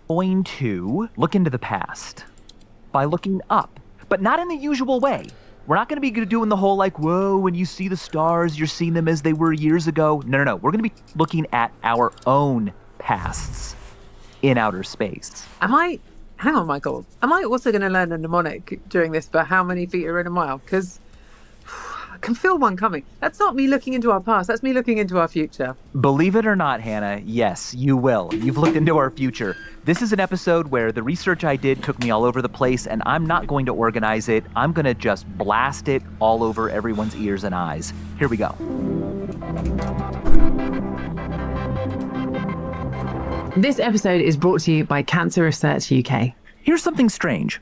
Going to look into the past by looking up, but not in the usual way. We're not going to be doing the whole like, whoa, when you see the stars, you're seeing them as they were years ago. No. We're going to be looking at our own pasts in outer space. Hang on, Michael. Am I also going to learn a mnemonic during this for how many feet are in a mile? Because I can feel one coming. That's not me looking into our past. That's me looking into our future. Believe it or not, Hannah, yes, you will. You've looked into our future. This is an episode where the research I did took me all over the place, and I'm not going to organize it. I'm going to just blast it all over everyone's ears and eyes. Here we go. This episode is brought to you by Cancer Research UK. Here's something strange.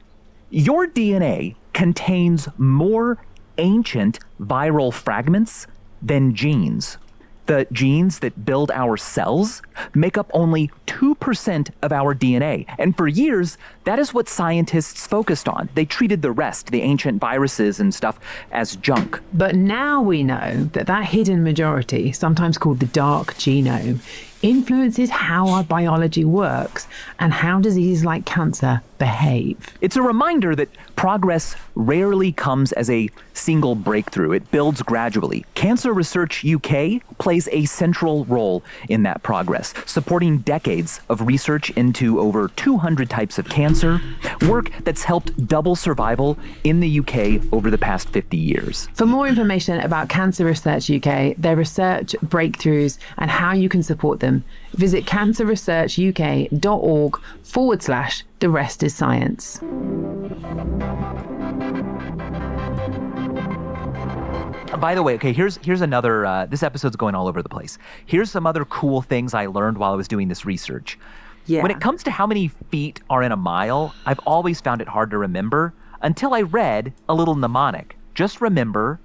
Your DNA contains more ancient viral fragments than genes. The genes that build our cells make up only 2% of our DNA. And for years, that is what scientists focused on. They treated the rest, the ancient viruses and stuff, as junk. But now we know that hidden majority, sometimes called the dark genome, influences how our biology works and how diseases like cancer behave. It's a reminder that progress rarely comes as a single breakthrough. It builds gradually. Cancer Research UK plays a central role in that progress, supporting decades of research into over 200 types of cancer, work that's helped double survival in the UK over the past 50 years. For more information about Cancer Research UK, their research breakthroughs, and how you can support them, visit cancerresearchuk.org/the rest is science. By the way, okay, here's another, this episode's going all over the place. Here's some other cool things I learned while I was doing this research. Yeah. When it comes to how many feet are in a mile, I've always found it hard to remember until I read a little mnemonic. Just remember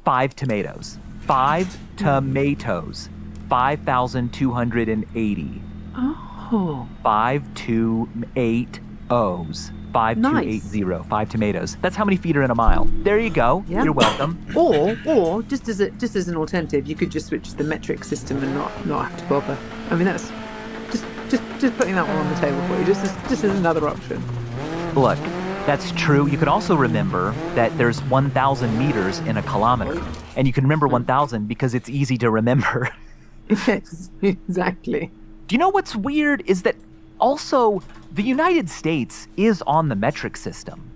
5 tomatoes. 5 tomatoes. 5,280. Oh. 528 O's. 5280. Nice. 5 tomatoes. That's how many feet are in a mile. There you go. Yeah. You're welcome. Or just as an alternative, you could just switch to the metric system and not have to bother. I mean, that's just putting that one on the table for you. Just as another option. Look, that's true. You can also remember that there's 1,000 meters in a kilometer, and you can remember 1,000 because it's easy to remember. Yes, exactly. Do you know what's weird is that also the United States is on the metric system.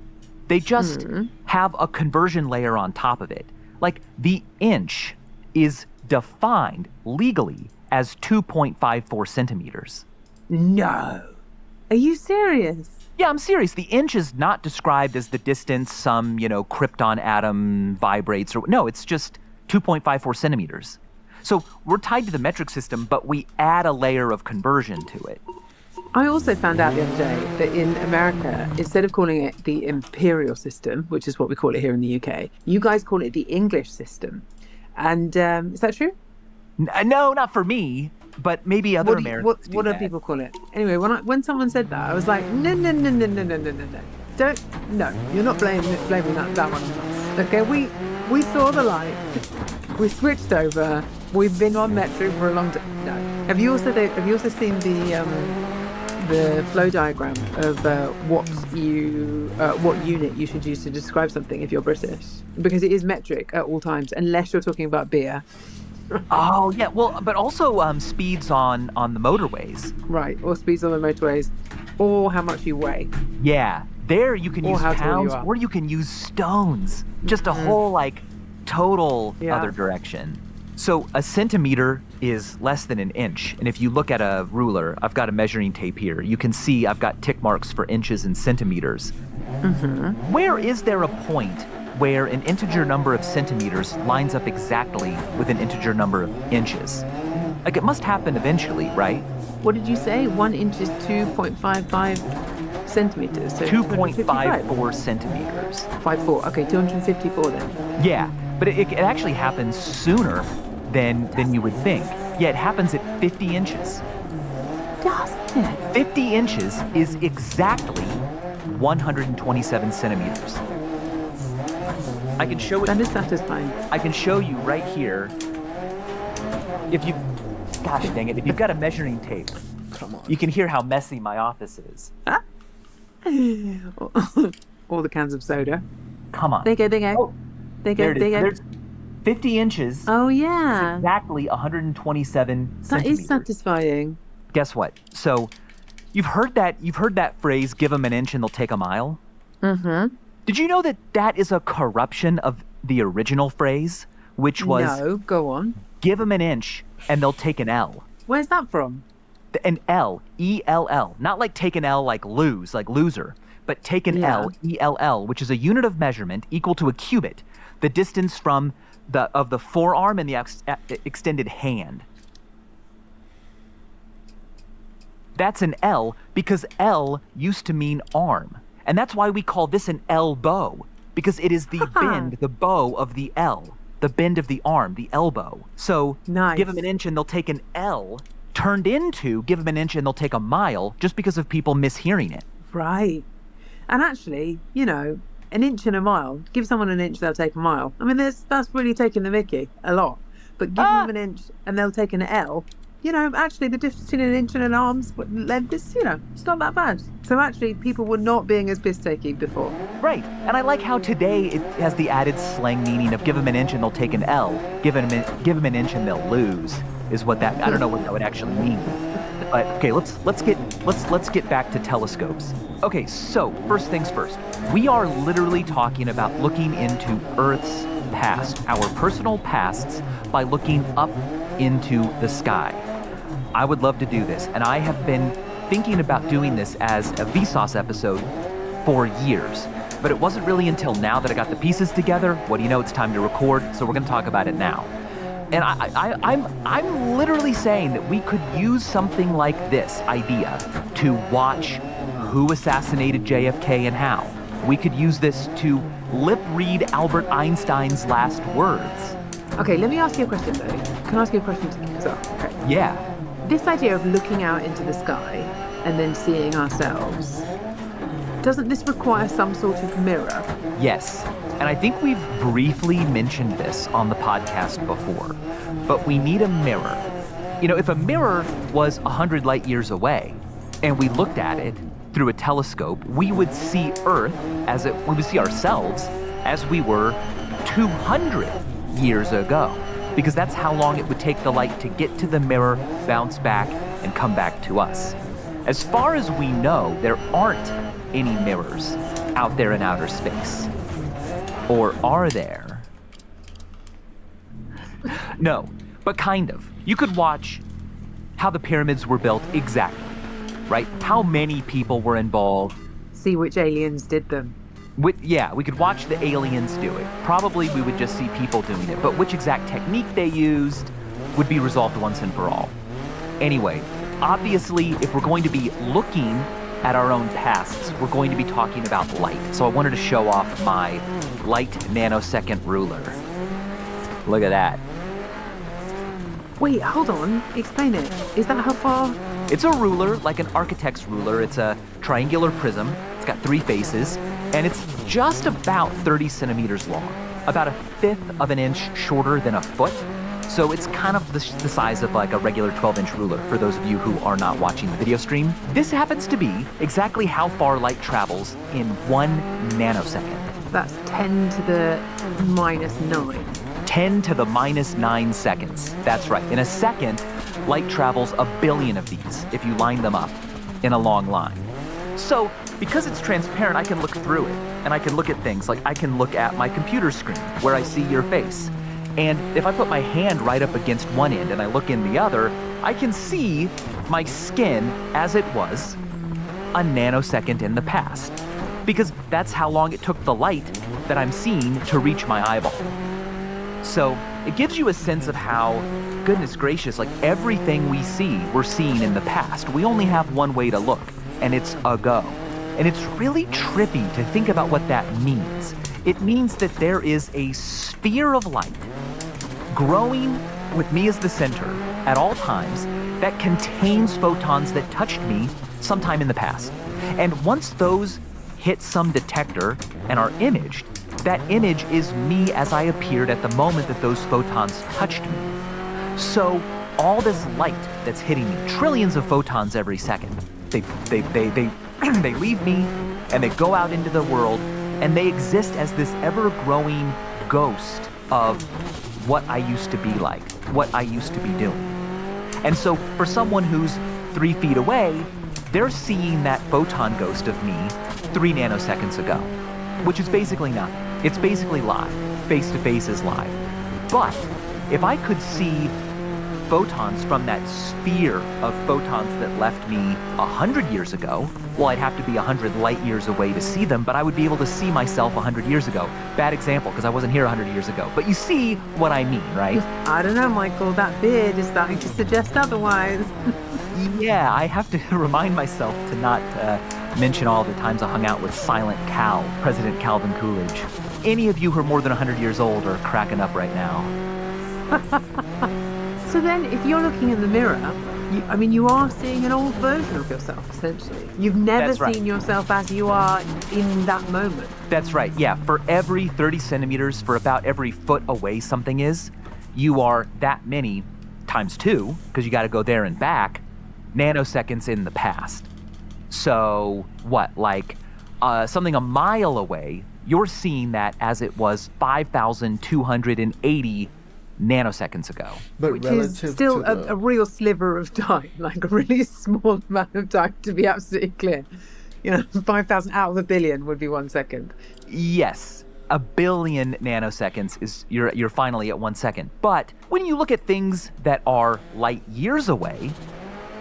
They just have a conversion layer on top of it. Like the inch is defined legally as 2.54 centimeters. No. Are you serious? Yeah, I'm serious. The inch is not described as the distance some, krypton atom vibrates or no, it's just 2.54 centimeters. So we're tied to the metric system, but we add a layer of conversion to it. I also found out the other day that in America, instead of calling it the imperial system, which is what we call it here in the UK, you guys call it the English system. And is that true? No, not for me, but maybe other Americans do what do that. people call it? Anyway, when someone said that, I was like, no. You're not blaming that one on us. Okay, we saw the light. We switched over. We've been on metric for a long time. No. Have you also seen the flow diagram of what unit you should use to describe something if you're British? Because it is metric at all times, unless you're talking about beer. Oh, yeah. Well, but also speeds on the motorways. Right, or speeds on the motorways, or how much you weigh. Yeah, there you can use pounds, or you can use stones. Just a whole, total other direction. So a centimeter is less than an inch. And if you look at a ruler, I've got a measuring tape here. You can see I've got tick marks for inches and centimeters. Where is there a point where an integer number of centimeters lines up exactly with an integer number of inches? Like, it must happen eventually, right? What did you say? 1 inch is 2.55 centimeters. So 2.54 centimeters. 54. Okay, 254 then. Yeah, but it actually happens sooner than you would think. Yeah, it happens at 50 inches. Doesn't it? 50 inches is exactly 127 centimeters. I can show it. That is satisfying. I can show you right here if you, gosh dang it, if you've got a measuring tape, come on, you can hear how messy my office is. All the cans of soda. Come on. There you go. Oh, there you go. There's 50 inches. Oh, yeah. Exactly 127 That centimeters. is satisfying. Guess what? So you've heard that phrase, give them an inch and they'll take a mile? Mm-hmm. Did you know that is a corruption of the original phrase, which was... No, go on. Give them an inch and they'll take an L. Where's that from? An L, E-L-L. Not like take an L like lose, like loser, but take an L, E-L-L, which is a unit of measurement equal to a cubit, the distance from the forearm and the extended hand. That's an L because L used to mean arm. And that's why we call this an elbow, because it is the bend, the bow of the L, the bend of the arm, the elbow. So give them an inch and they'll take an L turned into give them an inch and they'll take a mile just because of people mishearing it. Right. And actually, you know, an inch and a mile, give someone an inch, they'll take a mile. I mean, that's really taking the mickey a lot. But give them an inch and they'll take an L. You know, actually, the difference between an inch and an arm's length is, you know, it's not that bad. So actually, people were not being as piss-takey before. Right. And I like how today it has the added slang meaning of give them an inch and they'll take an L. Give them an inch and they'll lose, is what that, I don't know what that would actually mean. But okay, let's get back to telescopes. Okay, so first things first. We are literally talking about looking into Earth's past, our personal pasts, by looking up into the sky. I would love to do this, and I have been thinking about doing this as a Vsauce episode for years. But it wasn't really until now that I got the pieces together. What do you know? It's time to record, so we're going to talk about it now. And I'm literally saying that we could use something like this idea to watch who assassinated JFK and how. We could use this to lip read Albert Einstein's last words. Okay, let me ask you a question though. Can I ask you a question to kick us off? Okay. Yeah. This idea of looking out into the sky and then seeing ourselves, doesn't this require some sort of mirror? Yes. And I think we've briefly mentioned this on the podcast before, but we need a mirror. You know, if a mirror was 100 light years away and we looked at it through a telescope, we would see Earth we would see ourselves as we were 200 years ago, because that's how long it would take the light to get to the mirror, bounce back, and come back to us. As far as we know, there aren't any mirrors out there in outer space. Or are there? No, but kind of. You could watch how the pyramids were built exactly, right? How many people were involved. See which aliens did them. We could watch the aliens do it. Probably we would just see people doing it, but which exact technique they used would be resolved once and for all. Anyway, obviously, if we're going to be looking at our own pasts, we're going to be talking about light. So I wanted to show off my light nanosecond ruler. Look at that. Wait, hold on. Explain it. Is that how far? It's a ruler, like an architect's ruler. It's a triangular prism. It's got 3 faces, and it's just about 30 centimeters long, about 1/5 of an inch shorter than a foot. So it's kind of the size of like a regular 12-inch ruler for those of you who are not watching the video stream. This happens to be exactly how far light travels in 1 nanosecond. That's 10 to the minus 9. 10 to the minus 9 seconds. That's right. In a second, light travels 1 billion of these if you line them up in a long line. So because it's transparent, I can look through it, and I can look at things like I can look at my computer screen where I see your face. And if I put my hand right up against one end and I look in the other, I can see my skin as it was a nanosecond in the past. Because that's how long it took the light that I'm seeing to reach my eyeball. So it gives you a sense of how, goodness gracious, like everything we see, we're seeing in the past. We only have one way to look, and it's ago. And it's really trippy to think about what that means. It means that there is a sphere of light growing with me as the center at all times that contains photons that touched me sometime in the past. And once those hit some detector and are imaged, that image is me as I appeared at the moment that those photons touched me. So all this light that's hitting me, trillions of photons every second, they they leave me and they go out into the world and they exist as this ever-growing ghost of what I used to be like, what I used to be doing. And so for someone who's 3 feet away, they're seeing that photon ghost of me 3 nanoseconds ago, which is basically nothing. It's basically live. Face-to-face is live. But if I could see photons from that sphere of photons that left me 100 years ago, well, I'd have to be 100 light years away to see them, but I would be able to see myself 100 years ago. Bad example, because I wasn't here 100 years ago. But you see what I mean, right? I don't know, Michael. That beard is starting to suggest otherwise. Yeah, I have to remind myself to not mention all the times I hung out with Silent Cal, President Calvin Coolidge. Any of you who are more than 100 years old are cracking up right now. So then, if you're looking in the mirror, you are seeing an old version of yourself, essentially. You've never seen yourself as you are in that moment. That's right, yeah. For every 30 centimeters, for about every foot away something is, you are that many times 2, because you got to go there and back, nanoseconds in the past. So, what, like something a mile away, you're seeing that as it was 5,280 nanoseconds ago. But which is still a real sliver of time, like a really small amount of time, to be absolutely clear. 5,000 out of a billion would be 1 second. Yes, a billion nanoseconds is you're finally at 1 second. But when you look at things that are light years away,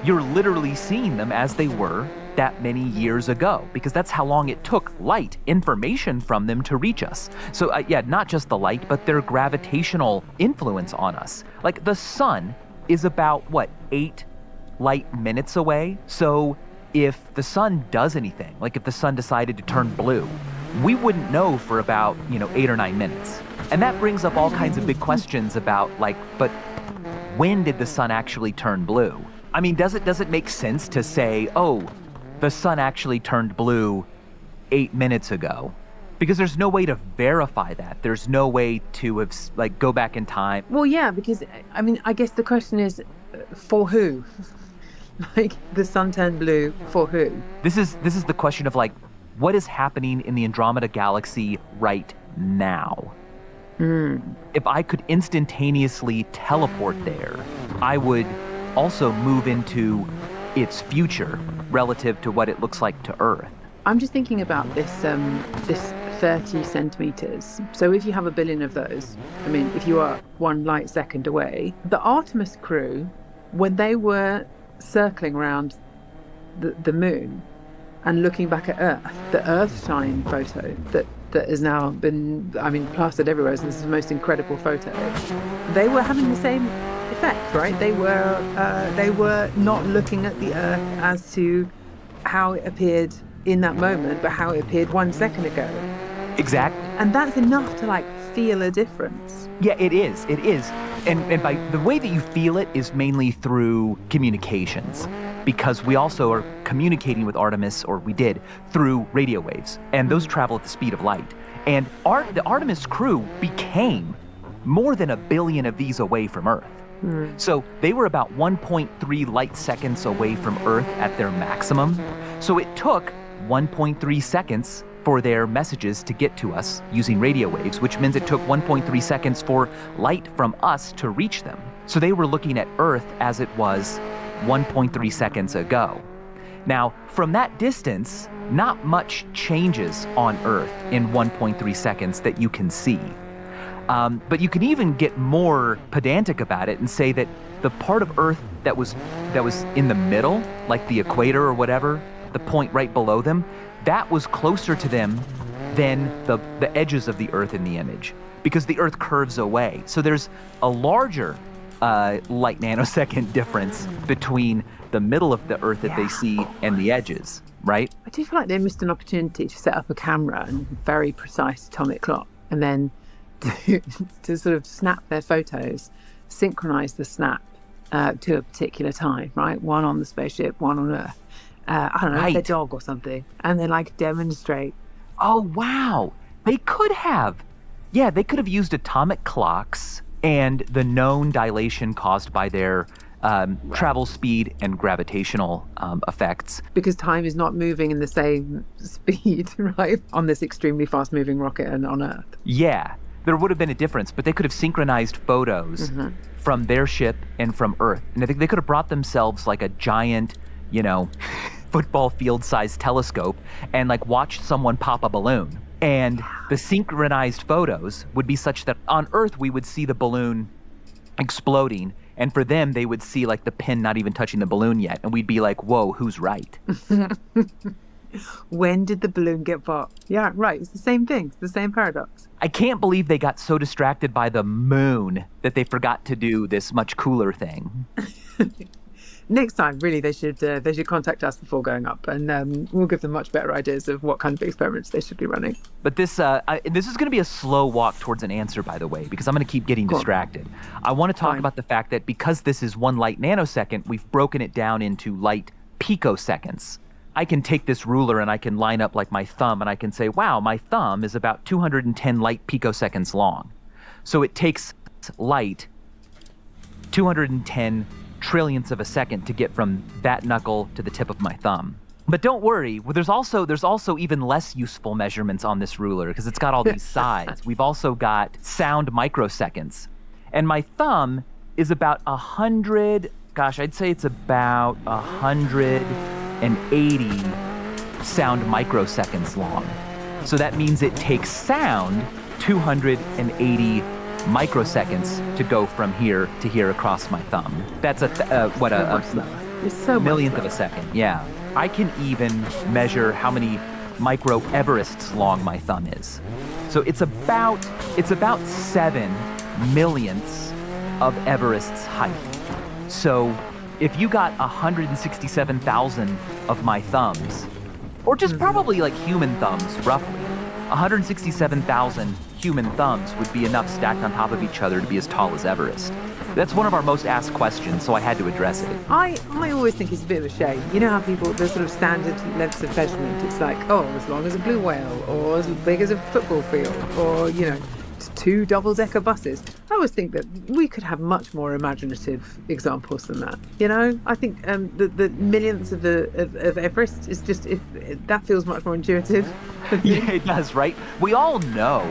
you're literally seeing them as they were that many years ago, because that's how long it took light, information from them to reach us. So not just the light, but their gravitational influence on us. Like the sun is about, 8 light minutes away? So if the sun does anything, like if the sun decided to turn blue, we wouldn't know for about, 8 or 9 minutes. And that brings up all kinds of big questions about but when did the sun actually turn blue? I mean, does it make sense to say, the sun actually turned blue 8 minutes ago? Because there's no way to verify that. There's no way to have, go back in time. Well, yeah, because, I guess the question is, for who? The sun turned blue, for who? This is the question of, what is happening in the Andromeda Galaxy right now? If I could instantaneously teleport there, I would also move into its future relative to what it looks like to Earth. I'm just thinking about this 30 centimeters. So if you have a billion of those, if you are 1 light second away, the Artemis crew, when they were circling around the moon and looking back at Earth, the Earthshine photo that has now been, plastered everywhere, so this is the most incredible photo, they were having the same effect, right? They were not looking at the Earth as to how it appeared in that moment, but how it appeared 1 second ago. Exactly. And that's enough to feel a difference. Yeah, it is. And by the way that you feel it is mainly through communications, because we also are communicating with Artemis, or we did, through radio waves, and those travel at the speed of light. And the Artemis crew became more than 1 billion of these away from Earth. So they were about 1.3 light seconds away from Earth at their maximum. So it took 1.3 seconds for their messages to get to us using radio waves, which means it took 1.3 seconds for light from us to reach them. So they were looking at Earth as it was 1.3 seconds ago. Now, from that distance, not much changes on Earth in 1.3 seconds that you can see. But you can even get more pedantic about it and say that the part of Earth that was in the middle, like the equator or whatever, the point right below them, that was closer to them than the edges of the Earth in the image, because the Earth curves away. So there's a larger light nanosecond difference between the middle of the Earth that they see and the edges, right? I do feel like they missed an opportunity to set up a camera and very precise atomic clock, and then to sort of snap their photos, synchronize the snap to a particular time, right? One on the spaceship, one on Earth. I don't know, like a dog or something, and then demonstrate. Oh, wow. They could have. Yeah, they could have used atomic clocks and the known dilation caused by their travel speed and gravitational effects. Because time is not moving in the same speed, right, on this extremely fast-moving rocket and on Earth. Yeah, there would have been a difference, but they could have synchronized photos from their ship and from Earth. And I think they could have brought themselves like a giant, football field-sized telescope and like watched someone pop a balloon. And the synchronized photos would be such that on Earth we would see the balloon exploding, and for them they would see like the pin not even touching the balloon yet, and we'd be like, whoa, who's right? When did the balloon get popped? Yeah, right. It's the same thing. It's the same paradox. I can't believe they got so distracted by the moon that they forgot to do this much cooler thing. Next time, really, they should contact us before going up, and we'll give them much better ideas of what kind of experiments they should be running. But this is going to be a slow walk towards an answer, by the way, because I'm going to keep getting distracted. I want to talk about the fact that because this is 1 light nanosecond, we've broken it down into light picoseconds. I can take this ruler and I can line up like my thumb, and I can say, wow, my thumb is about 210 light picoseconds long. So it takes light 210 trillionths of a second to get from that knuckle to the tip of my thumb. But don't worry, there's also even less useful measurements on this ruler because it's got all these sides. We've also got sound microseconds. And my thumb is about 100, I'd say it's about 180 sound microseconds long. So that means it takes sound 280 microseconds to go from here to here across my thumb. That's a millionth of a second. Yeah. I can even measure how many micro Everests long my thumb is. So it's about 7 millionths of Everest's height. So if you got 167,000 of my thumbs, or just probably like human thumbs, roughly, 167,000 human thumbs would be enough stacked on top of each other to be as tall as Everest. That's one of our most asked questions, so I had to address it. I always think it's a bit of a shame. You know how people, the sort of standard lengths of measurement, it's like, oh, as long as a blue whale, or as big as a football field, or, 2 double-decker buses. I always think that we could have much more imaginative examples than that. I think the millionths of Everest is just, that feels much more intuitive. Yeah, it does, right? We all know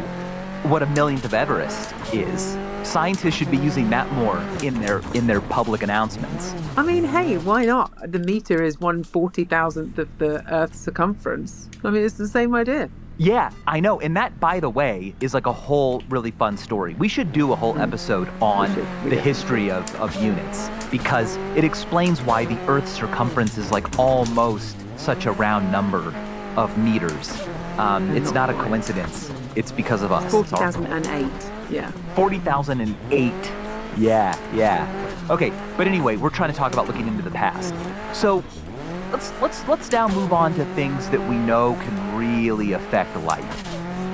what a millionth of Everest is. Scientists should be using that more in their public announcements. I mean, hey, why not? The meter is 1/40,000th of the Earth's circumference. I mean, it's the same idea. Yeah, I know. And that, by the way, is like a whole really fun story. We should do a whole episode on the history of units, because it explains why the Earth's circumference is like almost such a round number of meters. It's not a coincidence. It's because of us. 40,008. Yeah. 40,008. Yeah. Okay, but anyway, we're trying to talk about looking into the past. So let's now move on to things that we know can really affect light.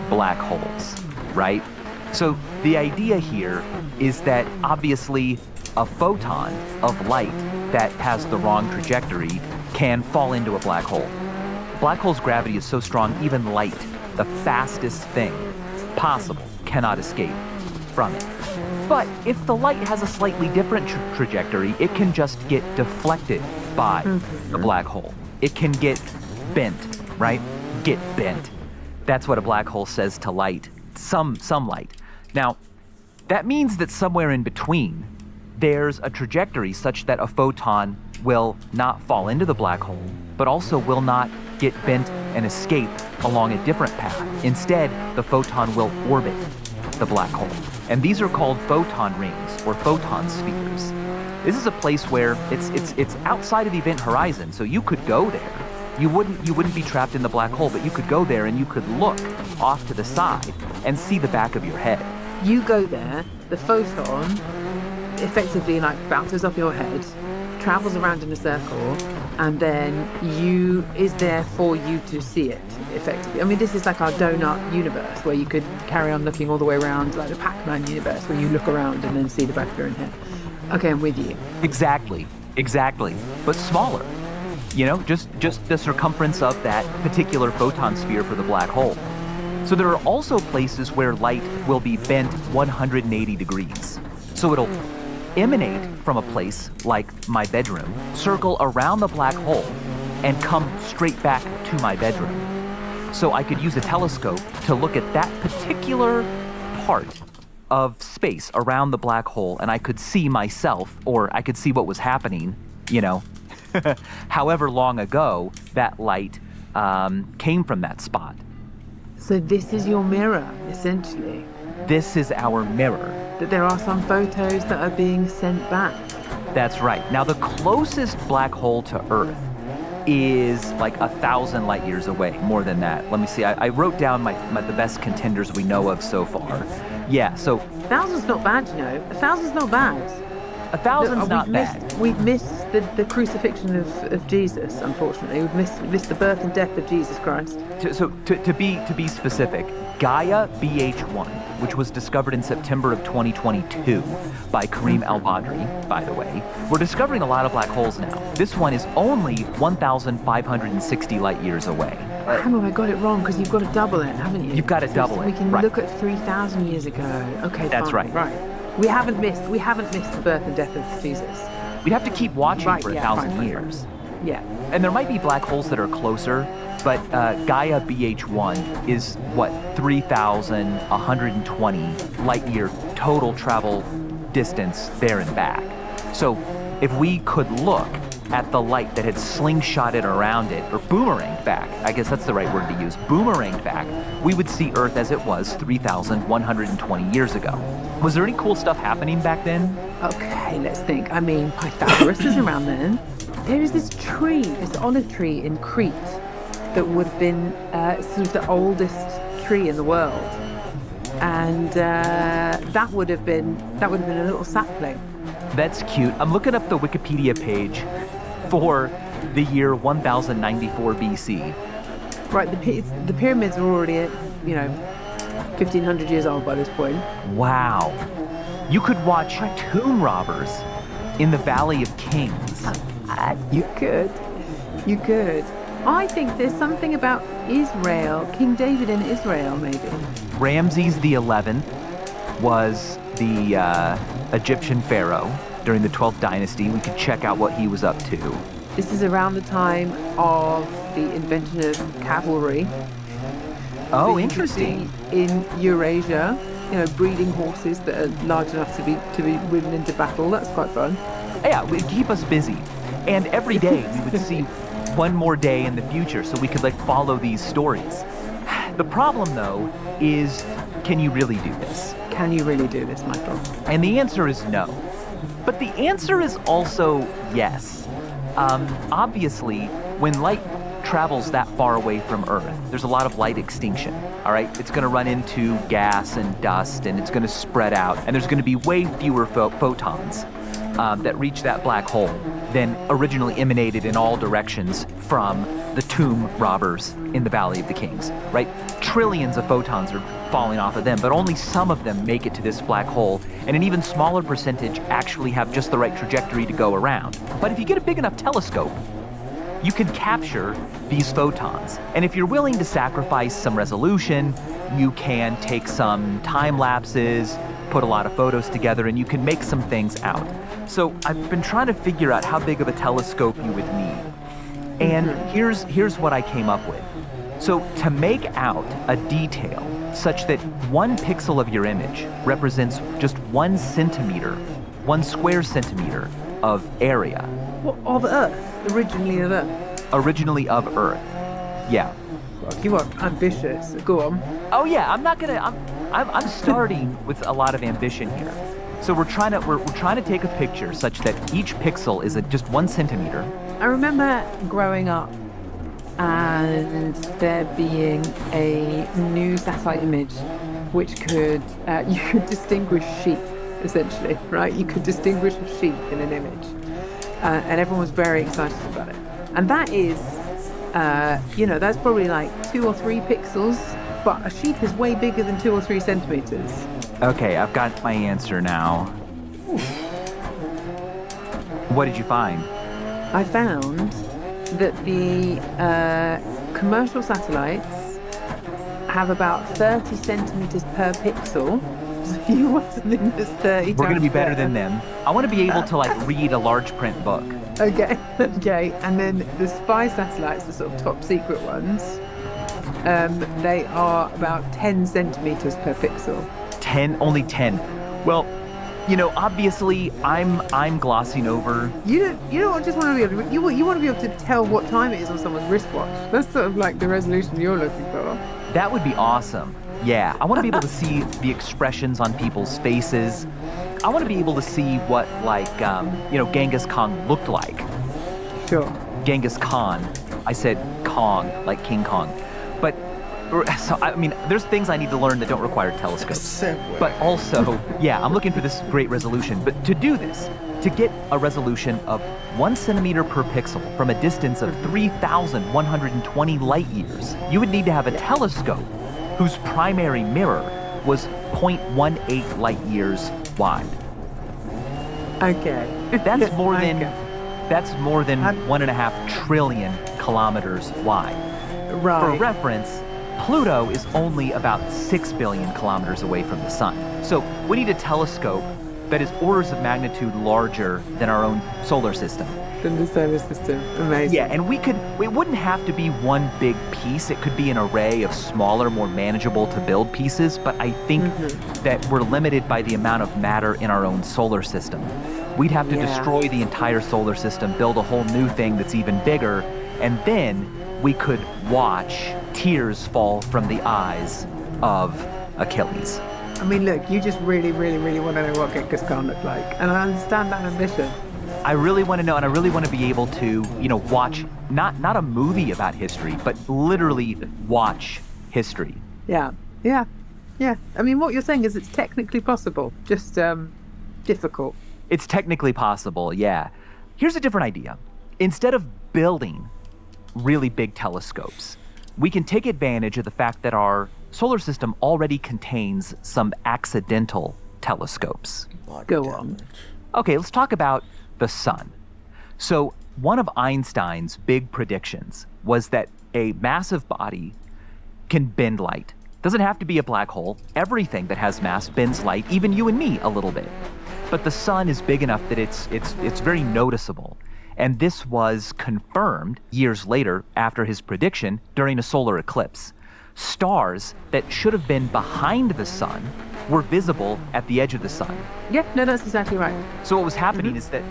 Black holes, right? So the idea here is that obviously a photon of light that has the wrong trajectory can fall into a black hole. Black hole's gravity is so strong, even light, the fastest thing possible, cannot escape from it. But if the light has a slightly different trajectory, it can just get deflected by the black hole. It can get bent, right? Get bent. That's what a black hole says to light. Some light. Now, that means that somewhere in between, there's a trajectory such that a photon will not fall into the black hole, but also will not get bent and escape along a different path. Instead, the photon will orbit the black hole. And these are called photon rings or photon spheres. This is a place where it's outside of the event horizon, so you could go there. You wouldn't be trapped in the black hole, but you could go there and you could look off to the side and see the back of your head. You go there, the photon effectively bounces off your head, travels around in a circle, and then is there for you to see it effectively. I mean, this is like our donut universe where you could carry on looking all the way around, like the Pac-Man universe where you look around and then see the back of your own head. Okay, I'm with you. Exactly. But smaller. Just the circumference of that particular photon sphere for the black hole. So there are also places where light will be bent 180 degrees. So it'll emanate from a place like my bedroom, circle around the black hole, and come straight back to my bedroom. So I could use a telescope to look at that particular part of space around the black hole, and I could see myself, or I could see what was happening, however long ago that light came from that spot. So this is your mirror, essentially. This is our mirror. That there are some photos that are being sent back. That's right. Now, the closest black hole to Earth is like 1,000 light years away, more than that. Let me see. I wrote down the best contenders we know of so far. Yeah, so 1,000's not bad, 1,000's not bad. 1,000's not bad. We've missed the crucifixion of Jesus, unfortunately. We've missed the birth and death of Jesus Christ. To be specific, Gaia BH1, which was discovered in September of 2022 by Kareem El-Badri, by the way. We're discovering a lot of black holes now. This one is only 1,560 light years away. Hang on, I got it wrong, because you've got to double it, haven't you? You've got to double it. We can look at 3,000 years ago. Okay, that's fine. right. We haven't missed the birth and death of Jesus. We'd have to keep watching for 1,000 years. Right. Yeah. And there might be black holes that are closer, but Gaia BH1 is 3,120 light year total travel distance there and back. So if we could look at the light that had slingshotted around it, or boomeranged back, I guess that's the right word to use, boomeranged back, we would see Earth as it was 3,120 years ago. Was there any cool stuff happening back then? Okay, let's think. I mean, Pythagoras is around then. There is this tree, this olive tree in Crete, that would have been sort of the oldest tree in the world, and that would have been a little sapling. That's cute. I'm looking up the Wikipedia page for the year 1094 BC. Right, the pyramids are already 1,500 years old by this point. Wow. You could watch tomb robbers in the Valley of Kings. You could. I think there's something about Israel, King David in Israel, maybe. Ramses the 11th was the Egyptian pharaoh during the 12th dynasty. We could check out what he was up to. This is around the time of the invention of cavalry. Oh, interesting. In Eurasia, breeding horses that are large enough to be ridden into battle. That's quite fun. Yeah, it would keep us busy. And every day we would see one more day in the future, so we could follow these stories. The problem, though, is, can you really do this? Can you really do this, Michael? And the answer is no. But the answer is also yes. Obviously, when light travels that far away from Earth, there's a lot of light extinction, all right? It's going to run into gas and dust, and it's going to spread out, and there's going to be way fewer photons that reach that black hole than originally emanated in all directions from the tomb robbers in the Valley of the Kings, right? Trillions of photons are falling off of them, but only some of them make it to this black hole, and an even smaller percentage actually have just the right trajectory to go around. But if you get a big enough telescope, you can capture these photons. And if you're willing to sacrifice some resolution, you can take some time lapses, put a lot of photos together, and you can make some things out. So I've been trying to figure out how big of a telescope you would need. And here's what I came up with. So to make out a detail such that 1 pixel of your image represents just 1 centimeter, 1 square centimeter of area. What, of Earth? Originally of Earth? Originally of Earth, yeah. You are ambitious. Go on. Oh yeah, I'm starting with a lot of ambition here. So we're trying to take a picture such that each pixel is just 1 centimeter. I remember growing up and there being a new satellite image which you could distinguish sheep, essentially, right? You could distinguish a sheep in an image. And everyone was very excited about it. And that is, that's probably 2 or 3 pixels, but a sheep is way bigger than 2 or 3 centimeters. Okay, I've got my answer now. What did you find? I found that the commercial satellites have about 30 centimeters per pixel, So you want something that's 30 We're going to be times better than them. I want to be able to like read a large print book. Okay, okay. And then the spy satellites, the sort of top secret ones, they are about 10 centimeters per pixel. 10, only 10. Well, obviously I'm glossing over. You don't just want to be able to, you want to be able to tell what time it is on someone's wristwatch. That's sort of like the resolution you're looking for. That would be awesome. Yeah, I want to be able to see the expressions on people's faces. I want to be able to see what, like, Genghis Khan looked like. Sure. Genghis Khan. I said Kong, like King Kong. But, so, I mean, there's things I need to learn that don't require telescopes. But also, yeah, I'm looking for this great resolution. But to do this, to get a resolution of 1 centimeter per pixel from a distance of 3,120 light years, you would need to have a telescope whose primary mirror was 0.18 light years wide. Okay. That's more than 1.5 trillion kilometers wide. Right. For reference, Pluto is only about 6 billion kilometers away from the sun. So we need a telescope that is orders of magnitude larger than our own solar system. Than the solar system. Amazing. Yeah, and it wouldn't have to be one big piece. It could be an array of smaller, more manageable to build pieces, but I think that we're limited by the amount of matter in our own solar system. We'd have to destroy the entire solar system, build a whole new thing that's even bigger, and then we could watch tears fall from the eyes of Achilles. I mean, look, you just really, really, really want to know what Genghis Khan looked like, and I understand that ambition. I really want to know, and I really want to be able to, watch not a movie about history, but literally watch history. Yeah. I mean, what you're saying is it's technically possible, just difficult. It's technically possible, yeah. Here's a different idea. Instead of building really big telescopes, we can take advantage of the fact that our solar system already contains some accidental telescopes. Go on. Okay, let's talk about the sun. So one of Einstein's big predictions was that a massive body can bend light. Doesn't have to be a black hole. Everything that has mass bends light, even you and me a little bit. But the sun is big enough that it's very noticeable. And this was confirmed years later after his prediction during a solar eclipse. Stars that should have been behind the sun were visible at the edge of the sun. Yeah, no, that's exactly right. So what was happening is that,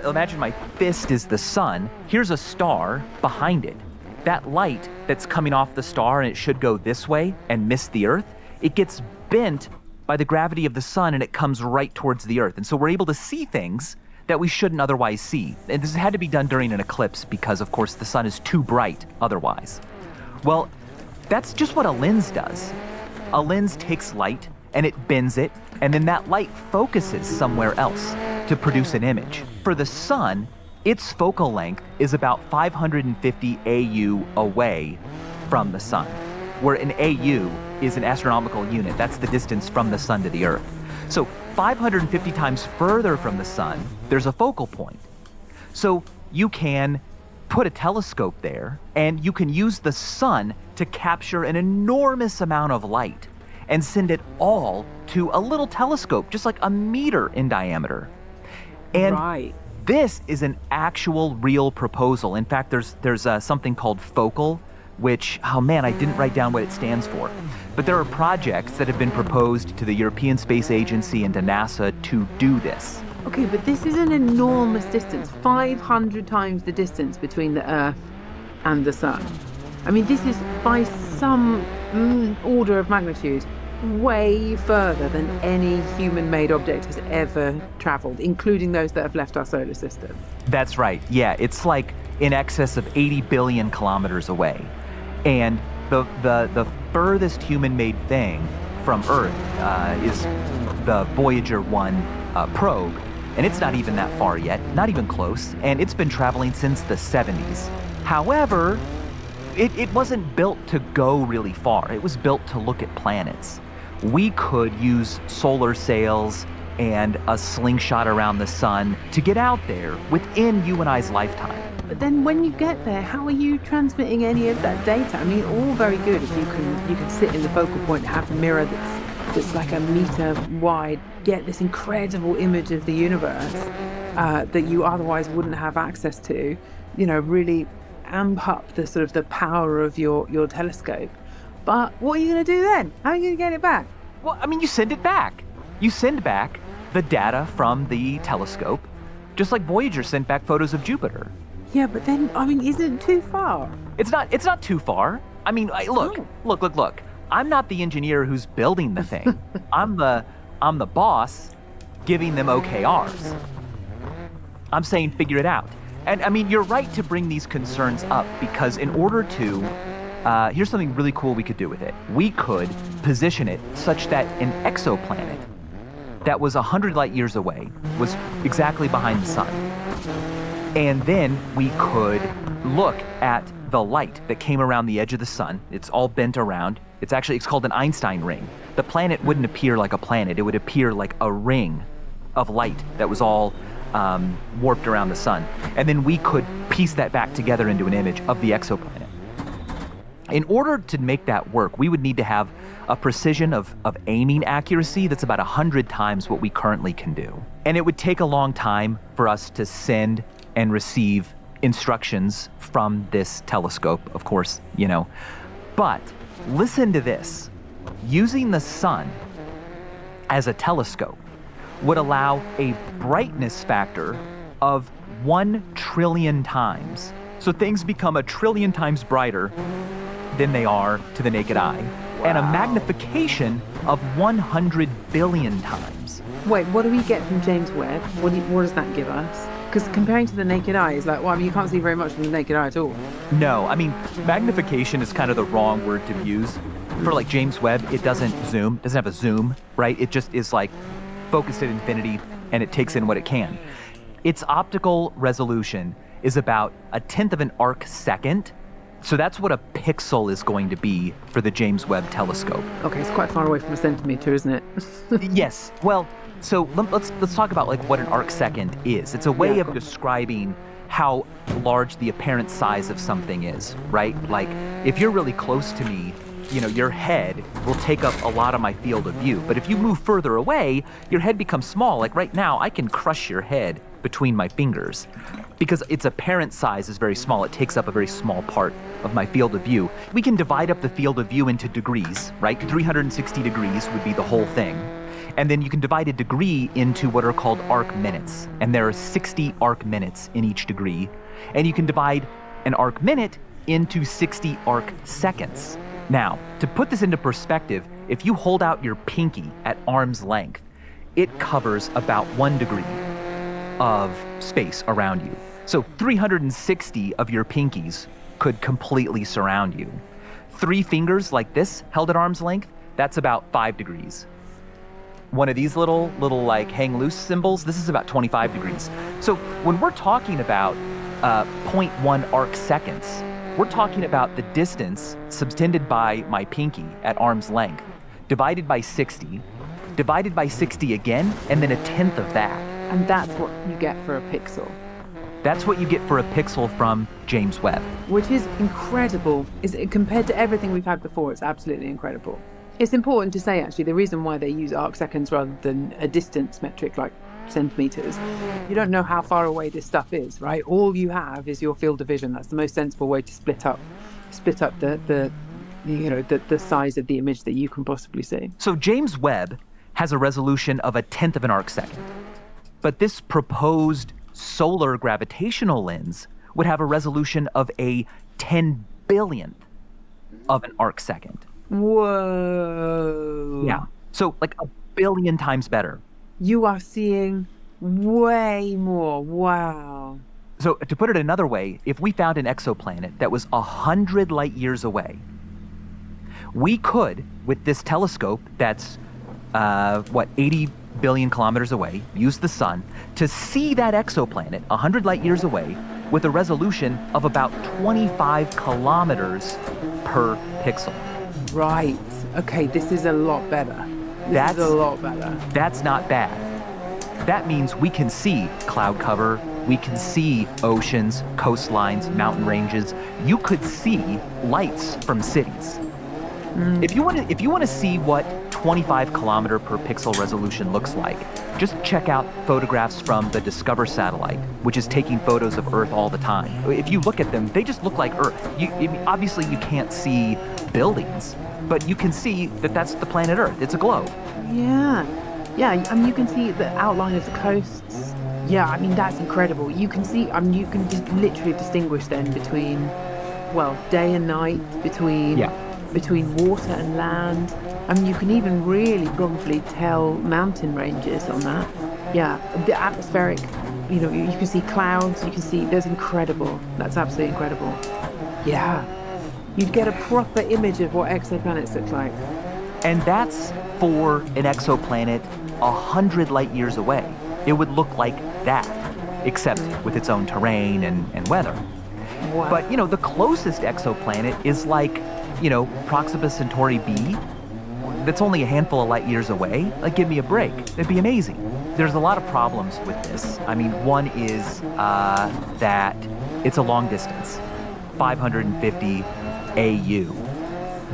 imagine my fist is the sun. Here's a star behind it. That light that's coming off the star, and it should go this way and miss the Earth, it gets bent by the gravity of the sun and it comes right towards the Earth. And so we're able to see things that we shouldn't otherwise see. And this had to be done during an eclipse because, of course, the sun is too bright otherwise. Well, that's just what a lens does. A lens takes light and it bends it, and then that light focuses somewhere else to produce an image. For the sun, its focal length is about 550 AU away from the sun, where an AU is an astronomical unit. That's the distance from the sun to the Earth. So 550 times further from the sun, there's a focal point. So you can put a telescope there, and you can use the sun to capture an enormous amount of light and send it all to a little telescope, just like a meter in diameter. And this is an actual real proposal. In fact, there's something called focal, which, oh man, I didn't write down what it stands for. But there are projects that have been proposed to the European Space Agency and to NASA to do this. Okay, but this is an enormous distance, 500 times the distance between the Earth and the Sun. I mean, this is by some order of magnitude way further than any human-made object has ever traveled, including those that have left our solar system. That's right. Yeah, it's like in excess of 80 billion kilometers away. And the furthest human-made thing from Earth is the Voyager 1 probe. And it's not even that far yet, not even close. And it's been traveling since the 70s. However, it wasn't built to go really far. It was built to look at planets. We could use solar sails and a slingshot around the sun to get out there within you and I's lifetime. But then when you get there, how are you transmitting any of that data? I mean, all very good if you can sit in the focal point and have a mirror that's that's like a meter wide, get this incredible image of the universe that you otherwise wouldn't have access to, really amp up the sort of the power of your telescope. But what are you going to do then? How are you going to get it back? Well, I mean, you send it back. You send back the data from the telescope, just like Voyager sent back photos of Jupiter. Yeah, but then, I mean, isn't it too far? It's not too far. I mean, look. I'm not the engineer who's building the thing. I'm the boss giving them OKRs. I'm saying figure it out. And I mean, you're right to bring these concerns up, because in order to, here's something really cool we could do with it. We could position it such that an exoplanet that was 100 light years away was exactly behind the sun. And then we could look at the light that came around the edge of the sun. It's all bent around. It's called an Einstein ring. The planet wouldn't appear like a planet. It would appear like a ring of light that was all warped around the sun. And then we could piece that back together into an image of the exoplanet. In order to make that work, we would need to have a precision of aiming accuracy that's about 100 times what we currently can do. And it would take a long time for us to send and receive instructions from this telescope, of course, But listen to this. Using the sun as a telescope would allow a brightness factor of 1 trillion times. So things become 1 trillion times brighter than they are to the naked eye. Wow. And a magnification of 100 billion times. Wait, what do we get from James Webb? What does that give us? Because comparing to the naked eye is like, you can't see very much from the naked eye at all. No, I mean, magnification is kind of the wrong word to use. For like James Webb, it doesn't have a zoom, right? It just is like focused at infinity, and it takes in what it can. Its optical resolution is about 1/10 of an arc second. So that's what a pixel is going to be for the James Webb telescope. Okay, it's quite far away from a centimeter, isn't it? Yes. Well, so let's talk about like what an arc second is. It's a way of describing how large the apparent size of something is, right? Like if you're really close to me, your head will take up a lot of my field of view. But if you move further away, your head becomes small. Like right now, I can crush your head between my fingers because its apparent size is very small. It takes up a very small part of my field of view. We can divide up the field of view into degrees, right? 360 degrees would be the whole thing. And then you can divide a degree into what are called arc minutes. And there are 60 arc minutes in each degree. And you can divide an arc minute into 60 arc seconds. Now, to put this into perspective, if you hold out your pinky at arm's length, it covers about 1 degree of space around you. So 360 of your pinkies could completely surround you. 3 fingers like this held at arm's length, that's about 5 degrees. One of these little like hang loose symbols, this is about 25 degrees. So when we're talking about 0.1 arc seconds, we're talking about the distance subtended by my pinky at arm's length, divided by 60, divided by 60 again, and then 1/10 of that. And that's what you get for a pixel. That's what you get for a pixel from James Webb. Which is incredible. Compared to everything we've had before, it's absolutely incredible. It's important to say, actually, the reason why they use arc seconds rather than a distance metric like centimeters, you don't know how far away this stuff is, right? All you have is your field of vision. That's the most sensible way to split up the size of the image that you can possibly see. So James Webb has a resolution of 1/10 of an arc second. But this proposed solar gravitational lens would have a resolution of a 10 billionth of an arc second. Whoa. Yeah. So like 1 billion times better. You are seeing way more. Wow. So to put it another way, if we found an exoplanet that was 100 light years away, we could, with this telescope that's 80 billion kilometers away, use the sun to see that exoplanet 100 light years away with a resolution of about 25 kilometers per pixel. Right. Okay, this is a lot better. This is a lot better. That's not bad. That means we can see cloud cover, we can see oceans, coastlines, mountain ranges. You could see lights from cities. If you want to see what 25 kilometer per pixel resolution looks like, just check out photographs from the Discover satellite, which is taking photos of Earth all the time. If you look at them, they just look like Earth. Obviously, you can't see buildings, but you can see that that's the planet Earth. It's a globe. Yeah. I mean, you can see the outline of the coasts. Yeah, I mean, that's incredible. You can see, I mean, you can just literally distinguish then between, well, day and night, between water and land. I mean, you can even really probably tell mountain ranges on that. Yeah, the atmospheric, you can see clouds, you can see, that's incredible. That's absolutely incredible. Yeah. You'd get a proper image of what exoplanets look like. And that's for an exoplanet 100 light years away. It would look like that, except with its own terrain and weather. Wow. But, the closest exoplanet is like, Proxima Centauri B. That's only a handful of light years away. Like, give me a break. It'd be amazing. There's a lot of problems with this. I mean, one is that it's a long distance, 550 AU,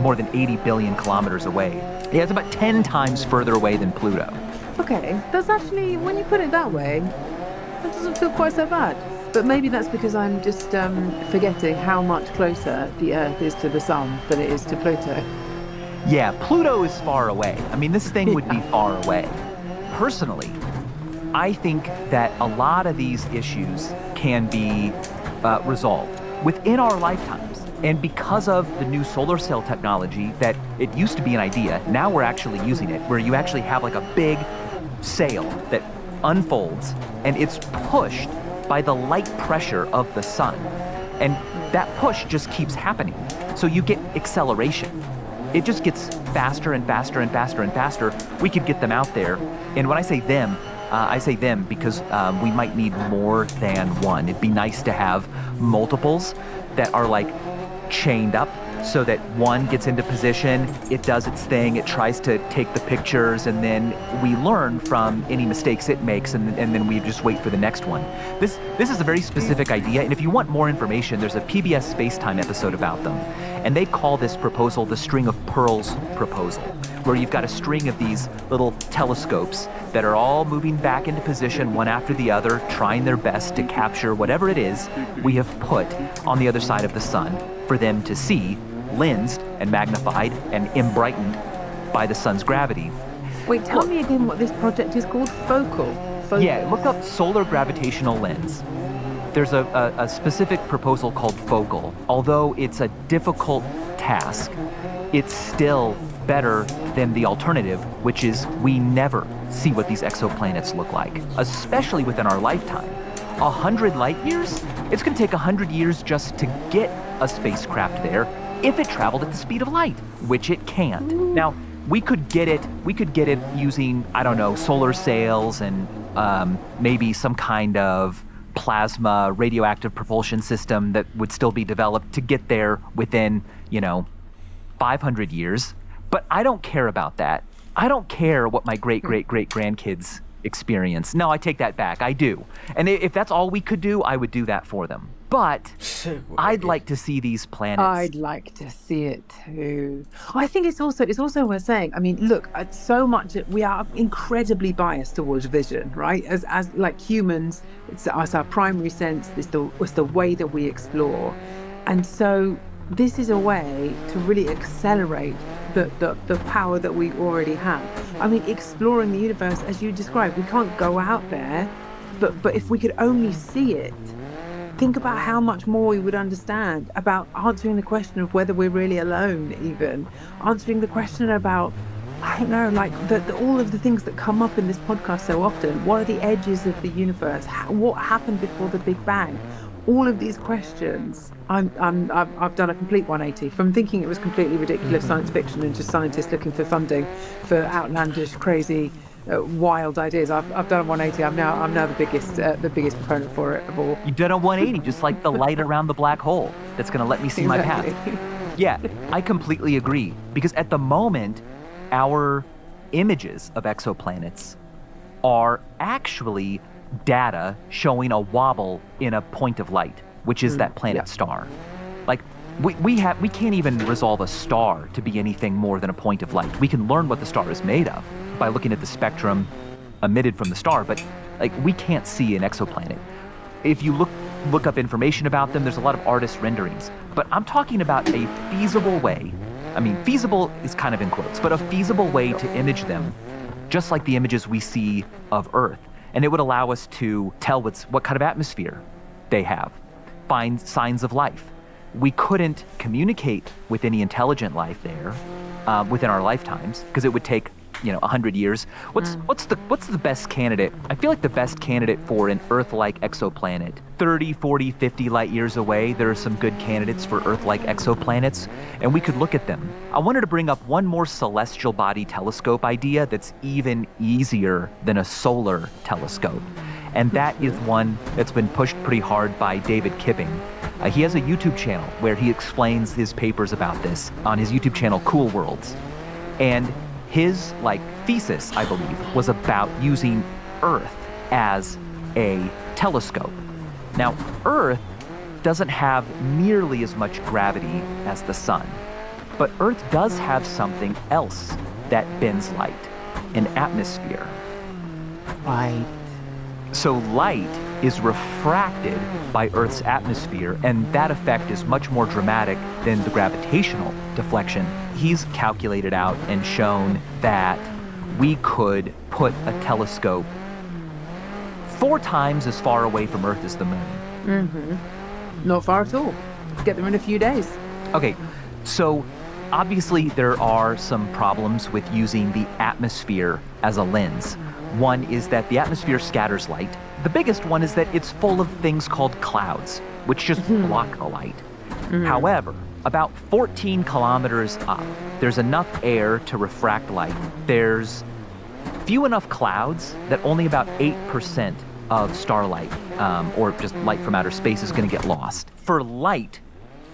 more than 80 billion kilometers away. Yeah, it's about 10 times further away than Pluto. Okay, that's actually, when you put it that way, that doesn't feel quite so bad. But maybe that's because I'm just forgetting how much closer the Earth is to the Sun than it is to Pluto. Yeah, Pluto is far away. I mean, this thing would be far away. Personally, I think that a lot of these issues can be resolved within our lifetimes. And because of the new solar cell technology, that it used to be an idea, now we're actually using it, where you actually have like a big sail that unfolds and it's pushed by the light pressure of the sun. And that push just keeps happening. So you get acceleration. It just gets faster and faster and faster and faster. We could get them out there. And when I say them because we might need more than one. It'd be nice to have multiples that are like chained up so that one gets into position, it does its thing, it tries to take the pictures, and then we learn from any mistakes it makes, and then we just wait for the next one. This is a very specific idea, and if you want more information, there's a PBS Spacetime episode about them. And they call this proposal the string of pearls proposal, where you've got a string of these little telescopes that are all moving back into position one after the other, trying their best to capture whatever it is we have put on the other side of the sun for them to see, lensed and magnified and embrightened by the sun's gravity. Wait, tell me again what this project is called? Focal. Yeah, look up solar gravitational lens. There's a specific proposal called focal. Although it's a difficult task, it's still better than the alternative, which is we never see what these exoplanets look like, especially within our lifetime. 100 light years? It's going to take 100 years just to get a spacecraft there if it traveled at the speed of light, which it can't. Now, we could get it using, I don't know, solar sails and maybe some kind of plasma radioactive propulsion system that would still be developed to get there within, 500 years. But I don't care about that. I don't care what my great-great-great-grandkids experience. No, I take that back. I do. And if that's all we could do, I would do that for them. But I'd like to see these planets. I'd like to see it too. I think it's also worth saying, I mean, look, so much, we are incredibly biased towards vision, right? As like humans, it's our primary sense, it's the way that we explore. And so this is a way to really accelerate the power that we already have. I mean, exploring the universe, as you described, we can't go out there, but if we could only see it, think about how much more we would understand about answering the question of whether we're really alone, even answering the question about, I don't know, like all of the things that come up in this podcast so often. What are the edges of the universe? What happened before the Big Bang? All of these questions, I've done a complete 180 from thinking it was completely ridiculous science fiction and just scientists looking for funding for outlandish, crazy, wild ideas. I've done a 180. I'm now the biggest proponent for it of all. You've done a 180, just like the light around the black hole that's going to let me see my path. Yeah, I completely agree. Because at the moment, our images of exoplanets are actually data showing a wobble in a point of light, which is that planet star. Like, We can't even resolve a star to be anything more than a point of light. We can learn what the star is made of by looking at the spectrum emitted from the star, but like we can't see an exoplanet. If you look up information about them, there's a lot of artist renderings. But I'm talking about a feasible way. I mean, feasible is kind of in quotes, but a feasible way to image them, just like the images we see of Earth. And it would allow us to tell what kind of atmosphere they have, find signs of life. We couldn't communicate with any intelligent life there within our lifetimes because it would take 100 years. What's the best candidate? I feel like the best candidate for an Earth-like exoplanet, 30, 40, 50 light years away, there are some good candidates for Earth-like exoplanets, and we could look at them. I wanted to bring up one more celestial body telescope idea that's even easier than a solar telescope, and that is one that's been pushed pretty hard by David Kipping. He has a YouTube channel where he explains his papers about this on his YouTube channel, Cool Worlds, and his thesis, I believe, was about using Earth as a telescope. Now, Earth doesn't have nearly as much gravity as the sun, but Earth does have something else that bends light, an atmosphere. Right. So light is refracted by Earth's atmosphere, and that effect is much more dramatic than the gravitational deflection. He's calculated out and shown that we could put a telescope 4 times as far away from Earth as the moon. Mm-hmm. Not far at all. Get there in a few days. Okay, so obviously there are some problems with using the atmosphere as a lens. One is that the atmosphere scatters light. The biggest one is that it's full of things called clouds, which just block the light. However, about 14 kilometers up, there's enough air to refract light. There's few enough clouds that only about 8% of starlight, or just light from outer space, is going to get lost. For light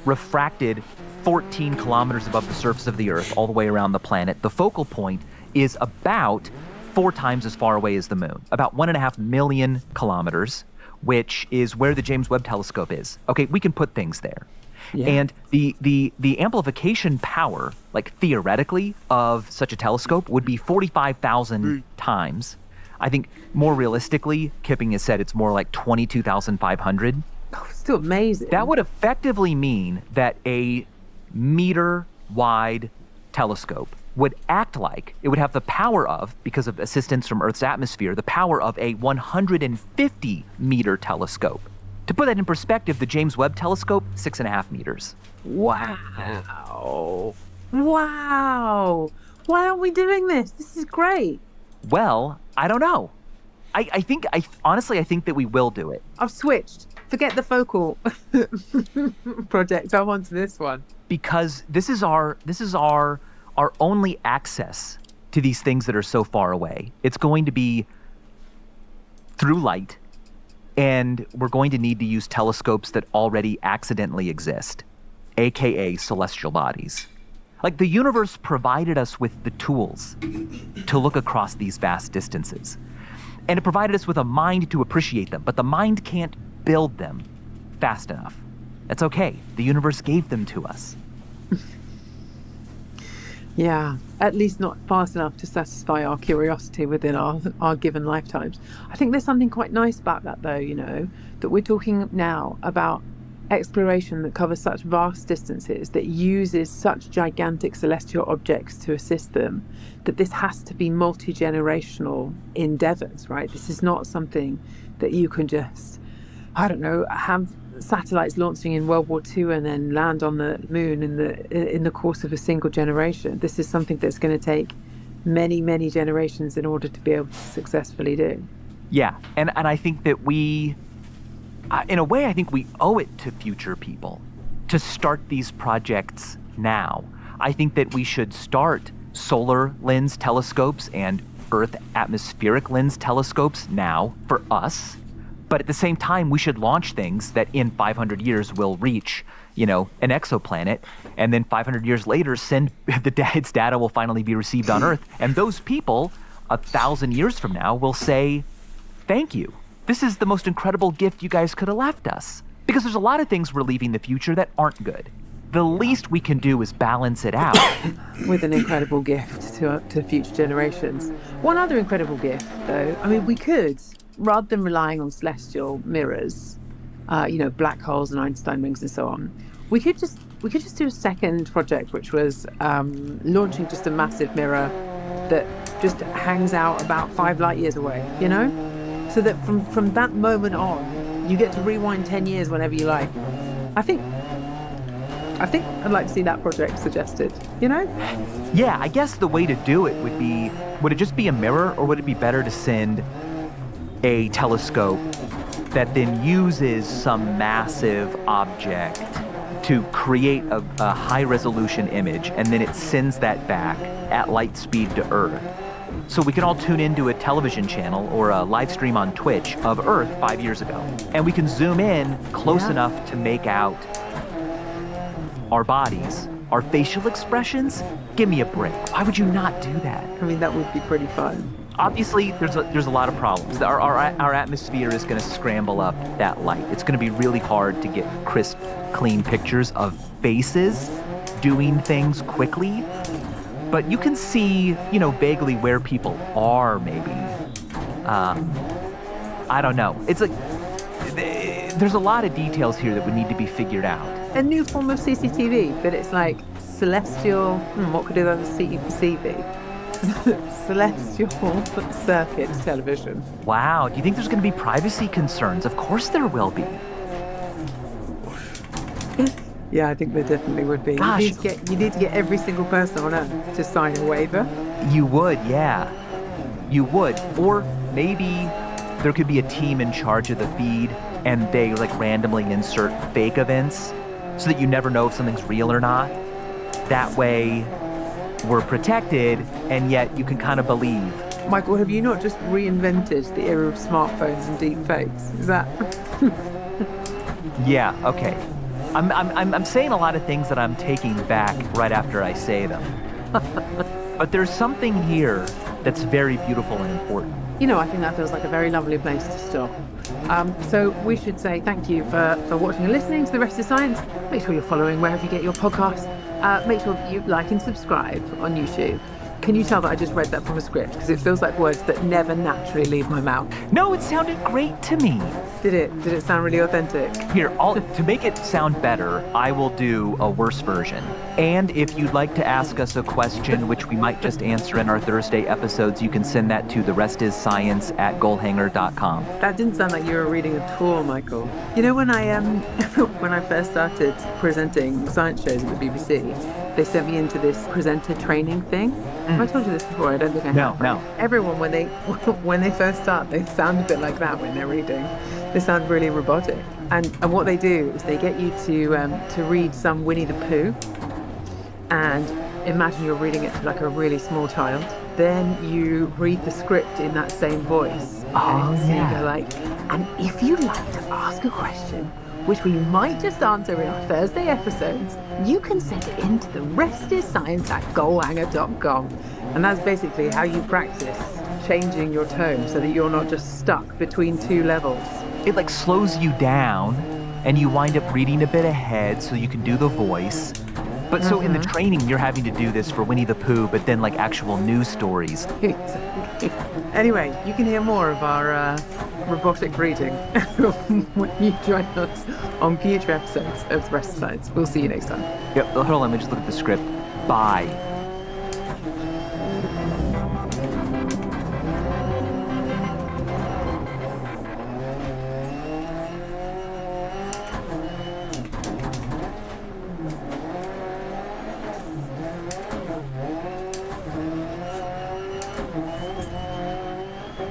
refracted 14 kilometers above the surface of the Earth, all the way around the planet, the focal point is about 4 times as far away as the moon, about 1.5 million kilometers, which is where the James Webb Telescope is. Okay, we can put things there. Yeah. And the amplification power, theoretically, of such a telescope would be 45,000 times. I think more realistically, Kipping has said it's more like 22,500. Oh, still amazing. That would effectively mean that a meter-wide telescope would act like, it would have the power of, because of assistance from Earth's atmosphere, the power of a 150-meter telescope. To put that in perspective, the James Webb Telescope, 6.5 meters. Wow. Wow. Why aren't we doing this? This is great. Well, I don't know. Honestly, I think that we will do it. I've switched. Forget the focal project. I'm on to this one. Because this is our only access to these things that are so far away. It's going to be through light, and we're going to need to use telescopes that already accidentally exist, aka celestial bodies. The universe provided us with the tools to look across these vast distances. And it provided us with a mind to appreciate them, but the mind can't build them fast enough. That's okay. The universe gave them to us. Yeah, at least not fast enough to satisfy our curiosity within our given lifetimes. I think there's something quite nice about that, though, that we're talking now about exploration that covers such vast distances, that uses such gigantic celestial objects to assist them, that this has to be multi-generational endeavors, right? This is not something that you can just, have satellites launching in World War II and then land on the moon in the course of a single generation. This is something that's going to take many, many generations in order to be able to successfully do. Yeah, and I think that we, in a way, I think we owe it to future people to start these projects now. I think that we should start solar lens telescopes and Earth atmospheric lens telescopes now for us. But at the same time, we should launch things that in 500 years will reach, an exoplanet, and then 500 years later, its data will finally be received on Earth. And those people, 1,000 years from now, will say, thank you. This is the most incredible gift you guys could have left us. Because there's a lot of things we're leaving the future that aren't good. the least we can do is balance it out. With an incredible gift to future generations. One other incredible gift, though, I mean, we could, rather than relying on celestial mirrors, black holes and Einstein rings and so on, we could just do a second project, which was launching just a massive mirror that just hangs out about 5 light years away, so that from that moment on, you get to rewind 10 years whenever you like. I think I'd like to see that project suggested, Yeah, I guess the way to do it would it just be a mirror, or would it be better to send a telescope that then uses some massive object to create a high-resolution image, and then it sends that back at light speed to Earth? So we can all tune into a television channel or a live stream on Twitch of Earth 5 years ago. And we can zoom in close enough to make out our bodies, our facial expressions. Give me a break. Why would you not do that? I mean, that would be pretty fun. Obviously, there's a lot of problems. Our atmosphere is going to scramble up that light. It's going to be really hard to get crisp, clean pictures of faces doing things quickly. But you can see, vaguely where people are, maybe. I don't know. It's like, there's a lot of details here that would need to be figured out. A new form of CCTV, but it's like celestial, what could it other CCTV? Celestial circuit television. Wow, do you think there's going to be privacy concerns? Of course there will be. Yeah, I think there definitely would be. Gosh. You need to get every single person on Earth to sign a waiver. You would, yeah. You would. Or maybe there could be a team in charge of the feed, and they randomly insert fake events so that you never know if something's real or not. That way we're protected, and yet you can kind of believe. Michael, have you not just reinvented the era of smartphones and deep fakes? Is that? Yeah, okay. I'm saying a lot of things that I'm taking back right after I say them. But there's something here that's very beautiful and important. I think that feels like a very lovely place to stop. So we should say thank you for watching and listening to The Rest is Science. Make sure you're following wherever you get your podcasts. Make sure that you like and subscribe on YouTube. Can you tell that I just read that from a script? Because it feels like words that never naturally leave my mouth. No, it sounded great to me. Did it? Did it sound really authentic? Here, to make it sound better, I will do a worse version. And if you'd like to ask us a question, which we might just answer in our Thursday episodes, you can send that to therestiscience@goalhanger.com. That didn't sound like you were reading at all, Michael. When I when I first started presenting science shows at the BBC, they sent me into this presenter training thing. Have I told you this before? I don't think I have. No. Everyone, when they first start, they sound a bit like that when they're reading. They sound really robotic. And what they do is they get you to read some Winnie the Pooh, and imagine you're reading it to a really small child. Then you read the script in that same voice. Oh, so yeah. you go and if you'd like to ask a question, which we might just answer in our Thursday episodes, you can send it in to therestiscience@goalhanger.com. And that's basically how you practice changing your tone so that you're not just stuck between two levels. It slows you down, and you wind up reading a bit ahead so you can do the voice. But so in the training, you're having to do this for Winnie the Pooh, but then actual news stories. Anyway, you can hear more of our robotic reading when you join us on future episodes of The Rest of Science. We'll see you next time. Yep, hold on, let me just look at the script. Bye.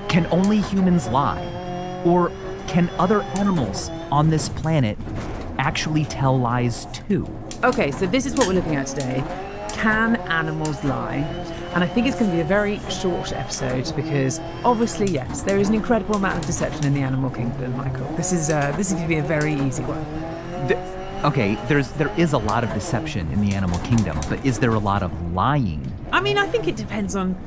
Can only humans lie? Or can other animals on this planet actually tell lies too? Okay, so this is what we're looking at today. Can animals lie? And I think it's going to be a very short episode because obviously, yes, there is an incredible amount of deception in the animal kingdom, Michael. This is going to be a very easy one. Okay, there is a lot of deception in the animal kingdom, but is there a lot of lying? I mean, I think it depends on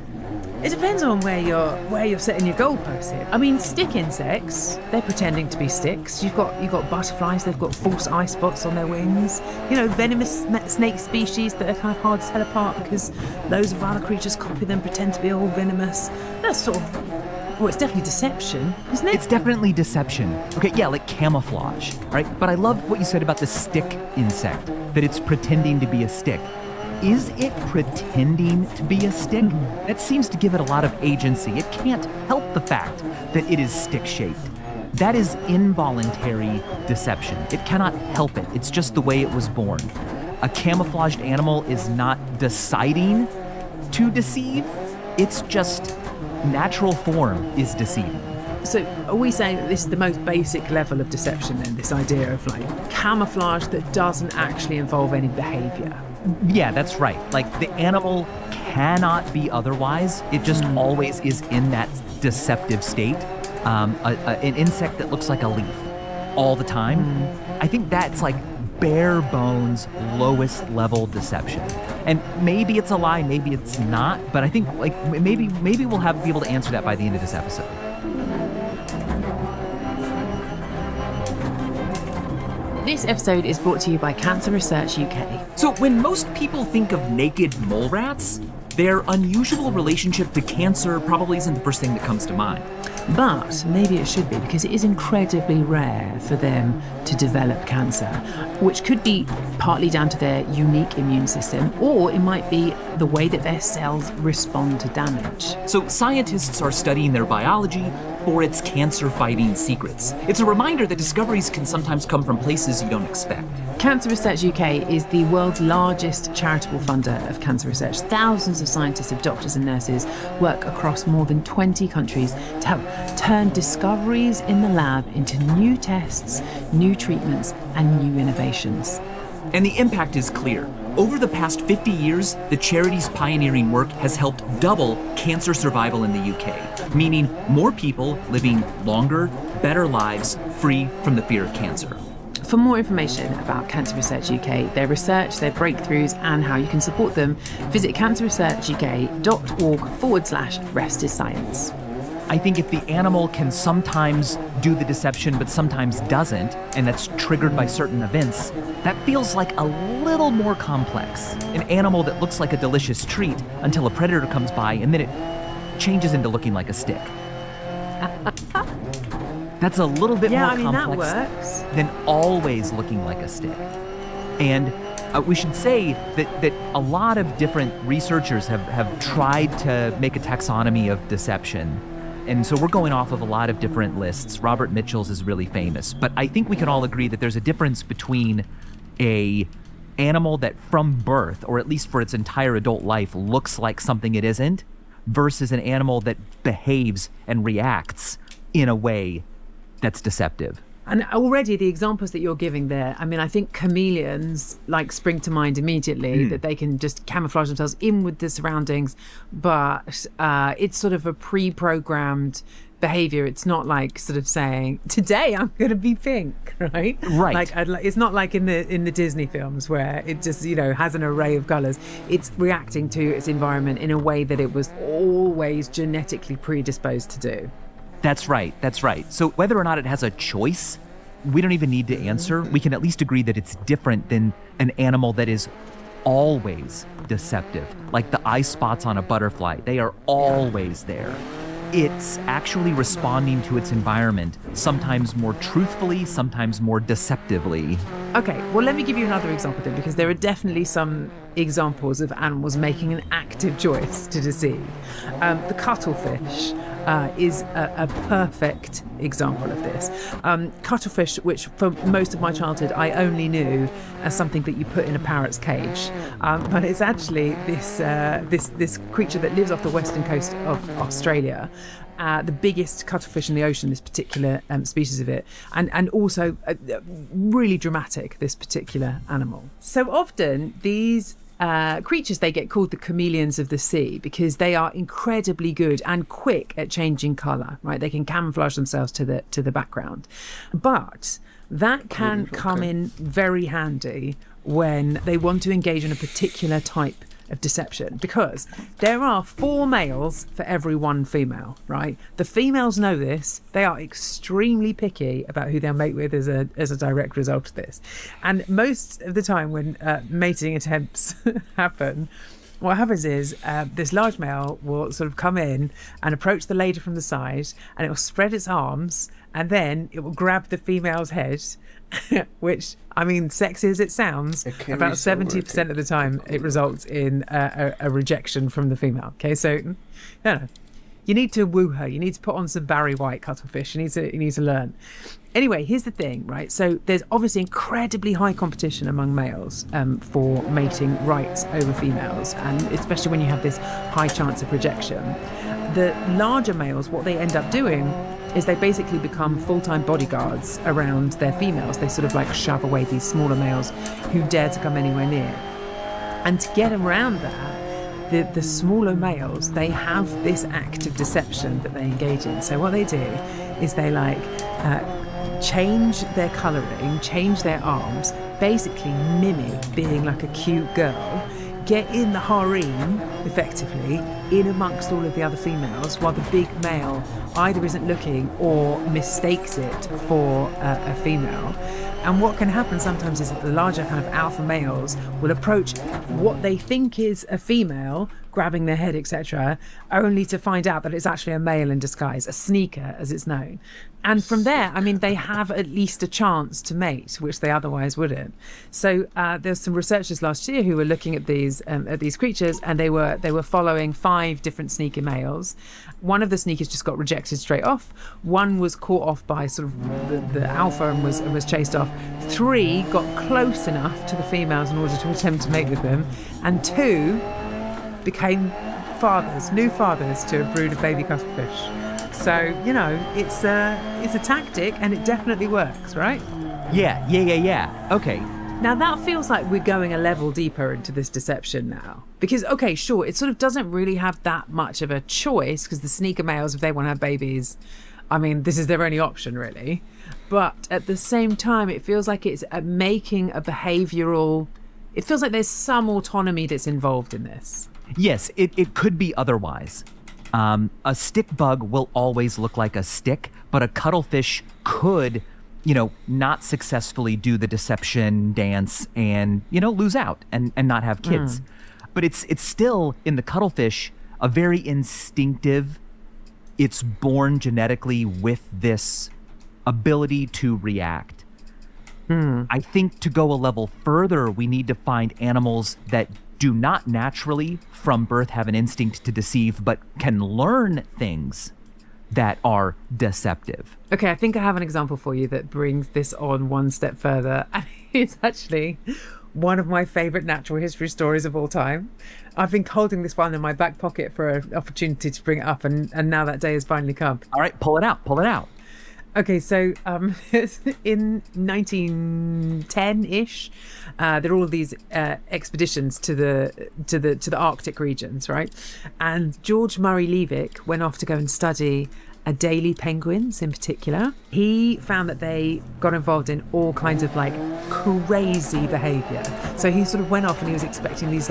It depends on where you're setting your goalposts here. I mean, stick insects, they're pretending to be sticks. You've got butterflies, they've got false eye spots on their wings. You know, venomous snake species that are kind of hard to tell apart because loads of other creatures copy them, pretend to be all venomous. That's sort of... Well, it's definitely deception, isn't it? It's definitely deception. Okay, yeah, like camouflage, right? But I love what you said about the stick insect, that it's pretending to be a stick. Is it pretending to be a stick? That seems to give it a lot of agency. It can't help the fact that it is stick-shaped. That is involuntary deception. It cannot help it. It's just the way it was born. A camouflaged animal is not deciding to deceive. It's just natural form is deceiving. So are we saying that this is the most basic level of deception then, this idea of like camouflage that doesn't actually involve any behavior? Yeah, that's right. Like the animal cannot be otherwise. It just always is in that deceptive state. An insect that looks like a leaf all the time. I think that's like bare bones, lowest level deception. And maybe it's a lie, maybe it's not. But I think like maybe we'll be able to answer that by the end of this episode. This episode is brought to you by Cancer Research UK. So when most people think of naked mole rats, their unusual relationship to cancer probably isn't the first thing that comes to mind. But maybe it should be, because it is incredibly rare for them to develop cancer, which could be partly down to their unique immune system, or it might be the way that their cells respond to damage. So scientists are studying their biology for its cancer-fighting secrets. It's a reminder that discoveries can sometimes come from places you don't expect. Cancer Research UK is the world's largest charitable funder of cancer research. Thousands of scientists, of doctors and nurses work across more than 20 countries to help turn discoveries in the lab into new tests, new treatments, and new innovations. And the impact is clear. Over the past 50 years, the charity's pioneering work has helped double cancer survival in the UK, meaning more people living longer, better lives free from the fear of cancer. For more information about Cancer Research UK, their research, their breakthroughs, and how you can support them, visit cancerresearchuk.org/rest is science. I think if the animal can sometimes do the deception but sometimes doesn't, and that's triggered by certain events, that feels like a little more complex. An animal that looks like a delicious treat until a predator comes by and then it changes into looking like a stick. That's a little bit more complex that works. Than always looking like a stick. And we should say that a lot of different researchers have tried to make a taxonomy of deception. And so we're going off of a lot of different lists. Robert Mitchell's is really famous. But I think we can all agree that there's a difference between a animal that from birth, or at least for its entire adult life, looks like something it isn't, versus an animal that behaves and reacts in a way that's deceptive. And already the examples that you're giving there, I mean, I think chameleons like spring to mind immediately, that they can just camouflage themselves in with the surroundings, but it's sort of a pre-programmed behavior. It's not like sort of saying, today I'm going to be pink, right? Right. It's not like in the Disney films where it just, has an array of colors. It's reacting to its environment in a way that it was always genetically predisposed to do. That's right. So whether or not it has a choice, we don't even need to answer. We can at least agree that it's different than an animal that is always deceptive. Like the eye spots on a butterfly, they are always there. It's actually responding to its environment, sometimes more truthfully, sometimes more deceptively. Okay, well, let me give you another example then, because there are definitely some examples of animals making an active choice to deceive. The cuttlefish is a perfect example of this. Cuttlefish, which for most of my childhood I only knew as something that you put in a parrot's cage, but it's actually this creature that lives off the western coast of Australia. The biggest cuttlefish in the ocean, this particular species of it, and also really dramatic, this particular animal. So often these creatures, they get called the chameleons of the sea because they are incredibly good and quick at changing colour, right? They can camouflage themselves to the background. But that can come in very handy when they want to engage in a particular type of deception, because there are 4 males for every 1 female, right? The females know this. They are extremely picky about who they'll mate with as a direct result of this. And most of the time when mating attempts happen, what happens is this large male will sort of come in and approach the lady from the side, and it will spread its arms, and then it will grab the female's head, which, I mean, sexy as it sounds, about 70% of the time it results in a rejection from the female. Okay, so you need to woo her. You need to put on some Barry White cuttlefish. You need to learn. Anyway, here's the thing, right? So there's obviously incredibly high competition among males for mating rights over females, and especially when you have this high chance of rejection. The larger males, what they end up doing is they basically become full-time bodyguards around their females. They sort of like shove away these smaller males who dare to come anywhere near. And to get around that, the smaller males, they have this act of deception that they engage in. So what they do is they change their colouring, change their arms, basically mimic being like a cute girl, get in the harem, effectively, in amongst all of the other females, while the big male either isn't looking or mistakes it for a female. And what can happen sometimes is that the larger kind of alpha males will approach what they think is a female, grabbing their head, etc., only to find out that it's actually a male in disguise, a sneaker, as it's known. And from there, I mean, they have at least a chance to mate, which they otherwise wouldn't. So there's some researchers last year who were looking at these creatures, and they were following 5 different sneaker males. One of the sneakers just got rejected straight off. One was caught off by sort of the alpha and was chased off. 3 got close enough to the females in order to attempt to mate with them, and 2 became new fathers to a brood of baby cuttlefish. So, it's a tactic, and it definitely works, right? Yeah. Okay. Now that feels like we're going a level deeper into this deception now. Because, okay, sure, it sort of doesn't really have that much of a choice, because the sneaker males, if they want to have babies, I mean, this is their only option, really. But at the same time, it feels like it's making a behavioural... It feels like there's some autonomy that's involved in this. Yes, it could be otherwise. A stick bug will always look like a stick, but a cuttlefish could, not successfully do the deception dance and, lose out and not have kids. But it's still, in the cuttlefish, a very instinctive, it's born genetically with this ability to react. I think to go a level further, we need to find animals that do not naturally from birth have an instinct to deceive, but can learn things that are deceptive. Okay, I think I have an example for you that brings this on one step further. And it's actually one of my favourite natural history stories of all time. I've been holding this one in my back pocket for an opportunity to bring it up, and now that day has finally come. All right, pull it out. Okay, so in 1910-ish, there are all these expeditions to the Arctic regions, right? And George Murray Leavick went off to go and study Adelie penguins in particular. He found that they got involved in all kinds of crazy behaviour. So he sort of went off and he was expecting these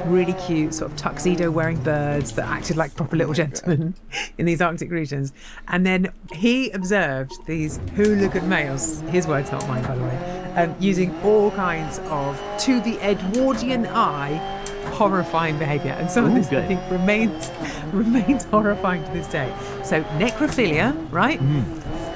really cute sort of tuxedo wearing birds that acted like proper little gentlemen in these Arctic regions. And then he observed these hooligan males, his words not mine by the way, using all kinds of, to the Edwardian eye, horrifying behaviour, and some of this I think remains horrifying to this day. So necrophilia, right?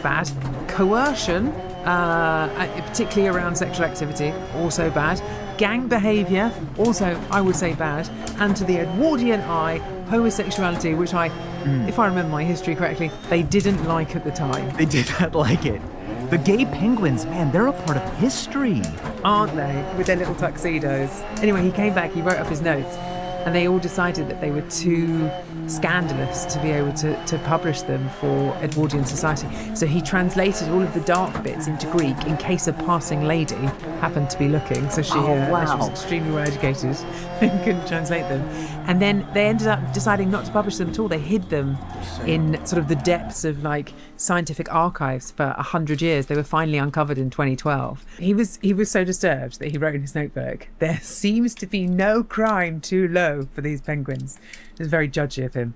Bad. Coercion, particularly around sexual activity, also bad. Gang behaviour, also I would say bad. And to the Edwardian eye, homosexuality, which if I remember my history correctly, they didn't like at the time. They did not like it. The gay penguins, man, they're a part of history. Aren't they? With their little tuxedos. Anyway, he came back, he wrote up his notes, and they all decided that they were too scandalous to be able to publish them for Edwardian society. So he translated all of the dark bits into Greek in case a passing lady happened to be looking, so she was extremely well educated and couldn't translate them. And then they ended up deciding not to publish them at all. They hid them in sort of the depths of like scientific archives for 100 years. They were finally uncovered in 2012. He was so disturbed that he wrote in his notebook, "There seems to be no crime too low for these penguins." It was very judgy of him.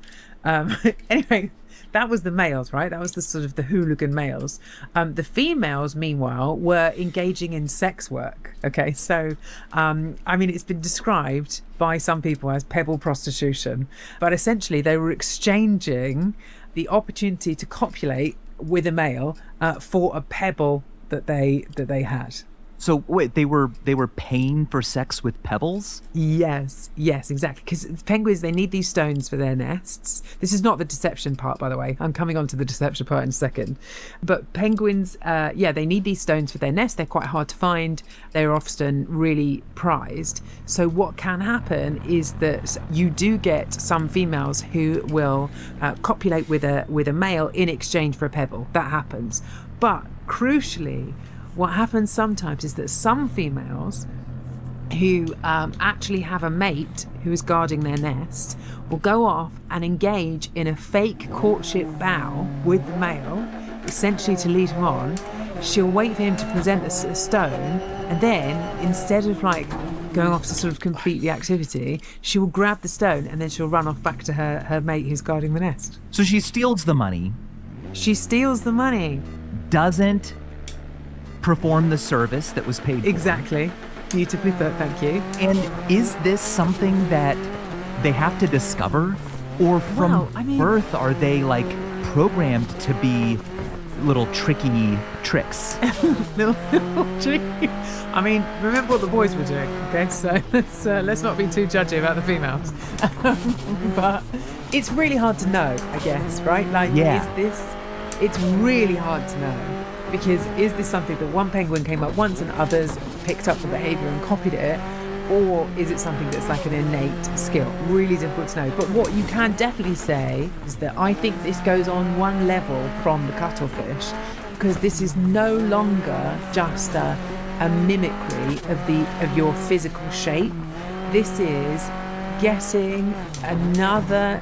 Anyway, that was the males, right? That was the sort of the hooligan males. The females, meanwhile, were engaging in sex work. Okay, so, I mean, it's been described by some people as pebble prostitution, but essentially they were exchanging the opportunity to copulate with a male for a pebble that they had. So wait, they were paying for sex with pebbles? Yes, exactly. Because penguins, they need these stones for their nests. This is not the deception part, by the way. I'm coming on to the deception part in a second. But penguins, they need these stones for their nest. They're quite hard to find. They're often really prized. So what can happen is that you do get some females who will copulate with a male in exchange for a pebble. That happens. But crucially, what happens sometimes is that some females who actually have a mate who is guarding their nest will go off and engage in a fake courtship vow with the male, essentially to lead him on. She'll wait for him to present a stone, and then instead of like going off to sort of complete the activity, she will grab the stone and then she'll run off back to her mate who's guarding the nest. So she steals the money. She steals the money. Doesn't perform the service that was paid for. Exactly. Beautifully put, thank you. And is this something that they have to discover? Or from birth are they like programmed to be little tricky tricks? little tricky. I mean, remember what the boys were doing, okay? So let's not be too judgy about the females. But it's really hard to know, I guess, right? Like, it's really hard to know. Because is this something that one penguin came up once and others picked up the behaviour and copied it? Or is it something that's like an innate skill? Really difficult to know. But what you can definitely say is that I think this goes on one level from the cuttlefish, because this is no longer just a mimicry of your physical shape. This is getting another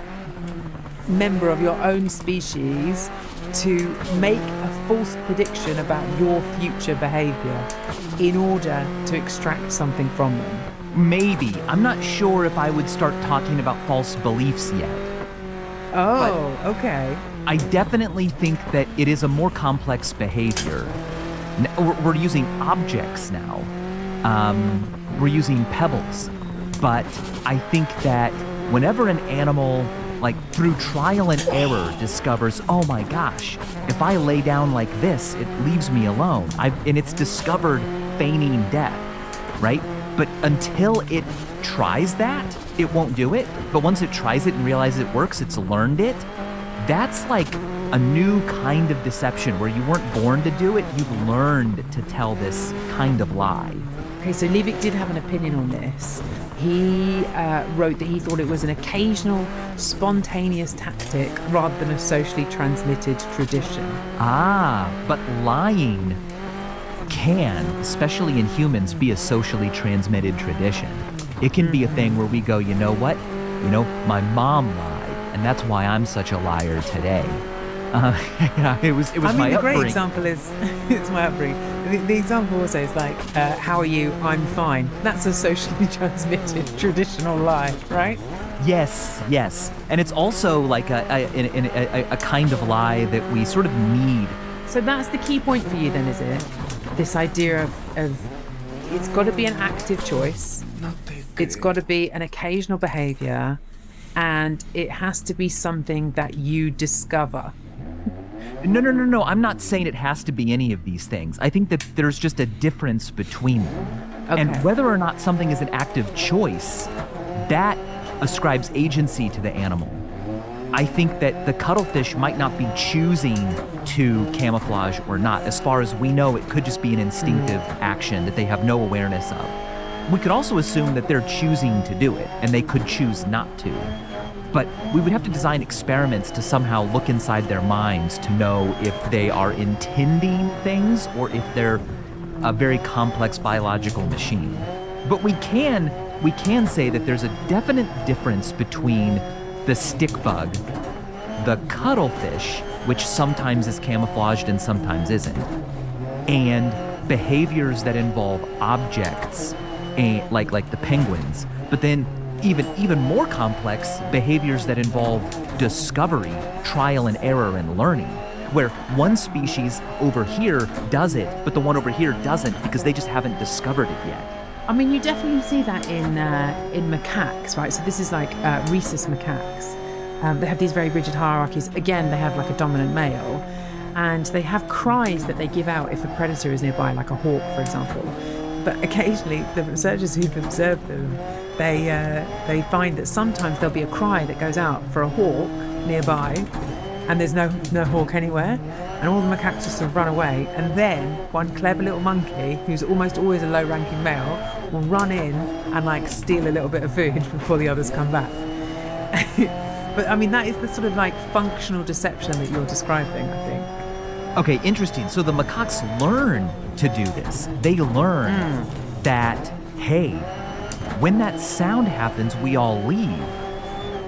member of your own species to make a false prediction about your future behaviour in order to extract something from them. Maybe. I'm not sure if I would start talking about false beliefs yet. Oh, okay. I definitely think that it is a more complex behavior. We're using objects now. We're using pebbles. But I think that whenever an animal, like through trial and error, discovers, oh my gosh, if I lay down like this, it leaves me alone. And it's discovered feigning death, right? But until it tries that, it won't do it. But once it tries it and realizes it works, it's learned it. That's like a new kind of deception where you weren't born to do it, you've learned to tell this kind of lie. Okay, so Liebig did have an opinion on this. He wrote that he thought it was an occasional, spontaneous tactic rather than a socially transmitted tradition. But lying can, especially in humans, be a socially transmitted tradition. It can be a thing where we go, you know what? My mom lied, and that's why I'm such a liar today. It was my upbringing. The great example is, it's my upbringing. The example also is like, how are you? I'm fine. That's a socially transmitted traditional lie, right? Yes. And it's also like a kind of lie that we sort of need. So that's the key point for you then, is it? This idea of it's got to be an active choice. It's got to be an occasional behavior, and it has to be something that you discover. No. I'm not saying it has to be any of these things. I think that there's just a difference between them. Okay. And whether or not something is an active choice, that ascribes agency to the animal. I think that the cuttlefish might not be choosing to camouflage or not. As far as we know, it could just be an instinctive action that they have no awareness of. We could also assume that they're choosing to do it, and they could choose not to. But we would have to design experiments to somehow look inside their minds to know if they are intending things or if they're a very complex biological machine. But we can say that there's a definite difference between the stick bug, the cuttlefish, which sometimes is camouflaged and sometimes isn't, and behaviors that involve objects, like the penguins. But then even more complex behaviors that involve discovery, trial and error, and learning, where one species over here does it, but the one over here doesn't because they just haven't discovered it yet. I mean, you definitely see that in macaques, right? So this is like rhesus macaques. They have these very rigid hierarchies. Again, they have like a dominant male, and they have cries that they give out if a predator is nearby, like a hawk, for example. But occasionally, the researchers who've observed them, they find that sometimes there'll be a cry that goes out for a hawk nearby, and there's no hawk anywhere, and all the macaques just sort of run away. And then one clever little monkey, who's almost always a low-ranking male, will run in and like steal a little bit of food before the others come back. But I mean, that is the sort of like functional deception that you're describing, I think. Okay, interesting. So the macaques learn to do this. They learn that, hey, when that sound happens, we all leave.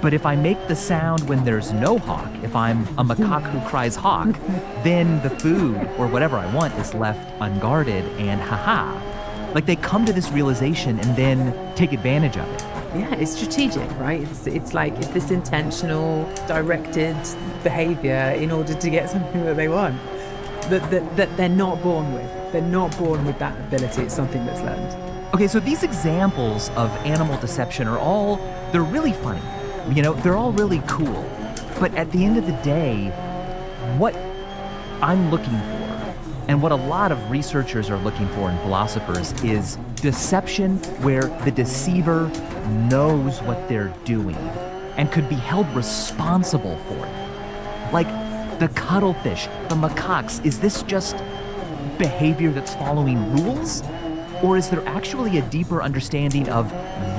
But if I make the sound when there's no hawk, if I'm a macaque who cries hawk, then the food or whatever I want is left unguarded, and haha. Like, they come to this realization and then take advantage of it. Yeah, it's strategic, right? It's like it's this intentional, directed behavior in order to get something that they want. That they're not born with. They're not born with that ability. It's something that's learned. Okay, so these examples of animal deception they're really funny. You know, they're all really cool. But at the end of the day, what I'm looking for, and what a lot of researchers are looking for and philosophers, is deception where the deceiver knows what they're doing and could be held responsible for it. Like the cuttlefish, the macaques, is this just behavior that's following rules? Or is there actually a deeper understanding of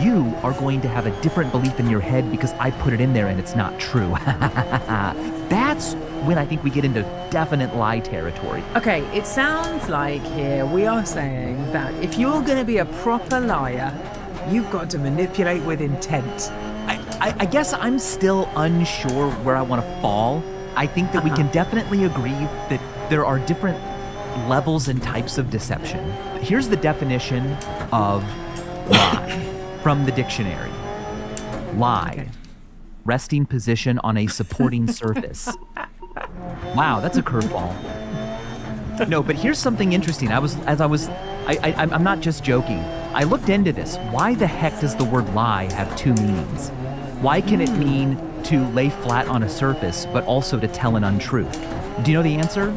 you are going to have a different belief in your head because I put it in there and it's not true? That's when I think we get into definite lie territory. Okay, it sounds like here we are saying that if you're going to be a proper liar, you've got to manipulate with intent. I guess I'm still unsure where I want to fall. I think that we can definitely agree that there are different levels and types of deception. Here's the definition of lie from the dictionary. Lie. Okay. Resting position on a supporting surface. Wow, that's a curveball. No, but here's something interesting. I'm not just joking. I looked into this. Why the heck does the word lie have two meanings? Why can it mean to lay flat on a surface, but also to tell an untruth? Do you know the answer?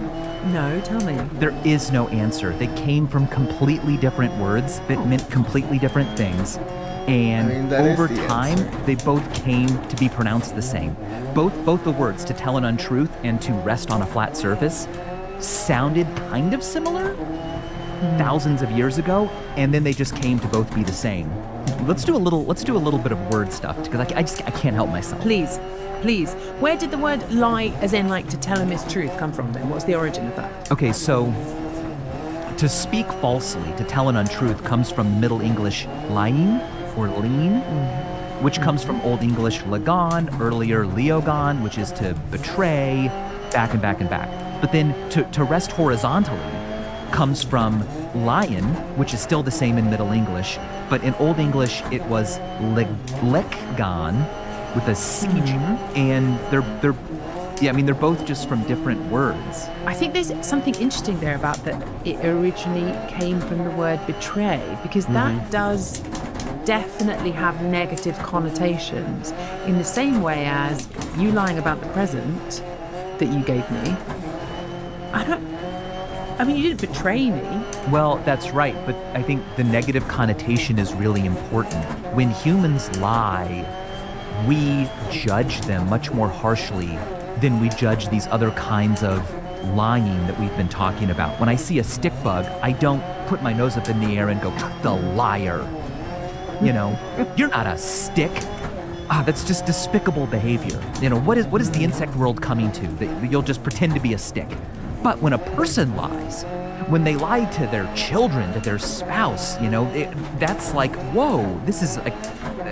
No, tell me. There is no answer. They came from completely different words that meant completely different things. And over time, they both came to be pronounced the same. Both the words, to tell an untruth and to rest on a flat surface, sounded kind of similar thousands of years ago, and then they just came to both be the same. Let's do a little bit of word stuff, because I can't help myself. Please. Where did the word lie, as in like to tell a mistruth, come from then? What's the origin of that? Okay, so to speak falsely, to tell an untruth, comes from Middle English lying or lean, which comes from Old English lagon, earlier leogon, which is to betray, back and back and back. But then to rest horizontally comes from lion, which is still the same in Middle English, but in Old English it was lekgon with a siege, and they're both just from different words. I think there's something interesting there about that it originally came from the word betray, because that does definitely have negative connotations in the same way as you lying about the present that you gave me. You didn't betray me. Well, that's right, but I think the negative connotation is really important. When humans lie, we judge them much more harshly than we judge these other kinds of lying that we've been talking about. When I see a stick bug, I don't put my nose up in the air and go, the liar. You know, you're not a stick. That's just despicable behavior. You know, what is the insect world coming to? That you'll just pretend to be a stick. But when a person lies, when they lie to their children, to their spouse, that's like, whoa, this is like,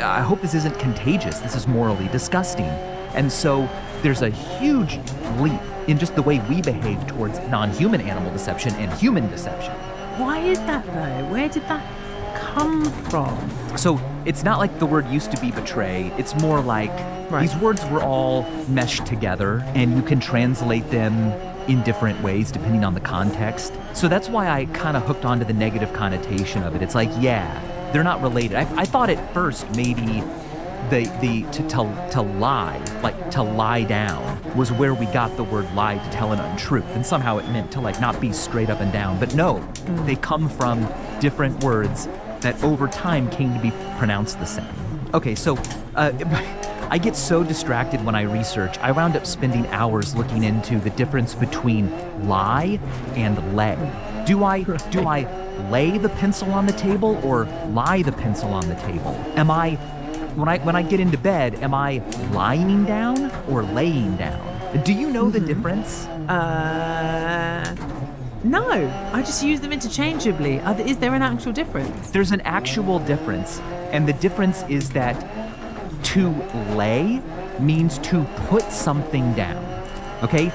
I hope this isn't contagious. This is morally disgusting. And so there's a huge leap in just the way we behave towards non-human animal deception and human deception. Why is that though? Where did that come from? So it's not like the word used to be betray. It's more like these words were all meshed together, and you can translate them in different ways depending on the context. So that's why I kind of hooked onto the negative connotation of it. It's like, yeah, they're not related. I thought at first maybe to lie, like to lie down, was where we got the word lie, to tell an untruth, and somehow it meant to like not be straight up and down. But no, they come from different words that over time came to be pronounced the same. Okay, so I get so distracted when I research. I wound up spending hours looking into the difference between lie and lay. Do I lay the pencil on the table or lie the pencil on the table? When I get into bed, am I lying down or laying down? Do you know the difference? No, I just use them interchangeably. Is there an actual difference? There's an actual difference, and the difference is that to lay means to put something down. Okay?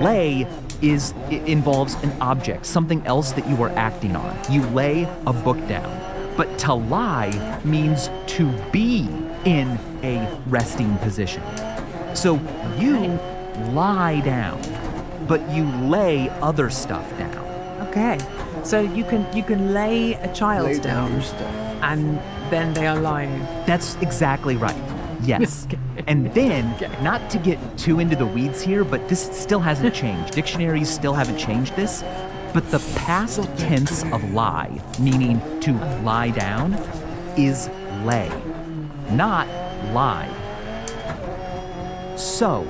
Lay involves an object, something else that you are acting on. You lay a book down. But to lie means to be in a resting position. So you lie down, but you lay other stuff down. Okay. So you can lay a child down and then they are lying. That's exactly right. Yes. And then, not to get too into the weeds here, but this still hasn't changed. Dictionaries still haven't changed this. But the past tense of lie, meaning to lie down, is lay, not lie. So,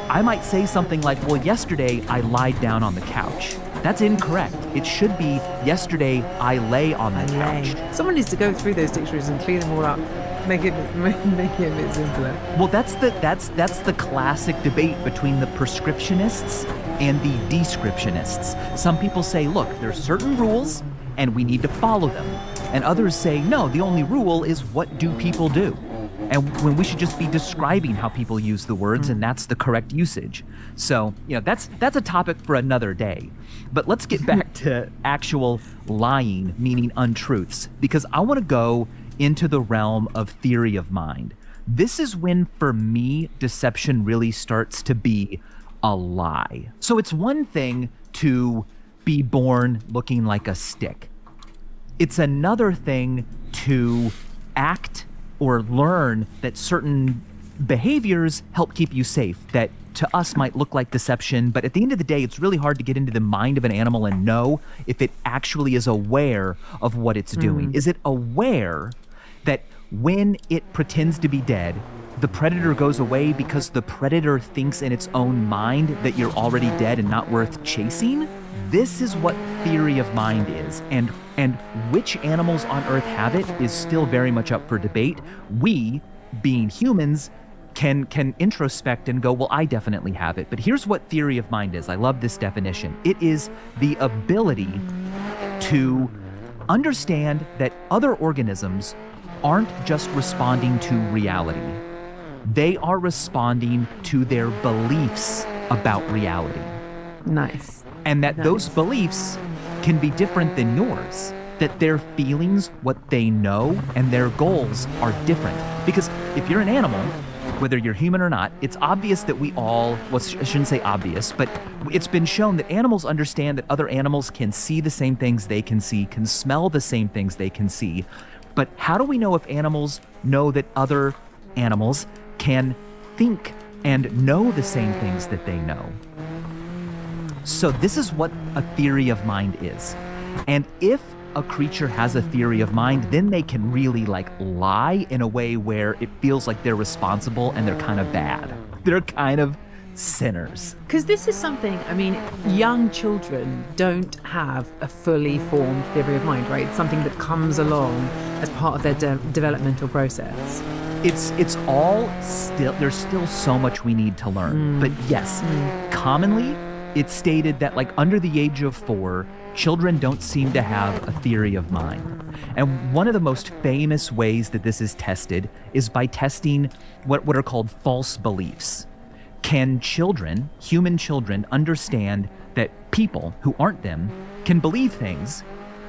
I might say something like, well, yesterday I lied down on the couch. That's incorrect. It should be, yesterday I lay on the couch. Someone needs to go through those dictionaries and clean them all up. Make it a bit simpler. Well, that's the classic debate between the prescriptionists and the descriptionists. Some people say, look, there's certain rules and we need to follow them. And others say, no, the only rule is what do people do? And when we should just be describing how people use the words, and that's the correct usage. So, that's a topic for another day. But let's get back to actual lying, meaning untruths, because I want to go into the realm of theory of mind. This is when, for me, deception really starts to be a lie. So it's one thing to be born looking like a stick. It's another thing to act or learn that certain behaviors help keep you safe, that to us might look like deception, but at the end of the day, it's really hard to get into the mind of an animal and know if it actually is aware of what it's doing. Is it aware that when it pretends to be dead, the predator goes away because the predator thinks in its own mind that you're already dead and not worth chasing? This is what theory of mind is, and which animals on Earth have it is still very much up for debate. We, being humans, can introspect and go, well, I definitely have it. But here's what theory of mind is. I love this definition. It is the ability to understand that other organisms aren't just responding to reality. They are responding to their beliefs about reality. Nice. And that those beliefs can be different than yours. That their feelings, what they know, and their goals are different. Because if you're an animal, whether you're human or not, it's obvious that we all, well, I shouldn't say obvious, but it's been shown that animals understand that other animals can see the same things they can see, can smell the same things they can see. But how do we know if animals know that other animals can think and know the same things that they know? So this is what a theory of mind is. And if a creature has a theory of mind, then they can really lie in a way where it feels like they're responsible and they're kind of bad. They're kind of sinners. Because this is something, young children don't have a fully formed theory of mind, right? It's something that comes along as part of their developmental process. It's all still, there's still so much we need to learn. But yes, commonly, it stated that like under the age of 4, children don't seem to have a theory of mind. And one of the most famous ways that this is tested is by testing what are called false beliefs. Can children, human children, understand that people who aren't them can believe things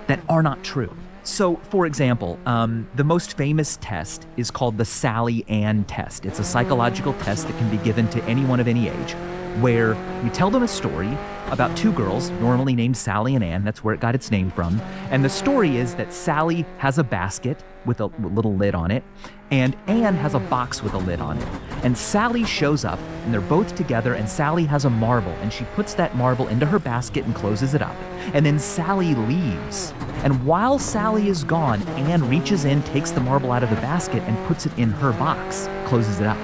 that are not true? So, for example, the most famous test is called the Sally Ann test. It's a psychological test that can be given to anyone of any age, where you tell them a story about 2 girls, normally named Sally and Ann. That's where it got its name from. And the story is that Sally has a basket with a little lid on it, and Ann has a box with a lid on it. And Sally shows up, and they're both together, and Sally has a marble, and she puts that marble into her basket and closes it up. And then Sally leaves. And while Sally is gone, Ann reaches in, takes the marble out of the basket, and puts it in her box, closes it up.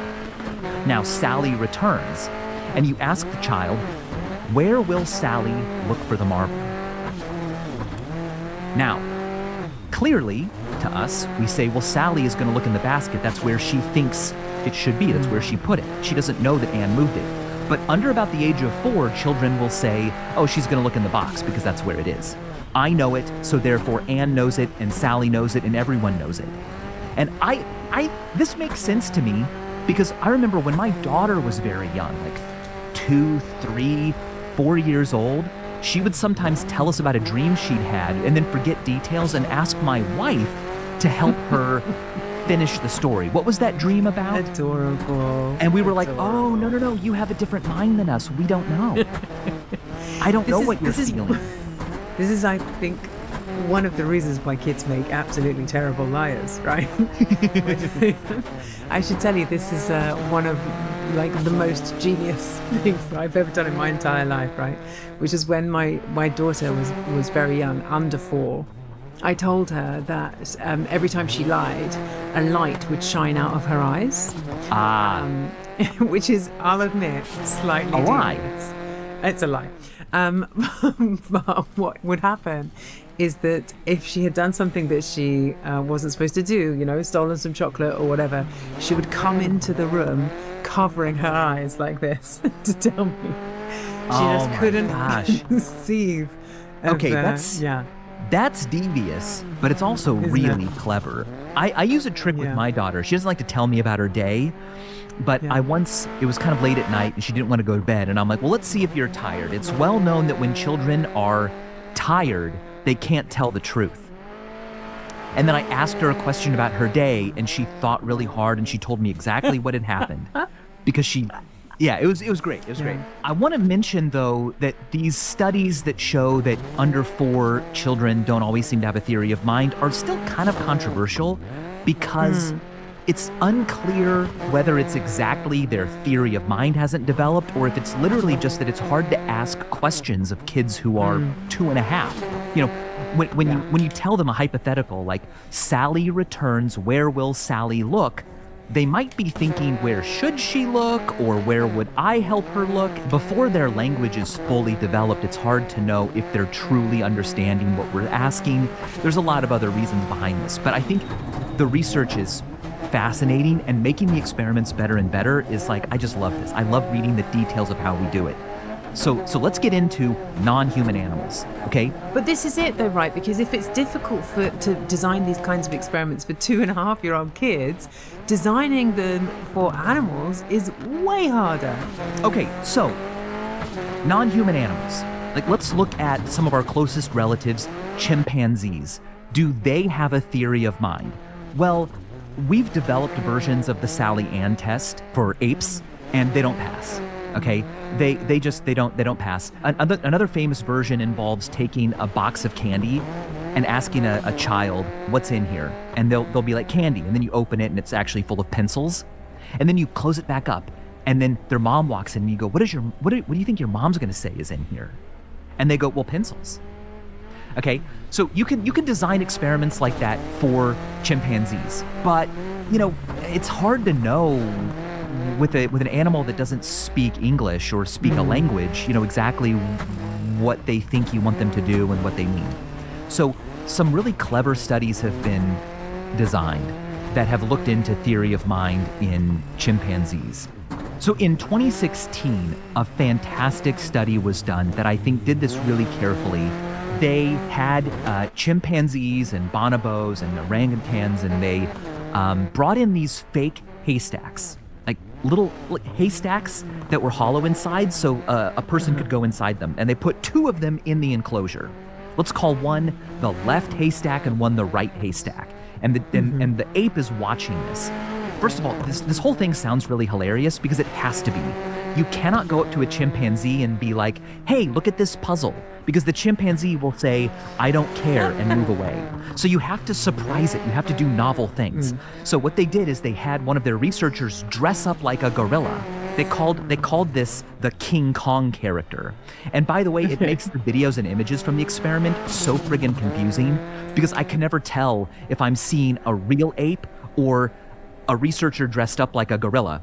Now Sally returns, and you ask the child, where will Sally look for the marble? Now, clearly, to us, we say, well, Sally is going to look in the basket. That's where she thinks it should be. That's where she put it. She doesn't know that Ann moved it. But under about the age of 4, children will say, oh, she's going to look in the box because that's where it is. I know it, so therefore Ann knows it, and Sally knows it, and everyone knows it. And this makes sense to me because I remember when my daughter was very young, like 2, 3, 4 years old, she would sometimes tell us about a dream she'd had and then forget details and ask my wife to help her finish the story. What was that dream about? Adorable. And we were like, oh, no, you have a different mind than us. We don't know. I don't know what you're feeling. This is, I think, one of the reasons why kids make absolutely terrible liars, right? I should tell you, this is one of like the most genius things that I've ever done in my entire life, right? Which is when my daughter was very young, under 4. I told her that every time she lied, a light would shine out of her eyes. Which is, I'll admit, slightly a lie. genius. It's a lie. But what would happen is that if she had done something that she wasn't supposed to do, stolen some chocolate or whatever, she would come into the room covering her eyes like this to tell me. She just couldn't conceive. Okay, that's devious, but it's also really clever. I use a trick with my daughter. She doesn't like to tell me about her day, but it was kind of late at night and she didn't want to go to bed. And I'm like, well, let's see if you're tired. It's well known that when children are tired, they can't tell the truth. And then I asked her a question about her day and she thought really hard and she told me exactly what had happened because it was great. It was great. I want to mention, though, that these studies that show that under 4 children don't always seem to have a theory of mind are still kind of controversial because it's unclear whether it's exactly their theory of mind hasn't developed or if it's literally just that it's hard to ask questions of kids who are 2.5. When you tell them a hypothetical like Sally returns, where will Sally look? They might be thinking, where should she look, or where would I help her look? Before their language is fully developed, it's hard to know if they're truly understanding what we're asking. There's a lot of other reasons behind this, but I think the research is fascinating, and making the experiments better and better is like, I just love this. I love reading the details of how we do it. So let's get into non-human animals, okay? But this is it though, right? Because if it's difficult to design these kinds of experiments for 2.5-year-old kids, designing them for animals is way harder. Okay, so non-human animals. Like, let's look at some of our closest relatives, chimpanzees. Do they have a theory of mind? Well, we've developed versions of the Sally Ann test for apes, and they don't pass. Okay, they don't pass. Another famous version involves taking a box of candy and asking a child what's in here, and they'll be like, candy, and then you open it and it's actually full of pencils, and then you close it back up, and then their mom walks in and you go, what do you think your mom's gonna say is in here? And they go, well, pencils. Okay, so you can design experiments like that for chimpanzees, but it's hard to know with an animal that doesn't speak English or speak a language, exactly what they think you want them to do and what they mean. So some really clever studies have been designed that have looked into theory of mind in chimpanzees. So in 2016, a fantastic study was done that I think did this really carefully. They had chimpanzees and bonobos and orangutans, and they brought in these fake haystacks, like little haystacks that were hollow inside, so a person could go inside them. And they put 2 of them in the enclosure. Let's call one the left haystack and one the right haystack. And the ape is watching this. First of all, this whole thing sounds really hilarious because it has to be. You cannot go up to a chimpanzee and be like, hey, look at this puzzle, because the chimpanzee will say, I don't care, and move away. So you have to surprise it. You have to do novel things. So what they did is they had one of their researchers dress up like a gorilla. They called this the King Kong character. And by the way, it makes the videos and images from the experiment so friggin' confusing because I can never tell if I'm seeing a real ape or a researcher dressed up like a gorilla.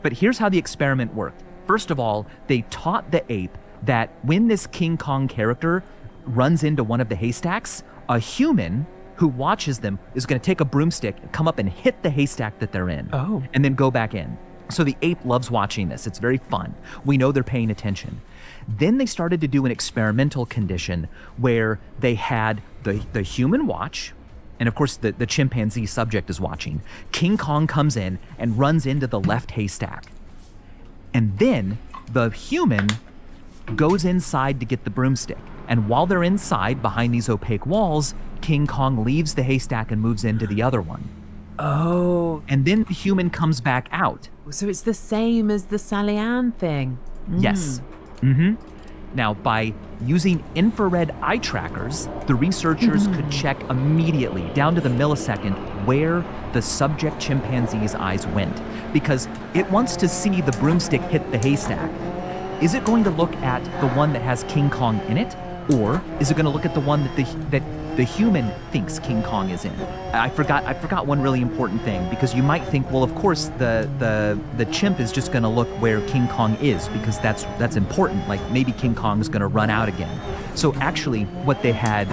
But here's how the experiment worked. First of all, they taught the ape that when this King Kong character runs into one of the haystacks, a human who watches them is going to take a broomstick and come up and hit the haystack that they're in. Oh. And then go back in. So the ape loves watching this. It's very fun. We know they're paying attention. Then they started to do an experimental condition where they had the human watch, and of course the chimpanzee subject is watching. King Kong comes in and runs into the left haystack. And then the human goes inside to get the broomstick. And while they're inside behind these opaque walls, King Kong leaves the haystack and moves into the other one. Oh. And then the human comes back out. So it's the same as the Sally Ann thing. Yes. Now, by using infrared eye trackers, the researchers could check immediately, down to the millisecond, where the subject chimpanzee's eyes went, because it wants to see the broomstick hit the haystack. Is it going to look at the one that has King Kong in it, or is it going to look at the one that the human thinks King Kong is in? I forgot one really important thing, because you might think, well, of course the chimp is just going to look where King Kong is, because that's important. Like maybe King Kong is going to run out again. So actually, what they had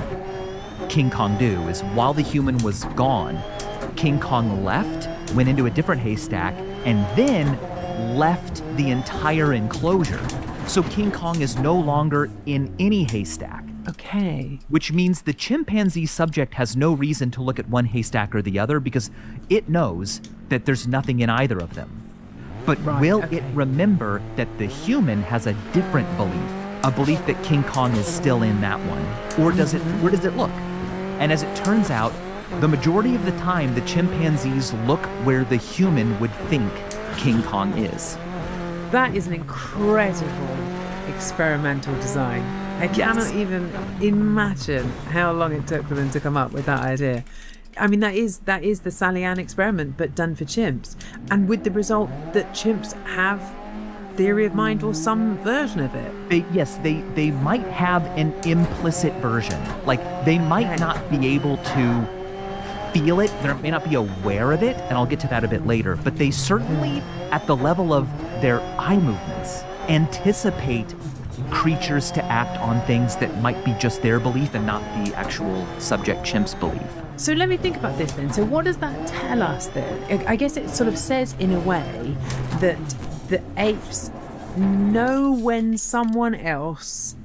King Kong do is, while the human was gone, King Kong left, went into a different haystack, and then left the entire enclosure. So King Kong is no longer in any haystack. Okay. Which means the chimpanzee subject has no reason to look at one haystack or the other because it knows that there's nothing in either of them. But will it remember that the human has a different belief? A belief that King Kong is still in that one? Or does it? Where does it look? And as it turns out, the majority of the time, the chimpanzees look where the human would think King Kong is. That is an incredible experimental design. I cannot even imagine how long it took for them to come up with that idea. I mean, that is the Sally Ann experiment, but done for chimps. And with the result that chimps have theory of mind or some version of it. They might have an implicit version. Like, they might not be able to feel it, they may not be aware of it, and I'll get to that a bit later, but they certainly, at the level of their eye movements, anticipate creatures to act on things that might be just their belief and not the actual subject chimp's belief. So let me think about this then. So what does that tell us then? I guess it sort of says in a way that the apes know when someone else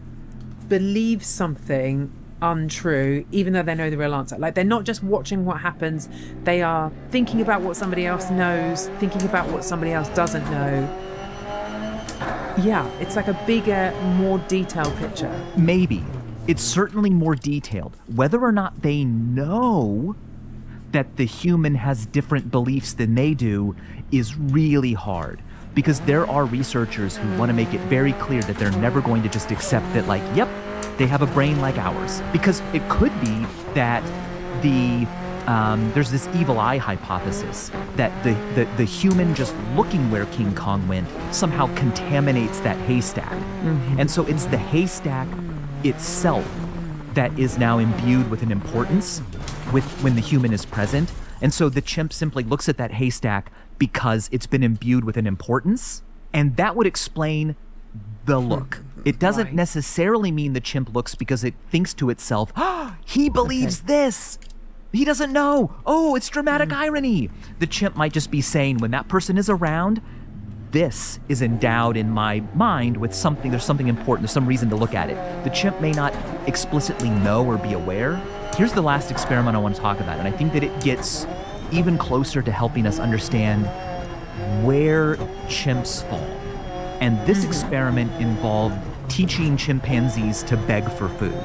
believes something untrue, even though they know the real answer. Like, they're not just watching what happens, they are thinking about what somebody else knows, thinking about what somebody else doesn't know. Yeah, it's like a bigger, more detailed picture. Maybe. It's certainly more detailed. Whether or not they know that the human has different beliefs than they do is really hard, because there are researchers who want to make it very clear that they're never going to just accept that, like, yep, they have a brain like ours. Because it could be that there's this evil eye hypothesis that the human just looking where King Kong went somehow contaminates that haystack. And so it's the haystack itself that is now imbued with an importance when the human is present. And so the chimp simply looks at that haystack because it's been imbued with an importance, and that would explain the look. It doesn't necessarily mean the chimp looks because it thinks to itself, oh, he believes this. He doesn't know. Oh, it's dramatic irony. The chimp might just be saying, when that person is around, this is endowed in my mind with something, there's something important, there's some reason to look at it. The chimp may not explicitly know or be aware. Here's the last experiment I want to talk about, and I think that it gets even closer to helping us understand where chimps fall. And this experiment involved teaching chimpanzees to beg for food.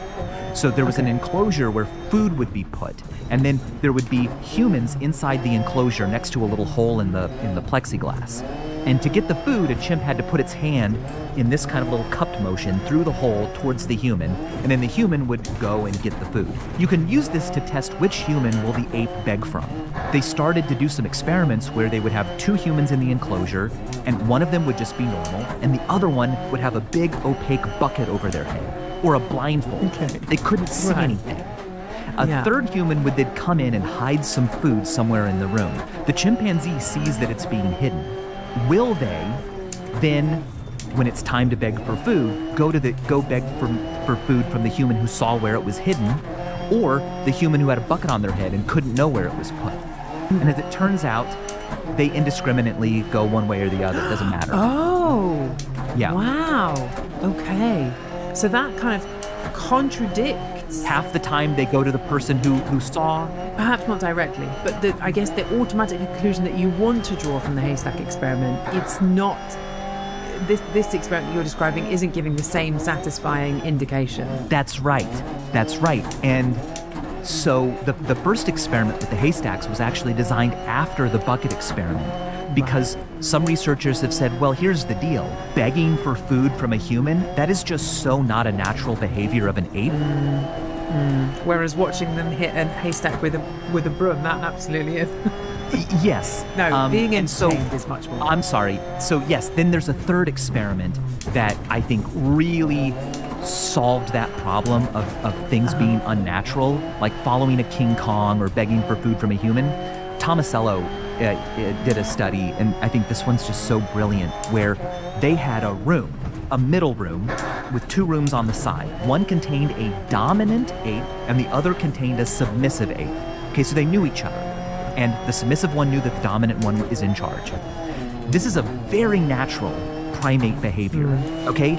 So there was an enclosure where food would be put, and then there would be humans inside the enclosure next to a little hole in the plexiglass. And to get the food, a chimp had to put its hand in this kind of little cupped motion through the hole towards the human, and then the human would go and get the food. You can use this to test which human will the ape beg from. They started to do some experiments where they would have two humans in the enclosure, and one of them would just be normal, and the other one would have a big opaque bucket over their head, or a blindfold. Okay. They couldn't see anything. A third human would then come in and hide some food somewhere in the room. The chimpanzee sees that it's being hidden. Will they then, when it's time to beg for food, go beg for food from the human who saw where it was hidden, or the human who had a bucket on their head and couldn't know where it was put? And as it turns out, they indiscriminately go one way or the other. It doesn't matter. Oh. Yeah. Wow. Okay. So that kind of contradicts. Half the time they go to the person who saw. Perhaps not directly, but I guess the automatic conclusion that you want to draw from the haystack experiment, it's not. This experiment you're describing isn't giving the same satisfying indication. That's right. That's right. And so the first experiment with the haystacks was actually designed after the bucket experiment, because some researchers have said, well, here's the deal. Begging for food from a human, that is just so not a natural behavior of an ape. Whereas watching them hit a haystack with a broom, that absolutely is. Yes. No, being entertained is much more. I'm sorry. So yes, then there's a third experiment that I think really solved that problem of things being unnatural, like following a King Kong or begging for food from a human. Tomasello did a study, and I think this one's just so brilliant, where they had a middle room with two rooms on the side. One contained a dominant ape and the other contained a submissive ape. Okay, so they knew each other. And the submissive one knew that the dominant one is in charge. This is a very natural primate behavior, okay?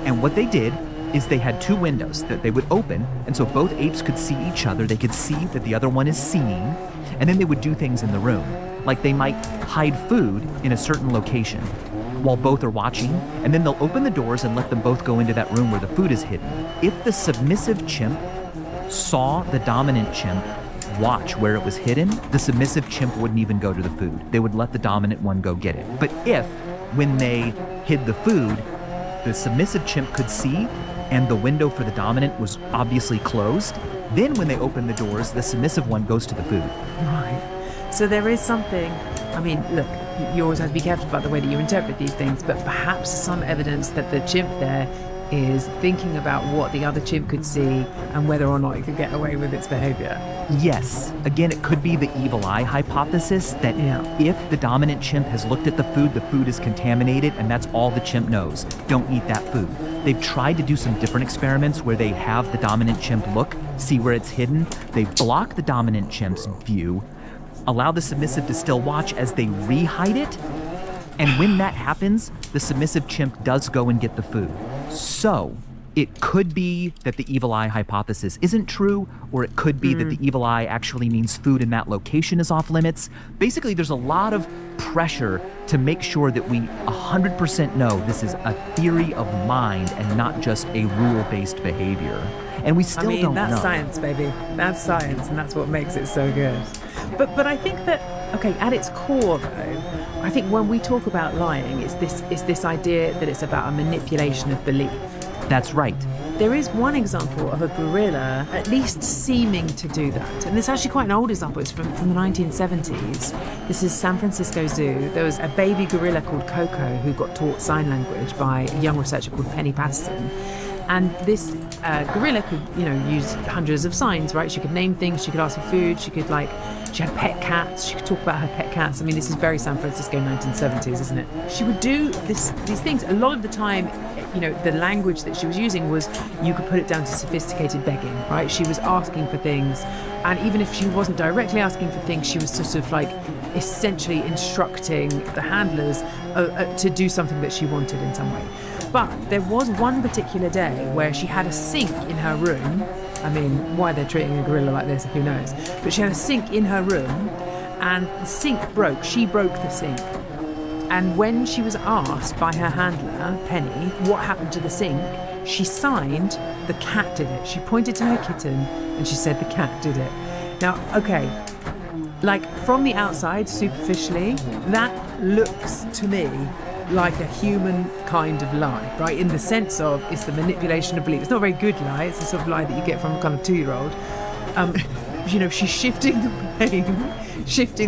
And what they did is they had two windows that they would open, and so both apes could see each other. They could see that the other one is seeing, and then they would do things in the room. Like they might hide food in a certain location while both are watching, and then they'll open the doors and let them both go into that room where the food is hidden. If the submissive chimp saw the dominant chimp watch where it was hidden, the submissive chimp wouldn't even go to the food. They would let the dominant one go get it. But if, when they hid the food, the submissive chimp could see and the window for the dominant was obviously closed, then when they open the doors, the submissive one goes to the food. Right. So there is something, I mean, look, you always have to be careful about the way that you interpret these things, but perhaps some evidence that the chimp there is thinking about what the other chimp could see and whether or not it could get away with its behavior. Yes. Again, it could be the evil eye hypothesis that if the dominant chimp has looked at the food is contaminated, and that's all the chimp knows. Don't eat that food. They've tried to do some different experiments where they have the dominant chimp look, see where it's hidden. They block the dominant chimp's view, allow the submissive to still watch as they re-hide it. And when that happens, the submissive chimp does go and get the food. So it could be that the evil eye hypothesis isn't true, or it could be that the evil eye actually means food in that location is off limits. Basically, there's a lot of pressure to make sure that we 100% know this is a theory of mind and not just a rule-based behavior. And we still don't know. That's science, baby. That's science, and that's what makes it so good. But I think that, okay, at its core, though, I think when we talk about lying, it's this idea that it's about a manipulation of belief. That's right. There is one example of a gorilla at least seeming to do that. And it's actually quite an old example. It's from the 1970s. This is San Francisco Zoo. There was a baby gorilla called Coco who got taught sign language by a young researcher called Penny Patterson. And this gorilla could, use hundreds of signs, right? She could name things, she could ask for food, she had pet cats, she could talk about her pet cats. I mean, this is very San Francisco 1970s, isn't it? She would do these things. A lot of the time, the language that she was using was, you could put it down to sophisticated begging, right? She was asking for things, and even if she wasn't directly asking for things, she was sort of like essentially instructing the handlers to do something that she wanted in some way. But there was one particular day where she had a sink in her room. I mean, why they're treating a gorilla like this, who knows? But she had a sink in her room, and the sink broke. She broke the sink. And when she was asked by her handler, Penny, what happened to the sink, she signed, the cat did it. She pointed to her kitten and she said, the cat did it. Now, okay, like from the outside, superficially, that looks to me like a human kind of lie, right? In the sense of, it's the manipulation of belief. It's not a very good lie. It's the sort of lie that you get from a kind of 2-year-old. She's shifting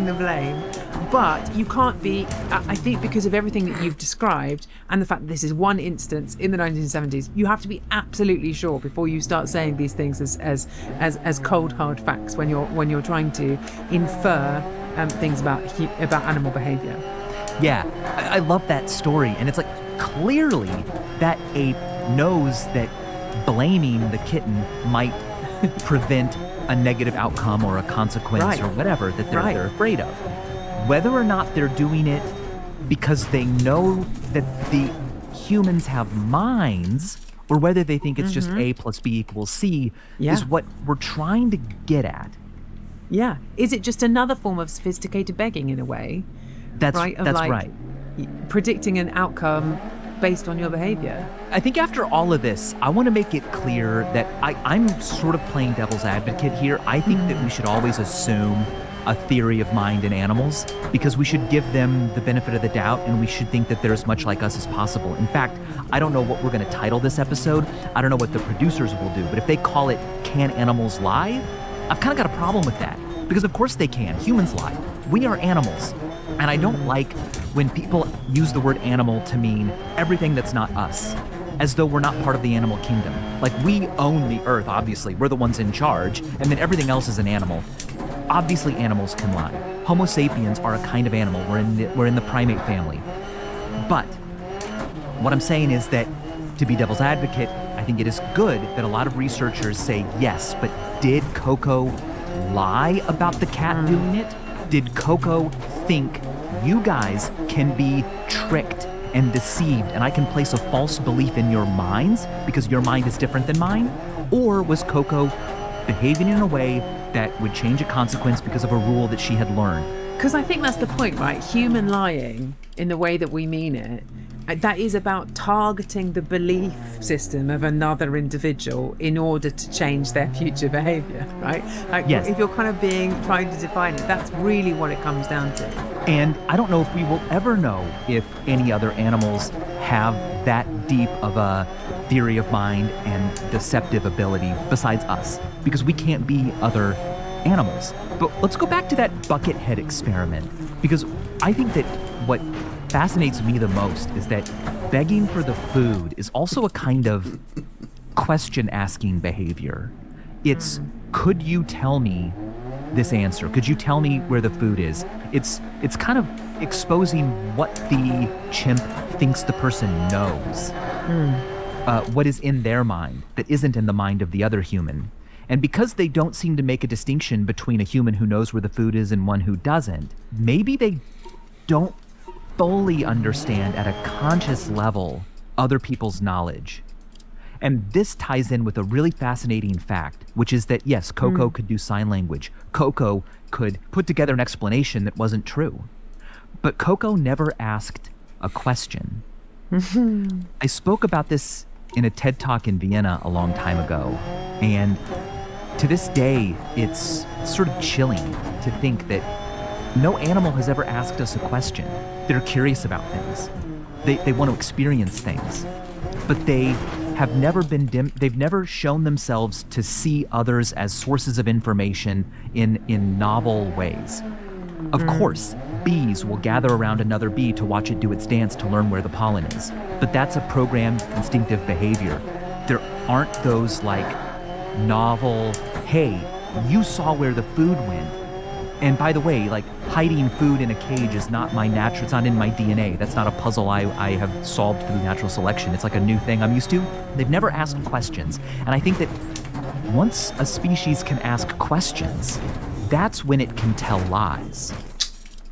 the blame. But you can't be, I think, because of everything that you've described and the fact that this is one instance in the 1970s, you have to be absolutely sure before you start saying these things as cold hard facts when you're trying to infer things about animal behavior. Yeah, I love that story, and it's like clearly that ape knows that blaming the kitten might prevent a negative outcome or a consequence or whatever that they're afraid of. Whether or not they're doing it because they know that the humans have minds, or whether they think it's just A plus B equals C, is what we're trying to get at. Yeah. Is it just another form of sophisticated begging in a way? That's right. Predicting an outcome based on your behavior. I think after all of this, I want to make it clear that I'm sort of playing devil's advocate here. I think that we should always assume a theory of mind in animals, because we should give them the benefit of the doubt, and we should think that they're as much like us as possible. In fact, I don't know what we're going to title this episode. I don't know what the producers will do, but if they call it Can Animals Lie? I've kind of got a problem with that, because of course they can. Humans lie. We are animals. And I don't like when people use the word animal to mean everything that's not us, as though we're not part of the animal kingdom. Like, we own the earth, obviously. We're the ones in charge, and then everything else is an animal. Obviously, animals can lie. Homo sapiens are a kind of animal. We're in the primate family. But what I'm saying is that, to be devil's advocate, I think it is good that a lot of researchers say, yes, but did Coco lie about the cat doing it? Did Coco think you guys can be tricked and deceived, and I can place a false belief in your minds because your mind is different than mine? Or was Coco behaving in a way that would change a consequence because of a rule that she had learned? Because I think that's the point, right? Human lying, in the way that we mean it, that is about targeting the belief system of another individual in order to change their future behavior, right? Like, yes. If you're kind of trying to define it, that's really what it comes down to. And I don't know if we will ever know if any other animals have that deep of a theory of mind and deceptive ability besides us, because we can't be other animals. But let's go back to that bucket head experiment, because I think that what fascinates me the most is that begging for the food is also a kind of question-asking behavior. It's, could you tell me this answer? Could you tell me where the food is? It's kind of exposing what the chimp thinks the person knows, what is in their mind that isn't in the mind of the other human. And because they don't seem to make a distinction between a human who knows where the food is and one who doesn't, maybe they don't fully understand at a conscious level other people's knowledge. And this ties in with a really fascinating fact, which is that, yes, Coco could do sign language. Coco could put together an explanation that wasn't true. But Coco never asked a question. I spoke about this in a TED Talk in Vienna a long time ago. And to this day, it's sort of chilling to think that no animal has ever asked us a question. They're curious about things. They want to experience things. But they have never they've never shown themselves to see others as sources of information in novel ways. Of course, bees will gather around another bee to watch it do its dance to learn where the pollen is. But that's a programmed instinctive behavior. There aren't those like novel, hey, you saw where the food went. And by the way, like, hiding food in a cage is not my natural, it's not in my DNA. That's not a puzzle I have solved through natural selection. It's like a new thing I'm used to. They've never asked questions. And I think that once a species can ask questions, that's when it can tell lies.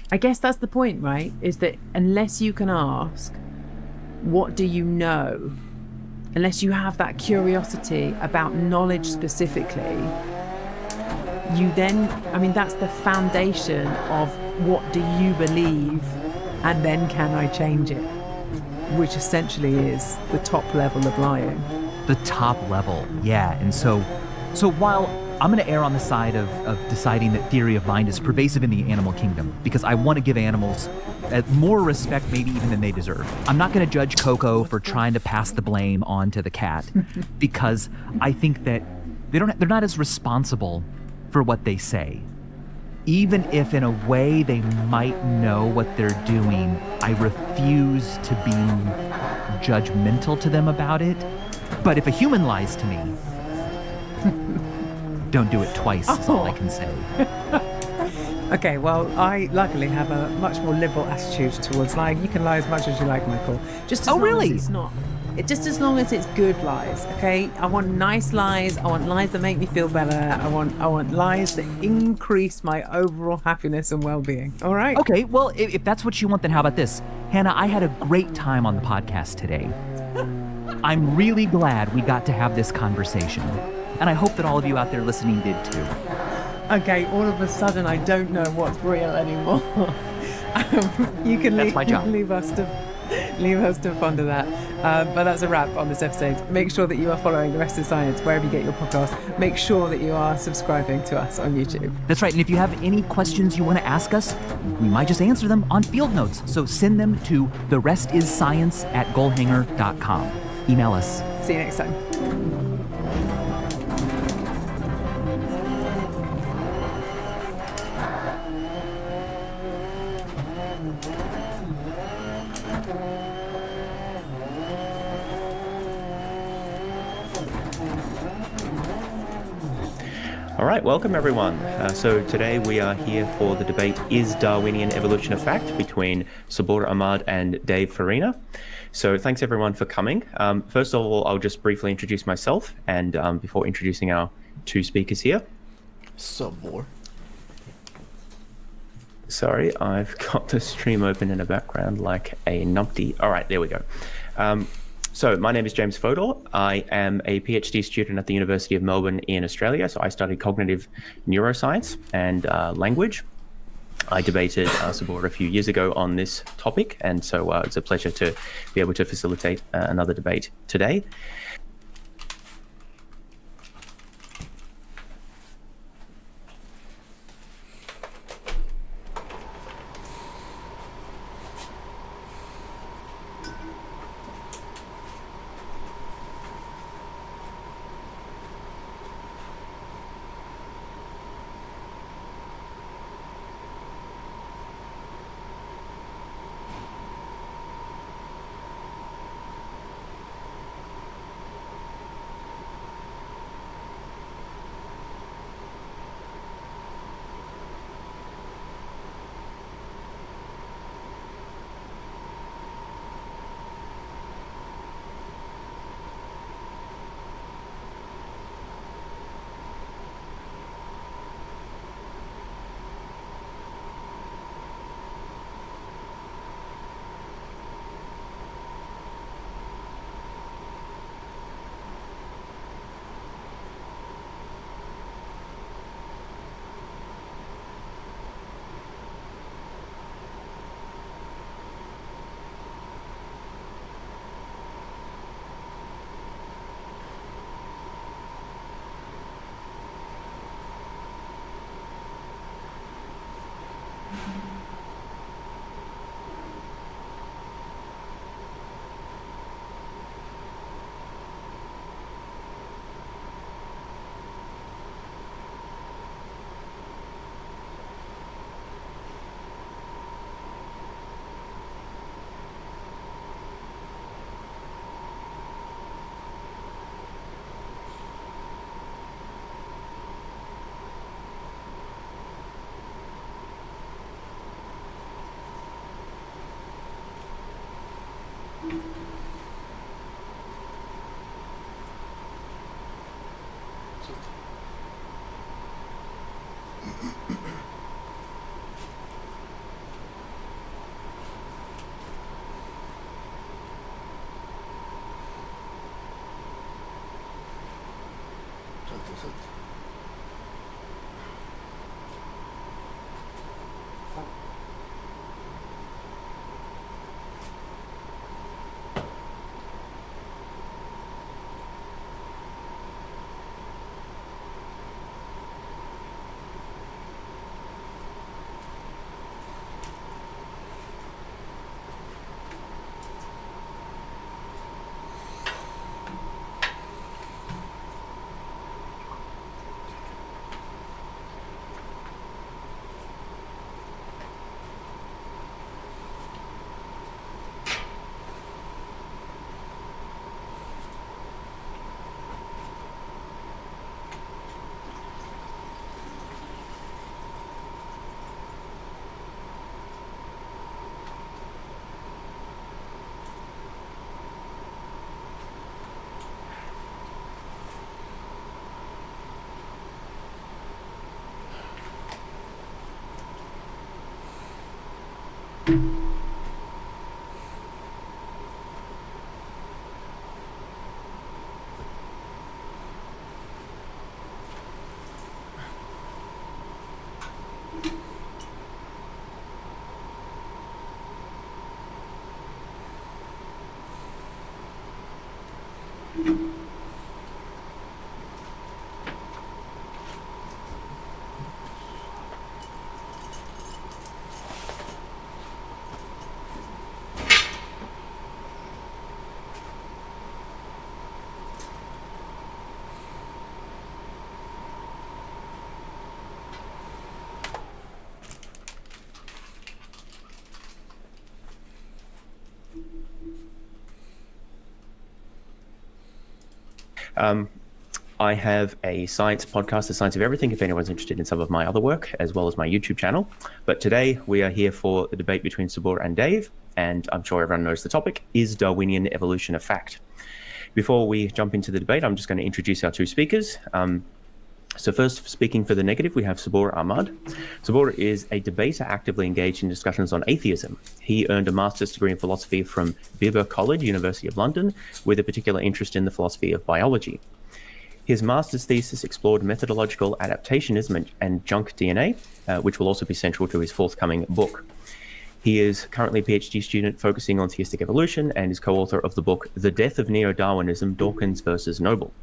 I guess that's the point, right? Is that unless you can ask, what do you know? Unless you have that curiosity about knowledge specifically, you then, I mean, that's the foundation of what do you believe, and then can I change it? Which essentially is the top level of lying. The top level, yeah. And so while I'm going to err on the side of deciding that theory of mind is pervasive in the animal kingdom, because I want to give animals more respect maybe even than they deserve. I'm not going to judge Coco for trying to pass the blame on to the cat, because I think that they're not as responsible for what they say. Even if in a way they might know what they're doing, I refuse to be judgmental to them about it. But if a human lies to me, don't do it twice, is all I can say. Okay, well, I luckily have a much more liberal attitude towards lying. You can lie as much as you like, Michael. Just as long as it's not. Just as long as it's good lies, okay? I want nice lies. I want lies that make me feel better. I want lies that increase my overall happiness and well-being. All right? Okay, well, if that's what you want, then how about this? Hannah, I had a great time on the podcast today. I'm really glad we got to have this conversation. And I hope that all of you out there listening did too. Okay, all of a sudden I don't know what's real anymore. You can That's my job. leave us to ponder that. But that's a wrap on this episode. Make sure that you are following The Rest is Science wherever you get your podcast. Make sure that you are subscribing to us on YouTube. That's right. And if you have any questions you want to ask us, we might just answer them on field notes. So send them to therestiscience@goalhanger.com. Email us. See you next time. All right, welcome everyone. So today we are here for the debate, Is Darwinian Evolution a Fact? Between Sabur Ahmad and Dave Farina. So thanks everyone for coming. First of all, I'll just briefly introduce myself and before introducing our two speakers here. Sabur. Sorry, I've got the stream open in the background like a numpty. All right, there we go. So my name is James Fodor. I am a PhD student at the University of Melbourne in Australia. So I studied cognitive neuroscience and language. I debated Sabur a few years ago on this topic. And so it's a pleasure to be able to facilitate another debate today. I have a science podcast, The Science of Everything, if anyone's interested in some of my other work, as well as my YouTube channel. But today we are here for the debate between Sabor and Dave, and I'm sure everyone knows the topic, is Darwinian evolution a fact? Before we jump into the debate, I'm just going to introduce our two speakers. So first, speaking for the negative, we have Sabor Ahmad. Sabor is a debater actively engaged in discussions on atheism. He earned a master's degree in philosophy from Biber College, University of London, with a particular interest in the philosophy of biology. His master's thesis explored methodological adaptationism and junk DNA, which will also be central to his forthcoming book. He is currently a PhD student focusing on theistic evolution and is co-author of the book The Death of Neo-Darwinism, Dawkins versus Noble.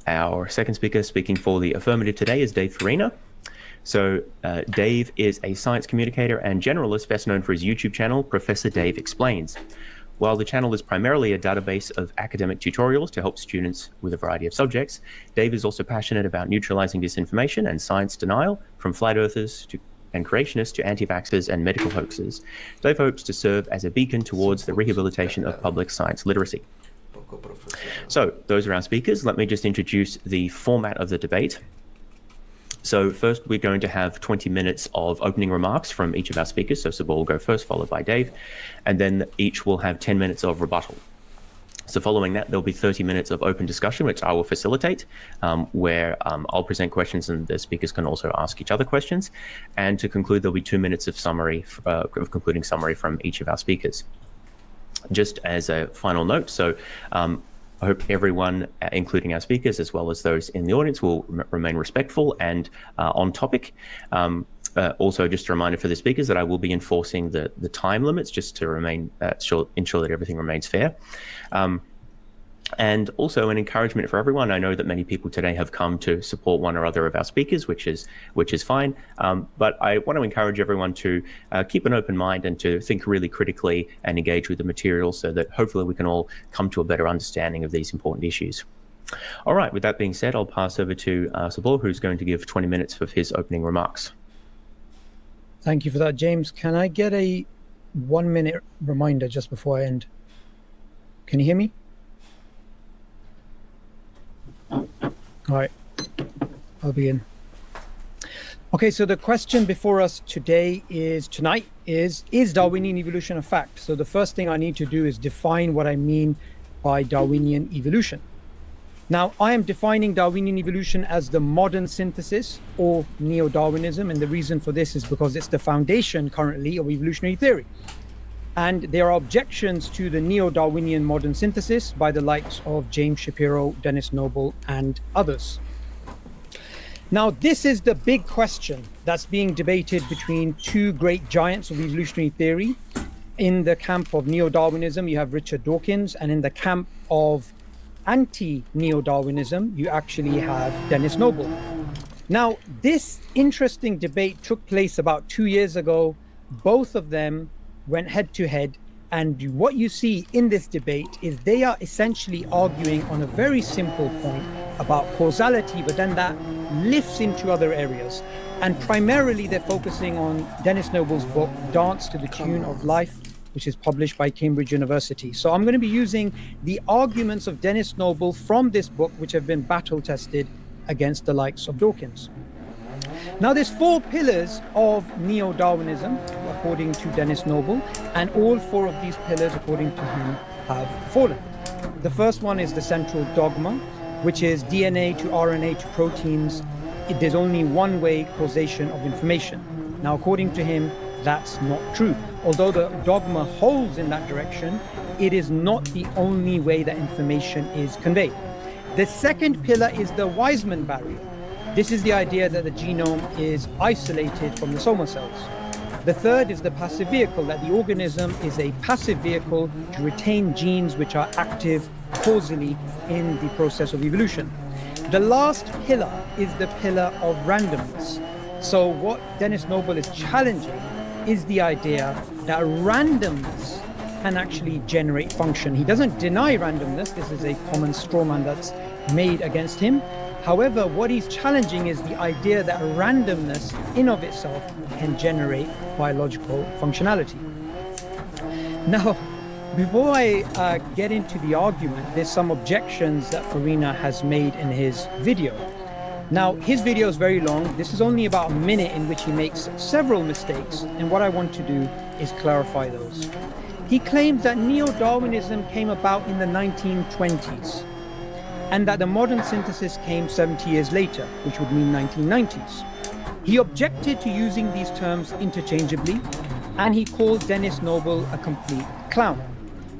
Our second speaker speaking for the affirmative today is Dave Farina. So Dave is a science communicator and generalist, best known for his YouTube channel, Professor Dave Explains. While the channel is primarily a database of academic tutorials to help students with a variety of subjects, Dave is also passionate about neutralizing disinformation and science denial, from flat earthers and creationists to anti-vaxxers and medical hoaxers. Dave hopes to serve as a beacon towards the rehabilitation of public science literacy. So those are our speakers. Let me just introduce the format of the debate. So first, we're going to have 20 minutes of opening remarks from each of our speakers. So Sabor will go first, followed by Dave, and then each will have 10 minutes of rebuttal. So following that, there'll be 30 minutes of open discussion, which I will facilitate, where I'll present questions and the speakers can also ask each other questions. And to conclude, there'll be 2 minutes of concluding summary from each of our speakers. Just as a final note, so I hope everyone, including our speakers, as well as those in the audience, will remain respectful and on topic. Also, just a reminder for the speakers that I will be enforcing the time limits just to remain ensure that everything remains fair. And also an encouragement for everyone. I know that many people today have come to support one or other of our speakers, which is fine. But I want to encourage everyone to keep an open mind and to think really critically and engage with the material so that hopefully we can all come to a better understanding of these important issues. All right, with that being said, I'll pass over to Sabor, who's going to give 20 minutes for his opening remarks. Thank you for that, James. Can I get a 1 minute reminder just before I end? Can you hear me? All right, I'll begin. Okay, so the question before us tonight is Darwinian evolution a fact? So the first thing I need to do is define what I mean by Darwinian evolution. Now, I am defining Darwinian evolution as the modern synthesis or neo-Darwinism, and the reason for this is because it's the foundation currently of evolutionary theory. And there are objections to the neo-Darwinian modern synthesis by the likes of James Shapiro, Dennis Noble, and others. Now, this is the big question that's being debated between two great giants of evolutionary theory. In the camp of neo-Darwinism, you have Richard Dawkins, and in the camp of anti-neo-Darwinism, you actually have Dennis Noble. Now, this interesting debate took place about 2 years ago. Both of them went head to head, and what you see in this debate is they are essentially arguing on a very simple point about causality, but then that lifts into other areas. And primarily they're focusing on Dennis Noble's book, Dance to the Tune of Life, which is published by Cambridge University. So I'm going to be using the arguments of Dennis Noble from this book, which have been battle tested against the likes of Dawkins. Now, there's 4 pillars of neo-Darwinism, according to Dennis Noble, and all 4 of these pillars, according to him, have fallen. The first one is the central dogma, which is DNA to RNA to proteins. There's only one way causation of information. Now, according to him, that's not true. Although the dogma holds in that direction, it is not the only way that information is conveyed. The second pillar is the Weismann barrier. This is the idea that the genome is isolated from the soma cells. The third is the passive vehicle, that the organism is a passive vehicle to retain genes which are active causally in the process of evolution. The last pillar is the pillar of randomness. So what Dennis Noble is challenging is the idea that randomness can actually generate function. He doesn't deny randomness. This is a common straw man that's made against him. However, what he's challenging is the idea that randomness in of itself can generate biological functionality. Now, before I get into the argument, there's some objections that Farina has made in his video. Now, his video is very long. This is only about a minute in which he makes several mistakes, and what I want to do is clarify those. He claims that neo-Darwinism came about in the 1920s, and that the modern synthesis came 70 years later, which would mean 1990s. He objected to using these terms interchangeably, and he called Dennis Noble a complete clown.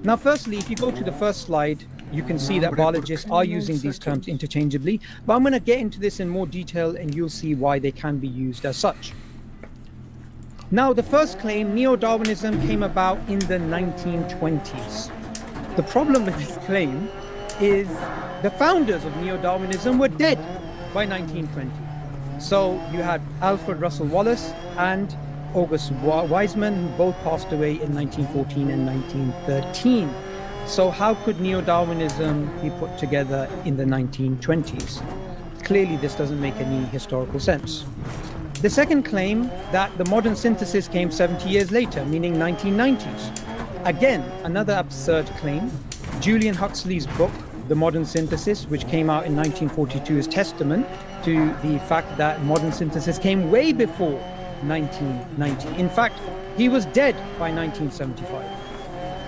Now, firstly, if you go to the first slide, you can see that biologists are using these terms interchangeably, but I'm going to get into this in more detail and you'll see why they can be used as such. Now, the first claim, neo-Darwinism came about in the 1920s. The problem with this claim is the founders of neo-Darwinism were dead by 1920. So you had Alfred Russel Wallace and August Weismann, who both passed away in 1914 and 1913. So how could neo-Darwinism be put together in the 1920s? Clearly, this doesn't make any historical sense. The second claim, that the modern synthesis came 70 years later, meaning 1990s. Again, another absurd claim. Julian Huxley's book, The Modern Synthesis, which came out in 1942, is testament to the fact that modern synthesis came way before 1990. In fact, he was dead by 1975.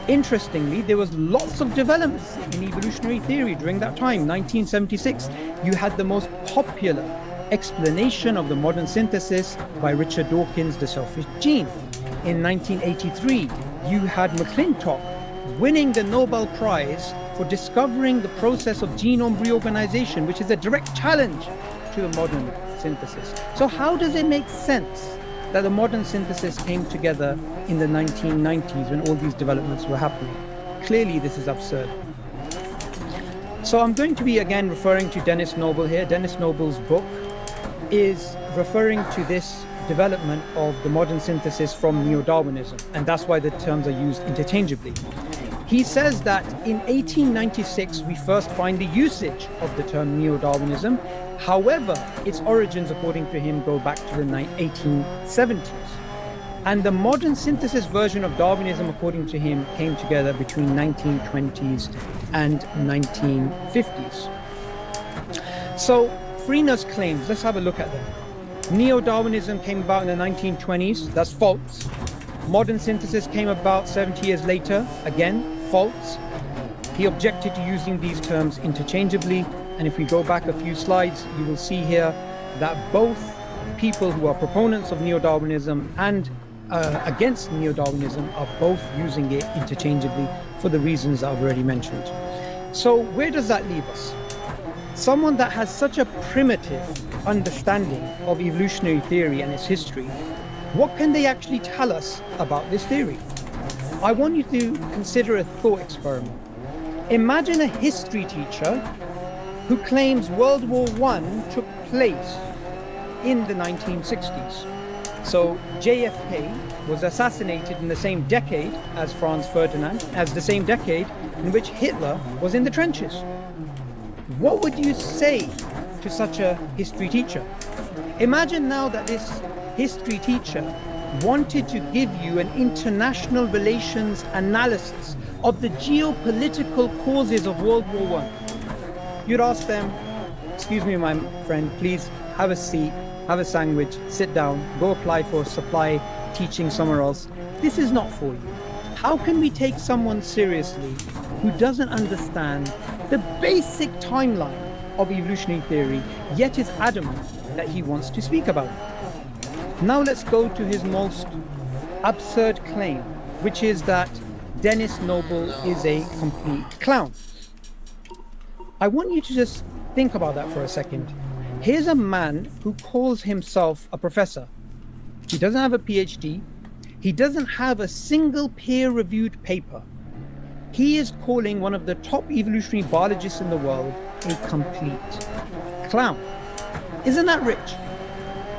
Interestingly, there was lots of developments in evolutionary theory during that time. 1976, you had the most popular explanation of the modern synthesis by Richard Dawkins, The Selfish Gene. In 1983, you had McClintock winning the Nobel Prize for discovering the process of genome reorganization, which is a direct challenge to the modern synthesis. So how does it make sense that the modern synthesis came together in the 1990s when all these developments were happening? Clearly, this is absurd. So I'm going to be again referring to Dennis Noble here. Dennis Noble's book is referring to this development of the modern synthesis from neo-Darwinism, and that's why the terms are used interchangeably. He says that in 1896, we first find the usage of the term neo-Darwinism. However, its origins, according to him, go back to the 1870s. And the modern synthesis version of Darwinism, according to him, came together between 1920s and 1950s. So, Farina's claims, let's have a look at them. Neo-Darwinism came about in the 1920s, that's false. Modern synthesis came about 70 years later, again, false. He objected to using these terms interchangeably, And if we go back a few slides, you will see here that both people who are proponents of neo-Darwinism and against neo-Darwinism are both using it interchangeably for the reasons I've already mentioned. So where does that leave us? Someone that has such a primitive understanding of evolutionary theory and its history, what can they actually tell us about this theory? I want you to consider a thought experiment. Imagine a history teacher who claims World War I took place in the 1960s. So JFK was assassinated in the same decade as Franz Ferdinand, as the same decade in which Hitler was in the trenches. What would you say to such a history teacher? Imagine now that this history teacher wanted to give you an international relations analysis of the geopolitical causes of World War I. You'd ask them, excuse me, my friend, please have a seat, have a sandwich, sit down, go apply for supply teaching somewhere else. This is not for you. How can we take someone seriously who doesn't understand the basic timeline of evolutionary theory, yet is adamant that he wants to speak about it? Now let's go to his most absurd claim, which is that Dennis Noble is a complete clown. I want you to just think about that for a second. Here's a man who calls himself a professor. He doesn't have a PhD. He doesn't have a single peer-reviewed paper. He is calling one of the top evolutionary biologists in the world a complete clown. Isn't that rich?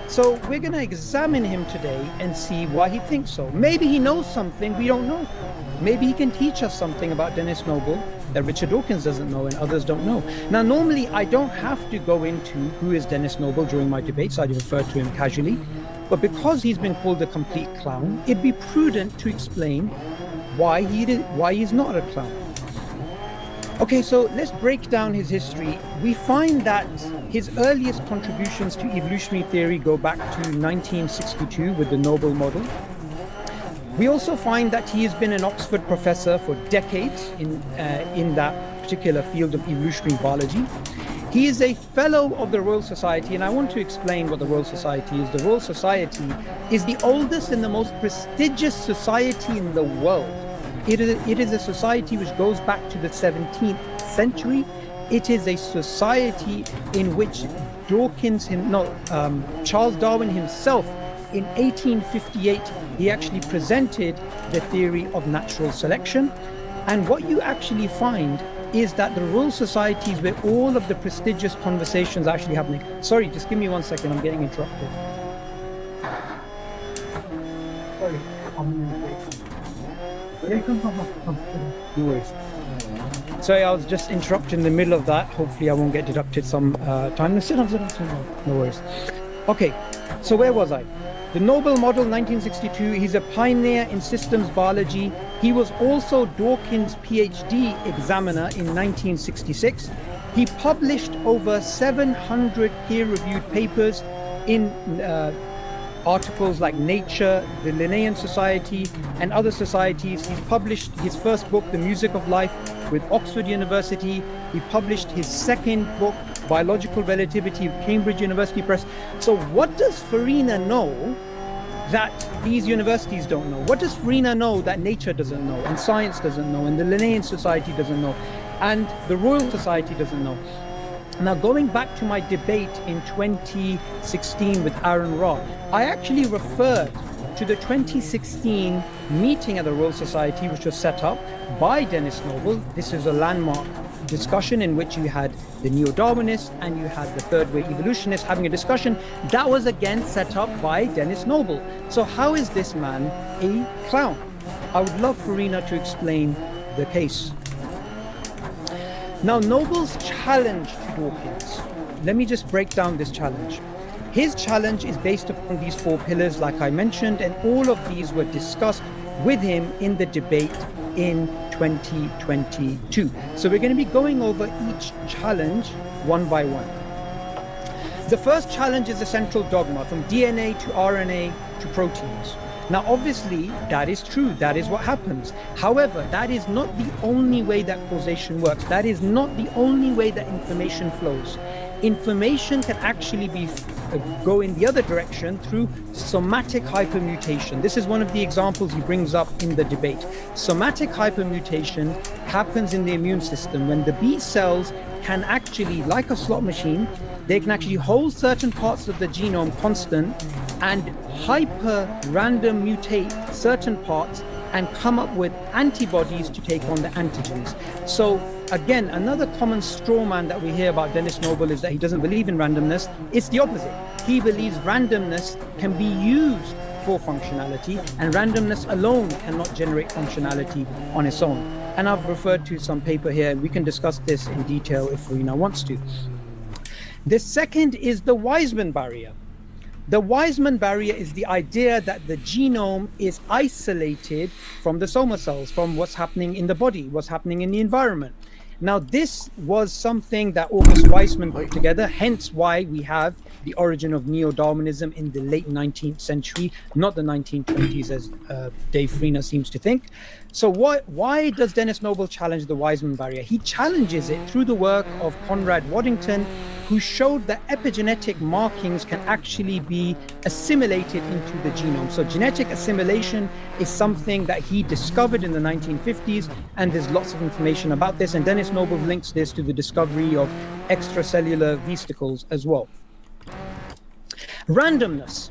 So we're going to examine him today and see why he thinks so. Maybe he knows something we don't know. Maybe he can teach us something about Dennis Noble that Richard Dawkins doesn't know and others don't know. Now, normally I don't have to go into who is Dennis Noble during my debates. I refer to him casually. But because he's been called a complete clown, it'd be prudent to explain why he's not a clown. Okay, so let's break down his history. We find that his earliest contributions to evolutionary theory go back to 1962 with the Noble model. We also find that he has been an Oxford professor for decades in that particular field of evolutionary biology. He is a fellow of the Royal Society, and I want to explain what the Royal Society is. The Royal Society is the oldest and the most prestigious society in the world. It is a society which goes back to the 17th century. It is a society in which Charles Darwin himself, in 1858, he actually presented the theory of natural selection. And what you actually find is that the Royal Society is where all of the prestigious conversations are actually happening. Sorry, just give me 1 second, I'm getting interrupted. Sorry, no worries. Sorry, I was just interrupted in the middle of that. Hopefully I won't get deducted some time. No, sit down. No worries. Okay, so where was I? The Noble Model, 1962, he's a pioneer in systems biology. He was also Dawkins' PhD examiner in 1966. He published over 700 peer-reviewed papers in articles like Nature, the Linnean Society, and other societies. He's published his first book, The Music of Life, with Oxford University. He published his second book, Biological Relativity, with Cambridge University Press. So what does Farina know that these universities don't know? What does Farina know that Nature doesn't know, and science doesn't know, and the Linnean Society doesn't know, and the Royal Society doesn't know? Now, going back to my debate in 2016 with Aaron Ra, I actually referred to the 2016 meeting at the Royal Society, which was set up by Dennis Noble. This is a landmark discussion in which you had the neo-Darwinists and you had the third-way evolutionists having a discussion. That was again set up by Dennis Noble. So how is this man a clown? I would love Farina to explain the case. Now, Noble's challenge to Dawkins, let me just break down this challenge. His challenge is based upon these 4 pillars, like I mentioned, and all of these were discussed with him in the debate in 2022. So we're going to be going over each challenge one by one. The first challenge is the central dogma, from DNA to RNA to proteins. Now, obviously, that is true. That is what happens. However, that is not the only way that causation works. That is not the only way that information flows. Information can actually go in the other direction through somatic hypermutation. This is one of the examples he brings up in the debate. Somatic hypermutation happens in the immune system when the B cells can actually, like a slot machine, they can actually hold certain parts of the genome constant and hyper-random mutate certain parts and come up with antibodies to take on the antigens. So again, another common straw man that we hear about Dennis Noble is that he doesn't believe in randomness. It's the opposite. He believes randomness can be used for functionality, and randomness alone cannot generate functionality on its own. And I've referred to some paper here. We can discuss this in detail if Rina wants to. The second is the Weismann barrier. The Weismann barrier is the idea that the genome is isolated from the soma cells, from what's happening in the body, what's happening in the environment. Now, this was something that August Weismann put together, hence why we have the origin of neo-Darwinism in the late 19th century, not the 1920s, as Dave Freena seems to think. So why does Dennis Noble challenge the Weismann barrier? He challenges it through the work of Conrad Waddington, who showed that epigenetic markings can actually be assimilated into the genome. So genetic assimilation is something that he discovered in the 1950s, and there's lots of information about this. And Dennis Noble links this to the discovery of extracellular vesicles as well. Randomness.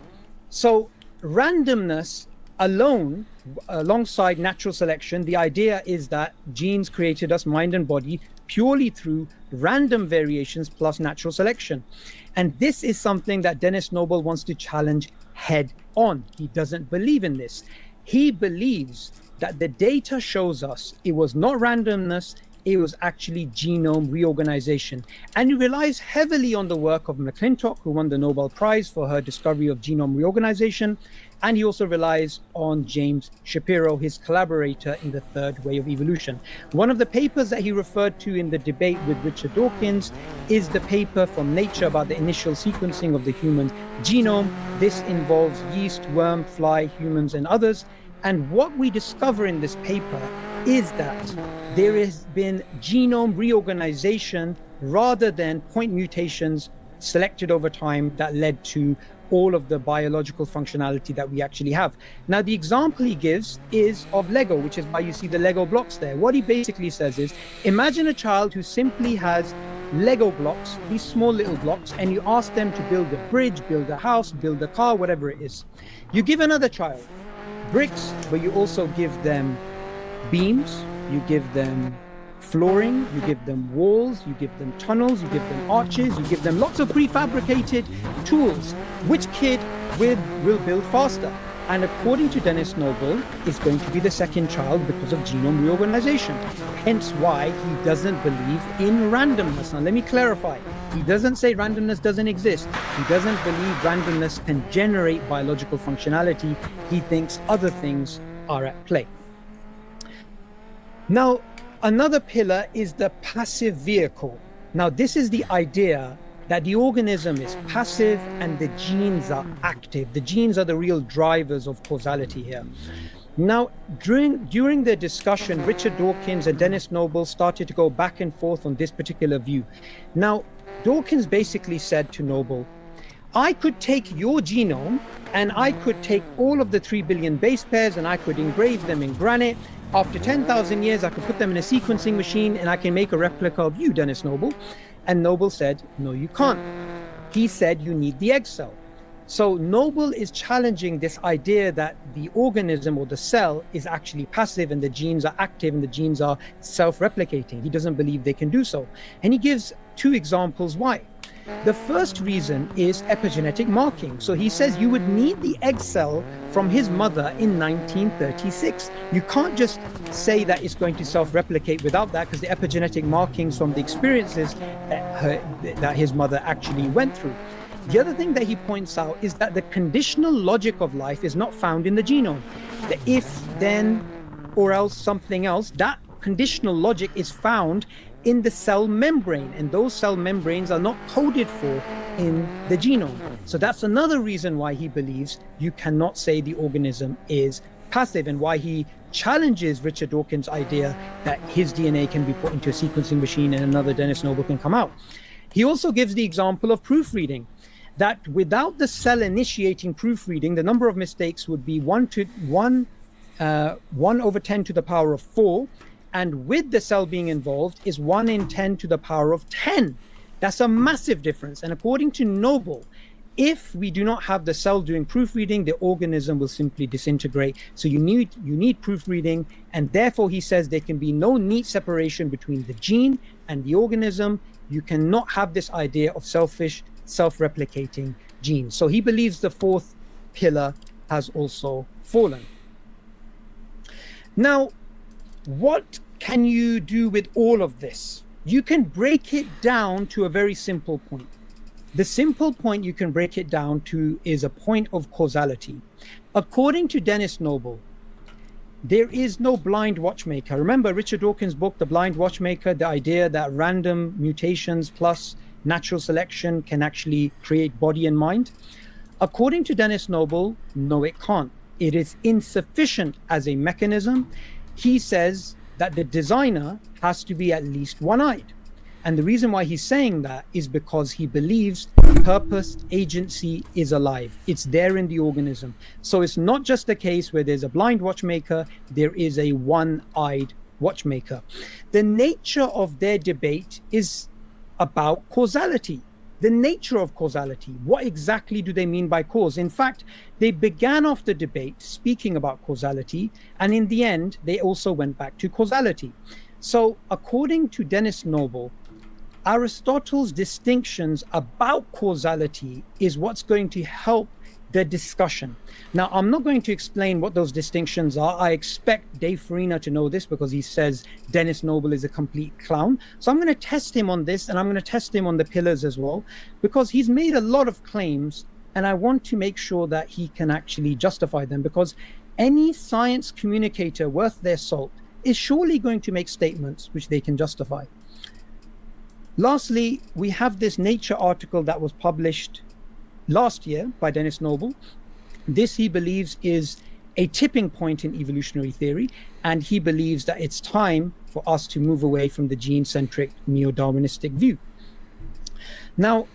So randomness alone, alongside natural selection, the idea is that genes created us, mind and body, purely through random variations plus natural selection. And this is something that Dennis Noble wants to challenge head on. He doesn't believe in this. He believes that the data shows us it was not randomness, it was actually genome reorganization. And he relies heavily on the work of McClintock, who won the Nobel Prize for her discovery of genome reorganization. And he also relies on James Shapiro, his collaborator in the third way of evolution. One of the papers that he referred to in the debate with Richard Dawkins is the paper from Nature about the initial sequencing of the human genome. This involves yeast, worm, fly, humans, and others. And what we discover in this paper is that there has been genome reorganization rather than point mutations selected over time that led to all of the biological functionality that we actually have. Now, the example he gives is of Lego, which is why you see the Lego blocks there. What he basically says is, imagine a child who simply has Lego blocks, these small little blocks, and you ask them to build a bridge, build a house, build a car, whatever it is. You give another child bricks, but you also give them beams, you give them flooring, you give them walls, you give them tunnels, you give them arches, you give them lots of prefabricated tools. Which kid will build faster? And according to Dennis Noble, it's going to be the second child because of genome reorganization. Hence why he doesn't believe in randomness. Now let me clarify. He doesn't say randomness doesn't exist. He doesn't believe randomness can generate biological functionality. He thinks other things are at play. Now, another pillar is the passive vehicle. Now, this is the idea that the organism is passive and the genes are active. The genes are the real drivers of causality here. Now, during the discussion, Richard Dawkins and Dennis Noble started to go back and forth on this particular view. Now, Dawkins basically said to Noble, I could take your genome and I could take all of the 3 billion base pairs and I could engrave them in granite. After 10,000 years, I could put them in a sequencing machine and I can make a replica of you, Dennis Noble. And Noble said, no, you can't. He said, you need the egg cell. So Noble is challenging this idea that the organism or the cell is actually passive and the genes are active and the genes are self-replicating. He doesn't believe they can do so. And he gives 2 examples why. The first reason is epigenetic marking. So he says you would need the egg cell from his mother in 1936. You can't just say that it's going to self-replicate without that, because the epigenetic markings from the experiences that his mother actually went through. The other thing that he points out is that the conditional logic of life is not found in the genome. The if, then, or else something else, that conditional logic is found in the cell membrane, and those cell membranes are not coded for in the genome. So that's another reason why he believes you cannot say the organism is passive, and why he challenges Richard Dawkins' idea that his DNA can be put into a sequencing machine and another Dennis Noble can come out. He also gives the example of proofreading, that without the cell initiating proofreading, the number of mistakes would be 1 over 10 to the power of 4, and with the cell being involved is 1 in 10 to the power of 10. That's a massive difference. And according to Noble, if we do not have the cell doing proofreading, the organism will simply disintegrate. So you need proofreading, and therefore he says there can be no neat separation between the gene and the organism. You cannot have this idea of selfish, self-replicating genes. So he believes the fourth pillar has also fallen. Now, what can you do with all of this? You can break it down to a very simple point. The simple point you can break it down to is a point of causality. According to Dennis Noble, there is no blind watchmaker. Remember Richard Dawkins' book, The Blind Watchmaker, the idea that random mutations plus natural selection can actually create body and mind? According to Dennis Noble, no, it can't. It is insufficient as a mechanism. He says that the designer has to be at least one-eyed. And the reason why he's saying that is because he believes purpose, agency is alive. It's there in the organism. So it's not just a case where there's a blind watchmaker, there is a one-eyed watchmaker. The nature of their debate is about causality. The nature of causality. What exactly do they mean by cause? In fact, they began off the debate speaking about causality, and in the end, they also went back to causality. So according to Dennis Noble, Aristotle's distinctions about causality is what's going to help the discussion. Now, I'm not going to explain what those distinctions are. I expect Dave Farina to know this because he says Dennis Noble is a complete clown. So I'm going to test him on this, and I'm going to test him on the pillars as well, because he's made a lot of claims, and I want to make sure that he can actually justify them, because any science communicator worth their salt is surely going to make statements which they can justify. Lastly, we have this Nature article that was published last year by Dennis Noble. This, he believes, is a tipping point in evolutionary theory, and he believes that it's time for us to move away from the gene-centric neo-Darwinistic view. Now,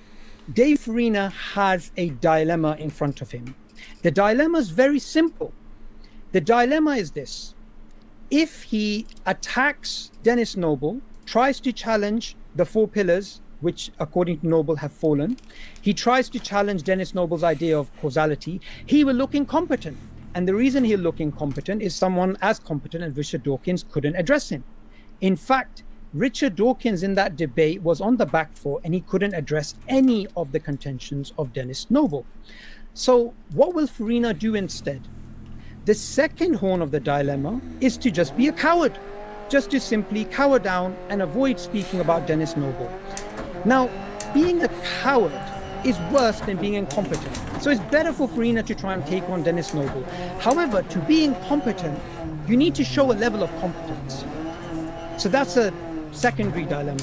Dave Farina has a dilemma in front of him. The dilemma is very simple. The dilemma is this: if he attacks Dennis Noble, tries to challenge the four pillars, which according to Noble have fallen, he tries to challenge Dennis Noble's idea of causality, he will look incompetent. And the reason he'll look incompetent is someone as competent as Richard Dawkins couldn't address him. In fact, Richard Dawkins in that debate was on the back foot, and he couldn't address any of the contentions of Dennis Noble. So what will Farina do instead? The second horn of the dilemma is to just be a coward, just to simply cower down and avoid speaking about Dennis Noble. Now, being a coward is worse than being incompetent. So it's better for Farina to try and take on Dennis Noble. However, to be incompetent, you need to show a level of competence. So that's a secondary dilemma.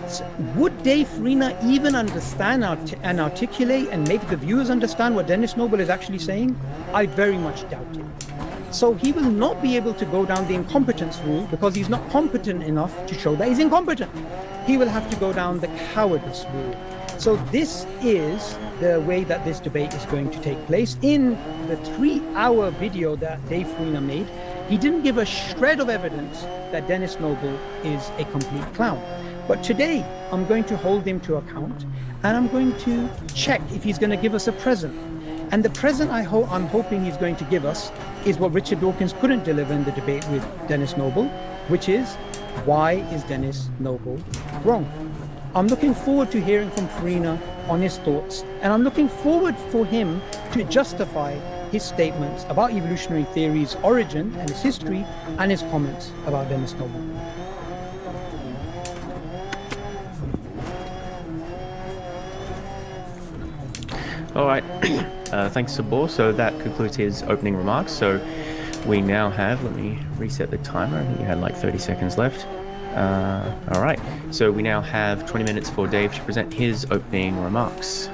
So would Dave Farina even understand and articulate and make the viewers understand what Dennis Noble is actually saying? I very much doubt it. So he will not be able to go down the incompetence route because he's not competent enough to show that he's incompetent. He will have to go down the cowardice route. So this is the way that this debate is going to take place. In the 3-hour video that Dave Farina made, he didn't give a shred of evidence that Dennis Noble is a complete clown. But today, I'm going to hold him to account, and I'm going to check if he's going to give us a present. And the present I'm hoping he's going to give us is what Richard Dawkins couldn't deliver in the debate with Dennis Noble, which is, why is Dennis Noble wrong? I'm looking forward to hearing from Farina on his thoughts, and I'm looking forward for him to justify his statements about evolutionary theory's origin and its history, and his comments about Dennis Noble. All right, thanks, Sabor. So that concludes his opening remarks. So we now have, let me reset the timer. I think you had like 30 seconds left. All right. So we now have 20 minutes for Dave to present his opening remarks.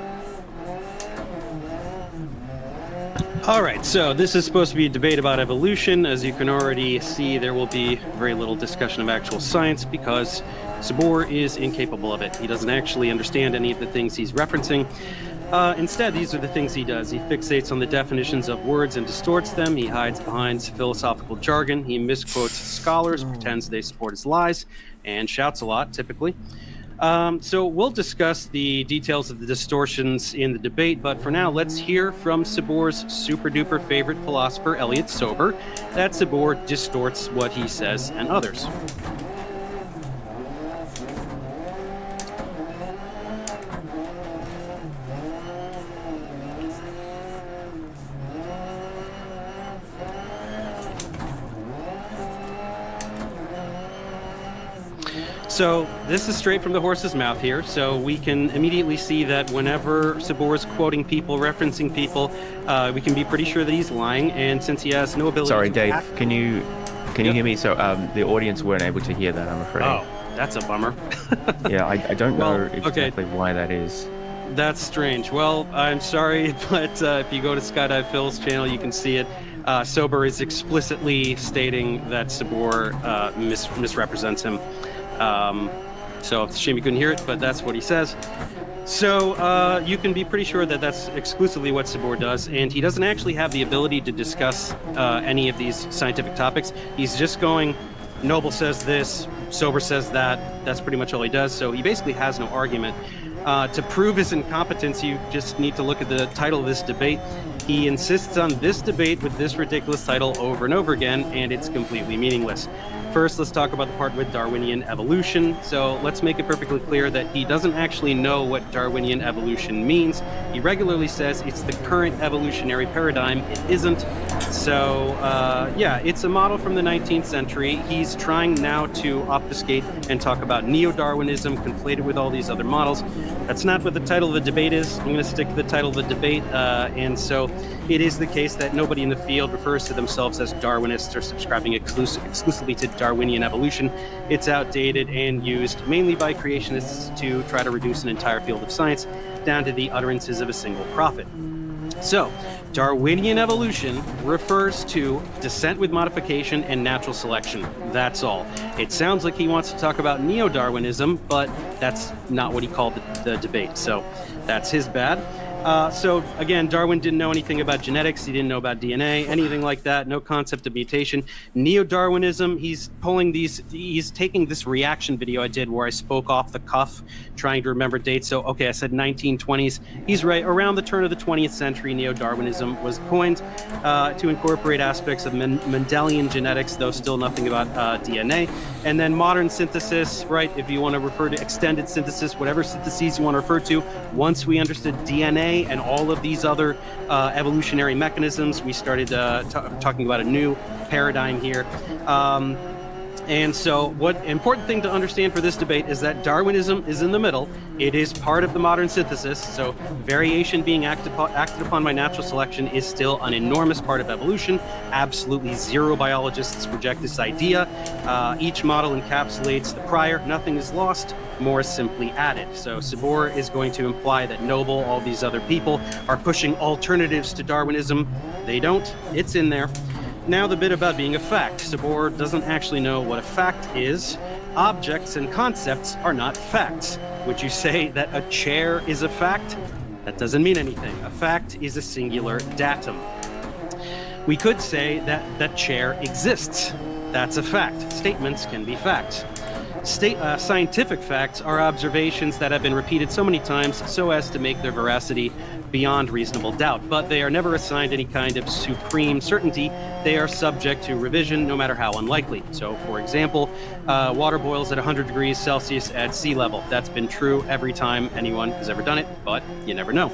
All right, so this is supposed to be a debate about evolution. As you can already see, there will be very little discussion of actual science because Sabor is incapable of it. He doesn't actually understand any of the things he's referencing. Instead, these are the things he does. He fixates on the definitions of words and distorts them. He hides behind philosophical jargon. He misquotes scholars, pretends they support his lies, and shouts a lot, typically. So we'll discuss the details of the distortions in the debate, but for now, let's hear from Sabor's super-duper favorite philosopher, Elliot Sober, that Sabor distorts what he says and others. So this is straight from the horse's mouth here, so we can immediately see that whenever Sabor is quoting people, referencing people, we can be pretty sure that he's lying, and since he has no ability Sorry, to Dave, can you hear me? So the audience weren't able to hear that, I'm afraid. Oh, that's a bummer. Yeah, I don't know exactly why that is. That's strange. Well, I'm sorry, but if you go to Skydive Phil's channel, you can see it. Sober is explicitly stating that Sabor misrepresents him. So it's a shame you couldn't hear it, but that's what he says. So you can be pretty sure that that's exclusively what Sabor does, and he doesn't actually have the ability to discuss any of these scientific topics. He's just going, Noble says this, Sober says that. That's pretty much all he does. So he basically has no argument. To prove his incompetence, you just need to look at the title of this debate. He insists on this debate with this ridiculous title over and over again, and it's completely meaningless. First, let's talk about the part with Darwinian evolution. So let's make it perfectly clear that he doesn't actually know what Darwinian evolution means. He regularly says it's the current evolutionary paradigm. It isn't. So yeah, it's a model from the 19th century. He's trying now to obfuscate and talk about neo-Darwinism conflated with all these other models. That's not what the title of the debate is. I'm going to stick to the title of the debate. And so it is the case that nobody in the field refers to themselves as Darwinists or subscribing exclusively to Darwinian evolution. It's outdated and used mainly by creationists to try to reduce an entire field of science down to the utterances of a single prophet. So, Darwinian evolution refers to descent with modification and natural selection. That's all. It sounds like he wants to talk about neo-Darwinism, but that's not what he called the debate. So, that's his bad. So again, Darwin didn't know anything about genetics. He didn't know about DNA, anything like that. No concept of mutation. Neo-Darwinism, he's taking this reaction video I did where I spoke off the cuff, trying to remember dates. So, okay, I said 1920s. He's right. Around the turn of the 20th century, Neo-Darwinism was coined to incorporate aspects of Mendelian genetics, though still nothing about DNA. And then modern synthesis, right? If you want to refer to extended synthesis, whatever syntheses you want to refer to, once we understood DNA and all of these other evolutionary mechanisms, we started talking about a new paradigm here. And so what important thing to understand for this debate is that Darwinism is in the middle. It is part of the modern synthesis. So variation being acted upon by natural selection is still an enormous part of evolution. Absolutely zero biologists reject this idea. Each model encapsulates the prior. Nothing is lost. More is simply added. So Sabor is going to imply that Noble, all these other people, are pushing alternatives to Darwinism. They don't. It's in there. Now the bit about being a fact. Sabor doesn't actually know what a fact is. Objects and concepts are not facts. Would you say that a chair is a fact? That doesn't mean anything. A fact is a singular datum. We could say that that chair exists. That's a fact. Statements can be facts. Scientific facts are observations that have been repeated so many times so as to make their veracity beyond reasonable doubt, but they are never assigned any kind of supreme certainty. They are subject to revision, no matter how unlikely. So, for example, water boils at 100 degrees Celsius at sea level. That's been true every time anyone has ever done it, but you never know.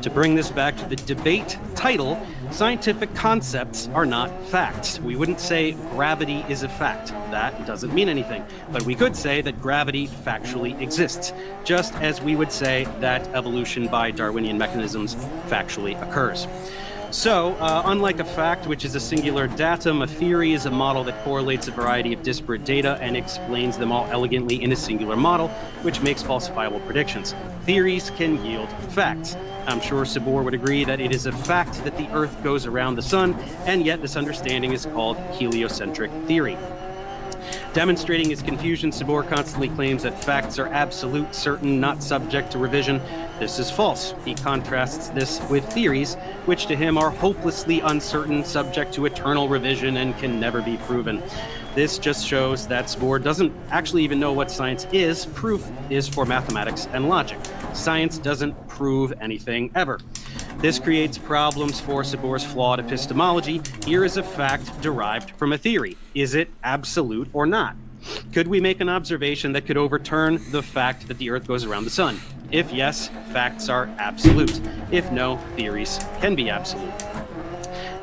To bring this back to the debate title, scientific concepts are not facts. We wouldn't say gravity is a fact. That doesn't mean anything. But we could say that gravity factually exists, just as we would say that evolution by Darwinian mechanisms factually occurs. So, unlike a fact, which is a singular datum, a theory is a model that correlates a variety of disparate data and explains them all elegantly in a singular model, which makes falsifiable predictions. Theories can yield facts. I'm sure Sabor would agree that it is a fact that the Earth goes around the sun, and yet this understanding is called heliocentric theory. Demonstrating his confusion, Sabor constantly claims that facts are absolute, certain, not subject to revision. This is false. He contrasts this with theories, which to him are hopelessly uncertain, subject to eternal revision, and can never be proven. This just shows that Sabor doesn't actually even know what science is. Proof is for mathematics and logic. Science doesn't prove anything ever. This creates problems for Sabor's flawed epistemology. Here is a fact derived from a theory. Is it absolute or not? Could we make an observation that could overturn the fact that the Earth goes around the sun? If yes, facts are absolute. If no, theories can be absolute.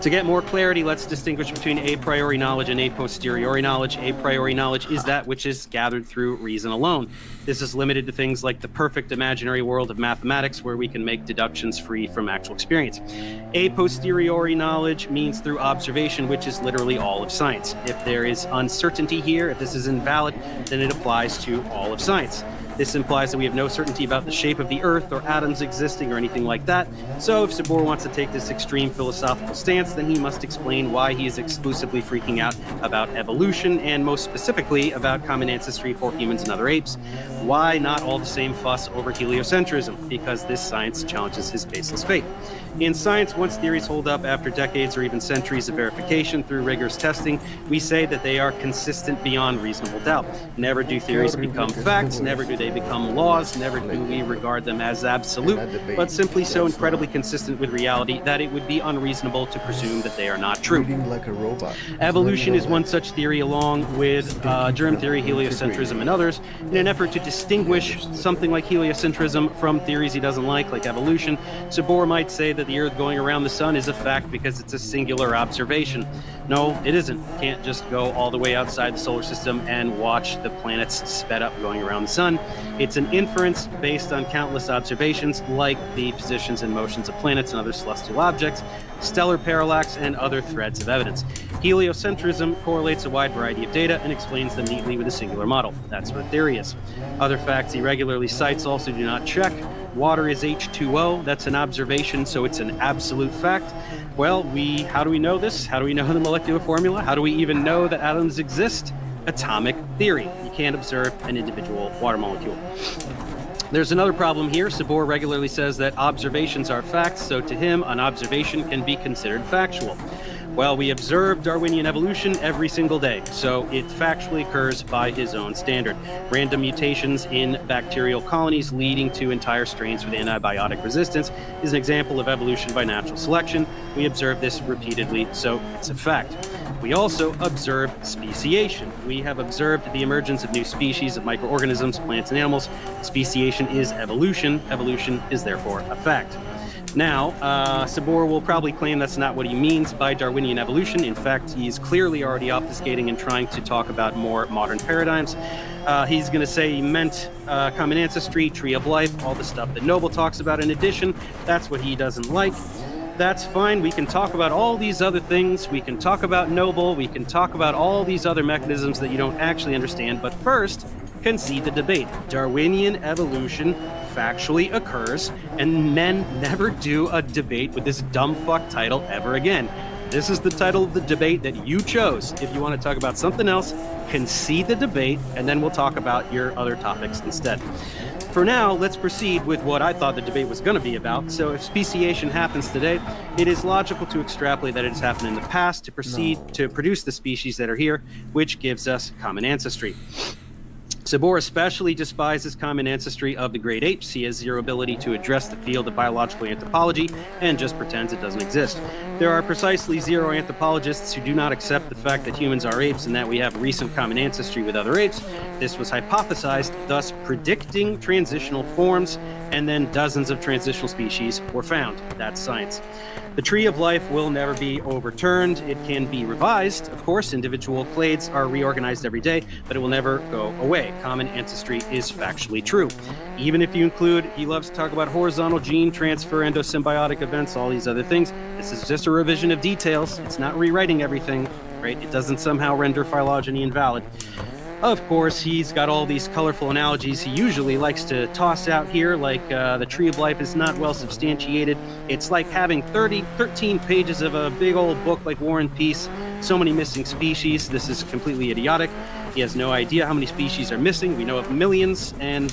To get more clarity, let's distinguish between a priori knowledge and a posteriori knowledge. A priori knowledge is that which is gathered through reason alone. This is limited to things like the perfect imaginary world of mathematics, where we can make deductions free from actual experience. A posteriori knowledge means through observation, which is literally all of science. If there is uncertainty here, if this is invalid, then it applies to all of science. This implies that we have no certainty about the shape of the Earth or atoms existing or anything like that. So if Sabor wants to take this extreme philosophical stance, then he must explain why he is exclusively freaking out about evolution, and most specifically about common ancestry for humans and other apes. Why not all the same fuss over heliocentrism? Because this science challenges his baseless faith. In science, once theories hold up after decades or even centuries of verification through rigorous testing, we say that they are consistent beyond reasonable doubt. Never do theories become facts, never do they become laws, never do we regard them as absolute, but simply so incredibly consistent with reality that it would be unreasonable to presume that they are not true. Evolution is one such theory, along with germ theory, heliocentrism, and others. In an effort to distinguish something like heliocentrism from theories he doesn't like evolution, Sabor might say that the Earth going around the sun is a fact because it's a singular observation. No, it isn't. You can't just go all the way outside the solar system and watch the planets sped up going around the sun. It's an inference based on countless observations, like the positions and motions of planets and other celestial objects, stellar parallax, and other threads of evidence. Heliocentrism correlates a wide variety of data and explains them neatly with a singular model. That's what a theory is. Other facts he regularly cites also do not check. Water is H2O. That's an observation, so it's an absolute fact. Well, how do we know this? How do we know the molecular formula? How do we even know that atoms exist? Atomic theory. You can't observe an individual water molecule. There's another problem here. Sabor regularly says that observations are facts, so to him, an observation can be considered factual. Well, we observe Darwinian evolution every single day, so it factually occurs by his own standard. Random mutations in bacterial colonies leading to entire strains with antibiotic resistance is an example of evolution by natural selection. We observe this repeatedly, so it's a fact. We also observe speciation. We have observed the emergence of new species of microorganisms, plants, and animals. Speciation is evolution. Evolution is therefore a fact. Now, Sabor will probably claim that's not what he means by Darwinian evolution. In fact, he's clearly already obfuscating and trying to talk about more modern paradigms. He's going to say he meant common ancestry, tree of life, all the stuff that Noble talks about. In addition, that's what he doesn't like. That's fine. We can talk about all these other things. We can talk about Noble. We can talk about all these other mechanisms that you don't actually understand. But first, concede the debate. Darwinian evolution factually occurs, and men never do a debate with this dumb fuck title ever again. This is the title of the debate that you chose. If you want to talk about something else, concede the debate, and then we'll talk about your other topics instead. For now, let's proceed with what I thought the debate was going to be about. So if speciation happens today, it is logical to extrapolate that it has happened in the past to proceed to produce the species that are here, which gives us common ancestry. Sabor especially despises common ancestry of the great apes. He has zero ability to address the field of biological anthropology and just pretends it doesn't exist. There are precisely zero anthropologists who do not accept the fact that humans are apes and that we have recent common ancestry with other apes. This was hypothesized, thus predicting transitional forms. and then dozens of transitional species were found. That's science. The tree of life will never be overturned. It can be revised, of course. Individual clades are reorganized every day, but it will never go away. Common ancestry is factually true. Even if you include, he loves to talk about horizontal gene transfer, endosymbiotic events, all these other things. This is just a revision of details. It's not rewriting everything, right? It doesn't somehow render phylogeny invalid. Of course, he's got all these colorful analogies he usually likes to toss out here, like the tree of life is not well substantiated. It's like having 13 pages of a big old book like War and Peace, so many missing species. This is completely idiotic. He has no idea how many species are missing. We know of millions, and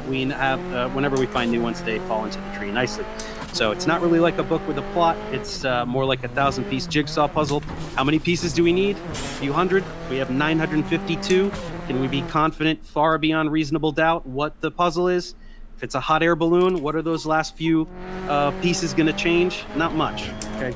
we have whenever we find new ones, they fall into the tree nicely. So it's not really like a book with a plot. It's more like a 1,000-piece jigsaw puzzle. How many pieces do we need? A few hundred? We have 952. Can we be confident, far beyond reasonable doubt, what the puzzle is? If it's a hot air balloon, what are those last few pieces going to change? Not much. Okay.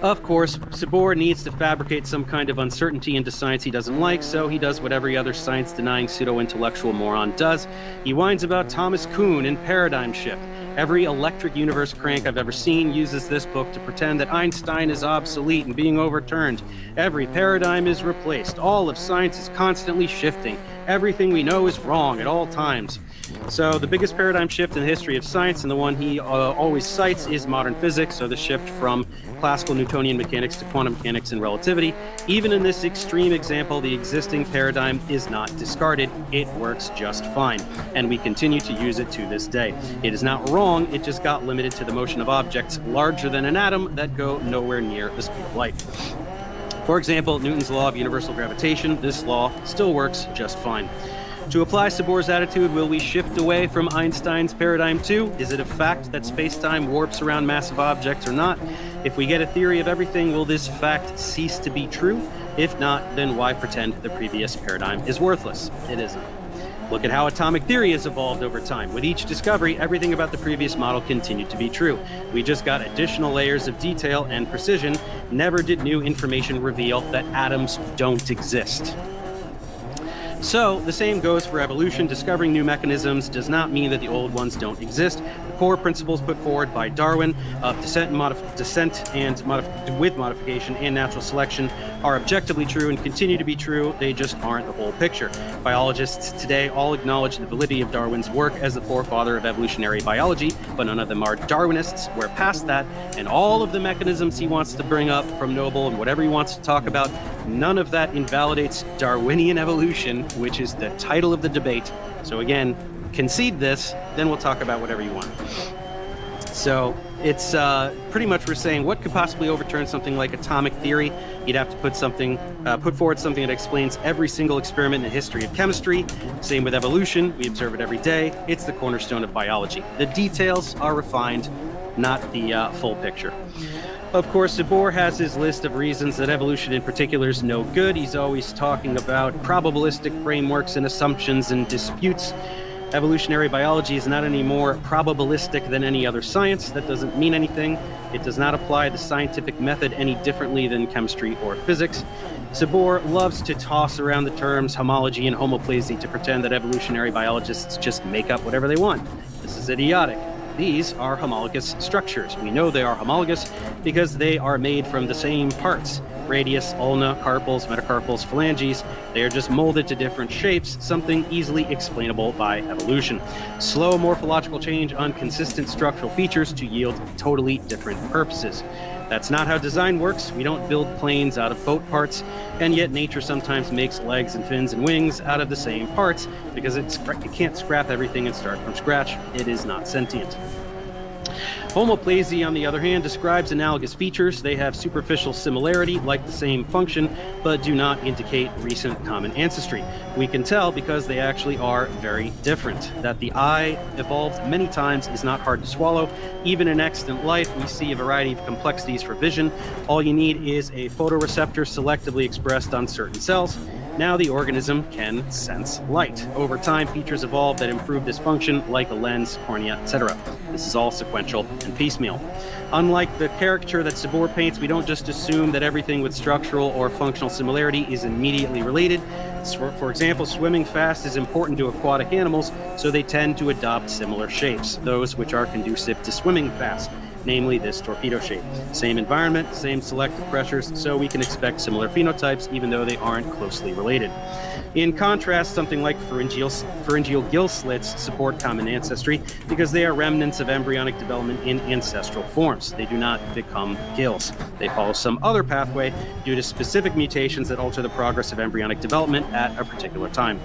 Of course, Sabor needs to fabricate some kind of uncertainty into science he doesn't like, so he does what every other science-denying pseudo-intellectual moron does. He whines about Thomas Kuhn and Paradigm Shift. Every electric universe crank I've ever seen uses this book to pretend that Einstein is obsolete and being overturned. Every paradigm is replaced. All of science is constantly shifting. Everything we know is wrong at all times. So the biggest paradigm shift in the history of science, and the one he always cites, is modern physics, so the shift from classical Newtonian mechanics to quantum mechanics and relativity. Even in this extreme example, the existing paradigm is not discarded. It works just fine, and we continue to use it to this day. It is not wrong, it just got limited to the motion of objects larger than an atom that go nowhere near the speed of light. For example, Newton's law of universal gravitation, this law still works just fine. To apply Sabor's attitude, will we shift away from Einstein's paradigm too? Is it a fact that space-time warps around massive objects or not? If we get a theory of everything, will this fact cease to be true? If not, then why pretend the previous paradigm is worthless? It isn't. Look at how atomic theory has evolved over time. With each discovery, everything about the previous model continued to be true. We just got additional layers of detail and precision. Never did new information reveal that atoms don't exist. So, the same goes for evolution. Discovering new mechanisms does not mean that the old ones don't exist. The core principles put forward by Darwin of descent with modification and natural selection are objectively true and continue to be true. They just aren't the whole picture. Biologists today all acknowledge the validity of Darwin's work as the forefather of evolutionary biology, but none of them are Darwinists. We're past that, and all of the mechanisms he wants to bring up from Noble and whatever he wants to talk about, none of that invalidates Darwinian evolution, which is the title of the debate. So again, concede this, then we'll talk about whatever you want. So it's pretty much we're saying what could possibly overturn something like atomic theory? You'd have to put forward something that explains every single experiment in the history of chemistry. Same with evolution. We observe it every day. It's the cornerstone of biology. The details are refined, not the full picture. Of course, Sabor has his list of reasons that evolution in particular is no good. He's always talking about probabilistic frameworks and assumptions and disputes. Evolutionary biology is not any more probabilistic than any other science. That doesn't mean anything. It does not apply the scientific method any differently than chemistry or physics. Sabor loves to toss around the terms homology and homoplasy to pretend that evolutionary biologists just make up whatever they want. This is idiotic. These are homologous structures. We know they are homologous because they are made from the same parts. Radius, ulna, carpals, metacarpals, phalanges. They are just molded to different shapes, something easily explainable by evolution. Slow morphological change on consistent structural features to yield totally different purposes. That's not how design works. We don't build planes out of boat parts, and yet nature sometimes makes legs and fins and wings out of the same parts because it can't scrap everything and start from scratch. It is not sentient. Homoplasy, on the other hand, describes analogous features. They have superficial similarity, like the same function, but do not indicate recent common ancestry. We can tell because they actually are very different. That the eye evolved many times is not hard to swallow. Even in extant life, we see a variety of complexities for vision. All you need is a photoreceptor selectively expressed on certain cells. Now the organism can sense light. Over time, features evolve that improve this function, like a lens, cornea, etc. This is all sequential and piecemeal. Unlike the caricature that Sabor paints, we don't just assume that everything with structural or functional similarity is immediately related. habits. For example, swimming fast is important to aquatic animals, so they tend to adopt similar shapes, those which are conducive to swimming fast, namely this torpedo shape. Same environment, same selective pressures, so we can expect similar phenotypes even though they aren't closely related. In contrast, something like pharyngeal gill slits support common ancestry because they are remnants of embryonic development in ancestral forms. They do not become gills. They follow some other pathway due to specific mutations that alter the progress of embryonic development at a particular time.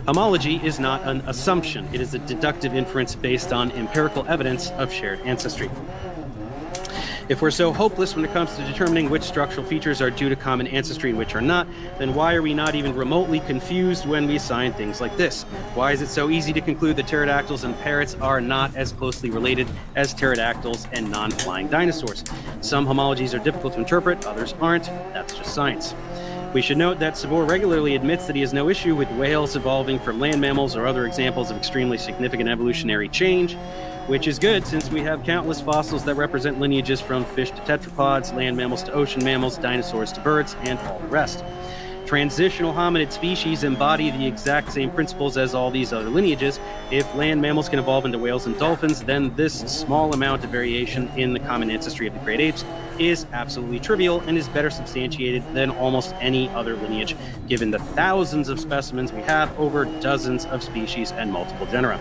Homology is not an assumption. It is a deductive inference based on empirical evidence of shared ancestry. If we're so hopeless when it comes to determining which structural features are due to common ancestry and which are not, then why are we not even remotely confused when we assign things like this? Why is it so easy to conclude that pterodactyls and parrots are not as closely related as pterodactyls and non-flying dinosaurs? Some homologies are difficult to interpret, others aren't. That's just science. We should note that Sabor regularly admits that he has no issue with whales evolving from land mammals or other examples of extremely significant evolutionary change, which is good since we have countless fossils that represent lineages from fish to tetrapods, land mammals to ocean mammals, dinosaurs to birds, and all the rest. Transitional hominid species embody the exact same principles as all these other lineages. If land mammals can evolve into whales and dolphins, then this small amount of variation in the common ancestry of the great apes is absolutely trivial and is better substantiated than almost any other lineage, given the thousands of specimens we have over dozens of species and multiple genera.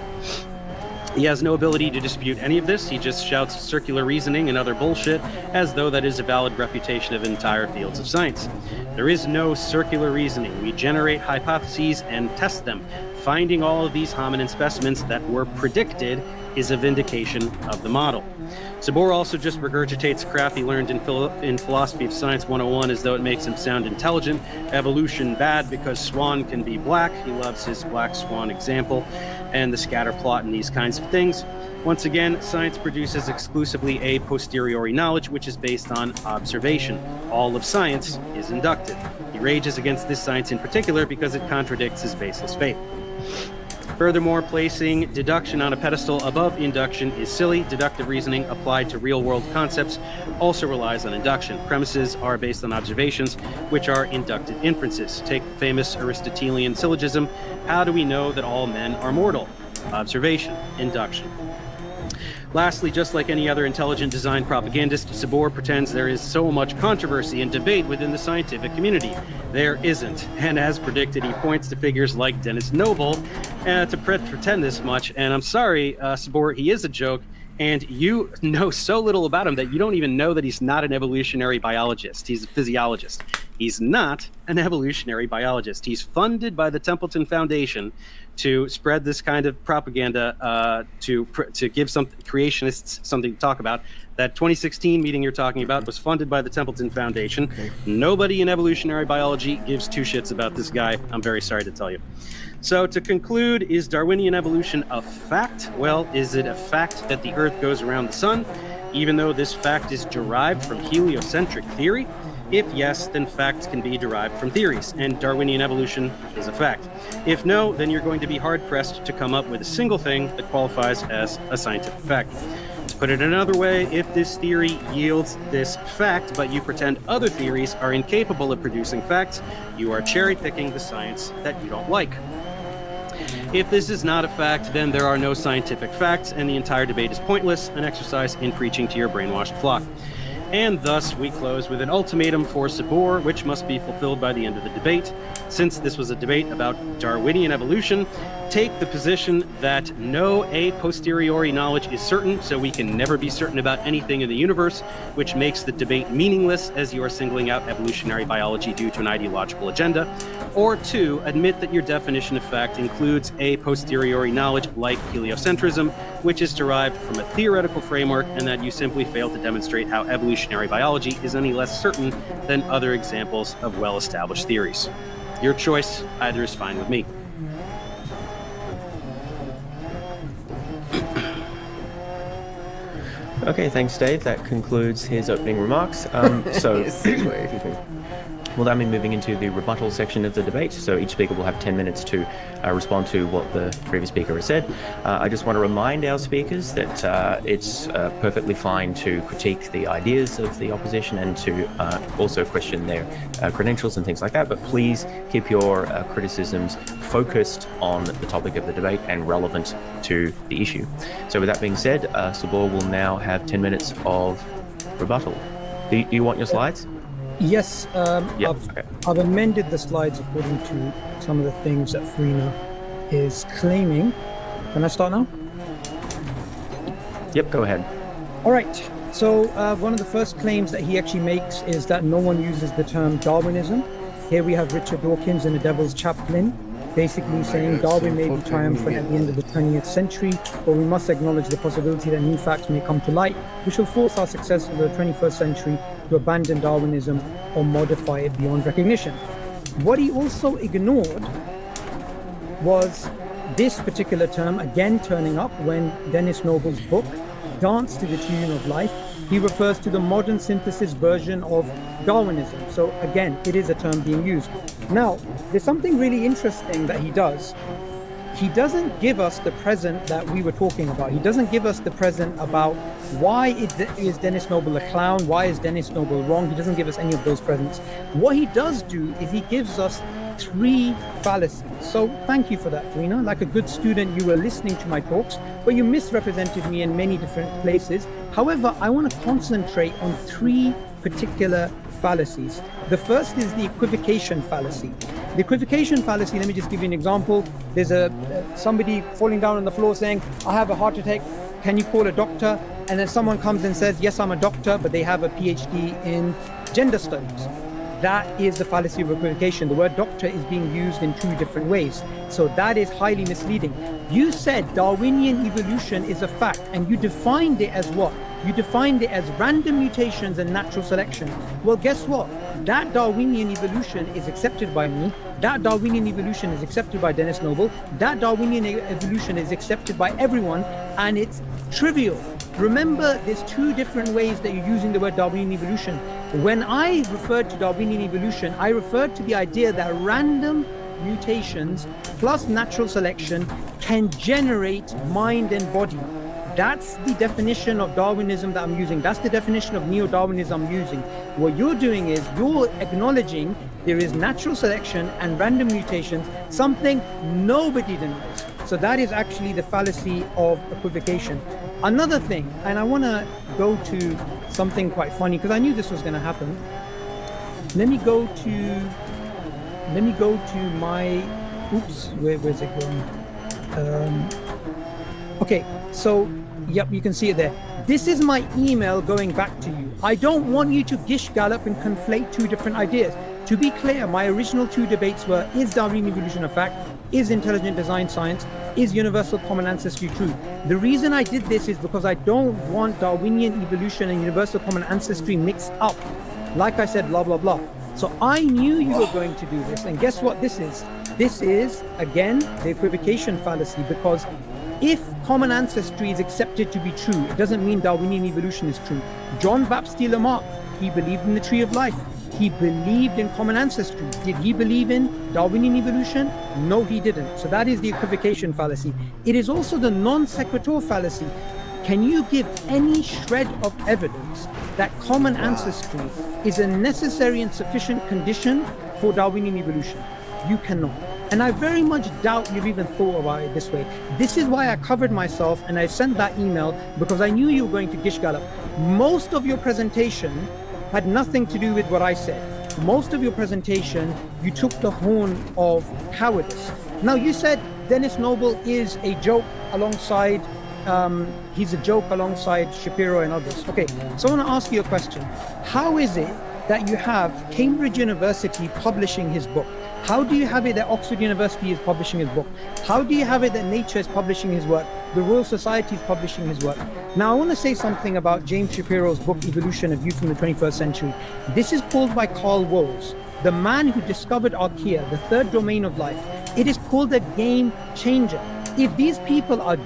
He has no ability to dispute any of this. He just shouts circular reasoning and other bullshit as though that is a valid refutation of entire fields of science. There is no circular reasoning. We generate hypotheses and test them. Finding all of these hominin specimens that were predicted is a vindication of the model. Sabor also just regurgitates crap he learned in Philosophy of Science 101 as though it makes him sound intelligent. Evolution bad because swan can be black. He loves his black swan example and the scatter plot and these kinds of things. Once again, science produces exclusively a posteriori knowledge which is based on observation. All of science is inductive. He rages against this science in particular because it contradicts his baseless faith. Furthermore, placing deduction on a pedestal above induction is silly. Deductive reasoning applied to real-world concepts also relies on induction. Premises are based on observations, which are inductive inferences. Take the famous Aristotelian syllogism, how do we know that all men are mortal? Observation, induction. Lastly, just like any other intelligent design propagandist, Sabor pretends there is so much controversy and debate within the scientific community. There isn't, and as predicted, he points to figures like Dennis Noble to pretend this much. And I'm sorry, Sabor, he is a joke, and you know so little about him that you don't even know that he's not an evolutionary biologist. He's a physiologist. He's not an evolutionary biologist. He's funded by the Templeton Foundation to spread this kind of propaganda, to give some creationists something to talk about. That 2016 meeting you're talking about was funded by the Templeton Foundation. Okay. Nobody in evolutionary biology gives two shits about this guy. I'm very sorry to tell you. So to conclude, is Darwinian evolution a fact? Well, is it a fact that the Earth goes around the sun, even though this fact is derived from heliocentric theory? If yes, then facts can be derived from theories, and Darwinian evolution is a fact. If no, then you're going to be hard-pressed to come up with a single thing that qualifies as a scientific fact. To put it another way, if this theory yields this fact, but you pretend other theories are incapable of producing facts, you are cherry-picking the science that you don't like. If this is not a fact, then there are no scientific facts, and the entire debate is pointless, an exercise in preaching to your brainwashed flock. And thus, we close with an ultimatum for Sabor, which must be fulfilled by the end of the debate. Since this was a debate about Darwinian evolution, take the position that no a posteriori knowledge is certain, so we can never be certain about anything in the universe, which makes the debate meaningless as you are singling out evolutionary biology due to an ideological agenda. Or two, admit that your definition of fact includes a posteriori knowledge like heliocentrism, which is derived from a theoretical framework, and that you simply fail to demonstrate how evolutionary biology is any less certain than other examples of well-established theories. Your choice, either is fine with me. Okay, thanks, Dave. That concludes his opening remarks. We'll then be moving into the rebuttal section of the debate. So each speaker will have 10 minutes to respond to what the previous speaker has said. I just want to remind our speakers that it's perfectly fine to critique the ideas of the opposition and to also question their credentials and things like that. But please keep your criticisms focused on the topic of the debate and relevant to the issue. So with that being said, Sabor will now have 10 minutes of rebuttal. Do you want your slides? Yes, Yeah, I've amended the slides according to some of the things that Farina is claiming. Can I start now? Yep, go ahead. All right. So one of the first claims that he actually makes is that no one uses the term Darwinism. Here we have Richard Dawkins in The Devil's Chaplain, basically saying Darwin may be triumphant at the end of the 20th century, but we must acknowledge the possibility that new facts may come to light, which will force our successors of the 21st century to abandon Darwinism or modify it beyond recognition. What he also ignored was this particular term again turning up when Dennis Noble's book, Dance to the Tune of Life, he refers to the modern synthesis version of Darwinism. So again, it is a term being used. Now, there's something really interesting that he does. He doesn't give us the present that we were talking about. He doesn't give us the present about why is Dennis Noble a clown? Why is Dennis Noble wrong? He doesn't give us any of those presents. What he does do is he gives us 3 fallacies. So thank you for that, Farina. Like a good student, you were listening to my talks, but you misrepresented me in many different places. However, I want to concentrate on 3 particular fallacies. The first is the equivocation fallacy. The equivocation fallacy, let me just give you an example. There's somebody falling down on the floor saying, I have a heart attack, can you call a doctor? And then someone comes and says, yes, I'm a doctor, but they have a PhD in gender studies. That is the fallacy of equivocation. The word doctor is being used in 2 different ways. So that is highly misleading. You said Darwinian evolution is a fact, and you defined it as what? You defined it as random mutations and natural selection. Well, guess what? That Darwinian evolution is accepted by me. That Darwinian evolution is accepted by Dennis Noble. That Darwinian evolution is accepted by everyone, and it's trivial. Remember, there's 2 different ways that you're using the word Darwinian evolution. When I referred to Darwinian evolution, I referred to the idea that random mutations plus natural selection can generate mind and body. That's the definition of Darwinism that I'm using. That's the definition of neo-Darwinism I'm using. What you're doing is you're acknowledging there is natural selection and random mutations, something nobody denies. So that is actually the fallacy of equivocation. Another thing, and I want to go to something quite funny because I knew this was going to happen. Let me go to my, oops, where's it going? Okay, so, yep, you can see it there. This is my email going back to you. I don't want you to gish gallop and conflate 2 different ideas. To be clear, my original 2 debates were, is Darwinian evolution a fact? Is intelligent design science? Is universal common ancestry true? The reason I did this is because I don't want Darwinian evolution and universal common ancestry mixed up. Like I said, blah, blah, blah. So I knew you were going to do this. And guess what this is? This is, again, the equivocation fallacy, because if common ancestry is accepted to be true, it doesn't mean Darwinian evolution is true. John Baptiste Lamarck, he believed in the tree of life. He believed in common ancestry. Did he believe in Darwinian evolution? No, he didn't. So that is the equivocation fallacy. It is also the non sequitur fallacy. Can you give any shred of evidence that common ancestry is a necessary and sufficient condition for Darwinian evolution? You cannot. And I very much doubt you've even thought about it this way. This is why I covered myself and I sent that email, because I knew you were going to gish gallop. Most of your presentation had nothing to do with what I said. Most of your presentation, you took the horn of cowardice. Now, you said Dennis Noble is a joke alongside, he's a joke alongside Shapiro and others. Okay, so I want to ask you a question. How is it that you have Cambridge University publishing his book? How do you have it that Oxford University is publishing his book? How do you have it that Nature is publishing his work? The Royal Society is publishing his work. Now, I want to say something about James Shapiro's book, Evolution, A View from the 21st Century. This is called by Carl Woese, the man who discovered archaea, the 3rd domain of life. It is called a game changer. If these people are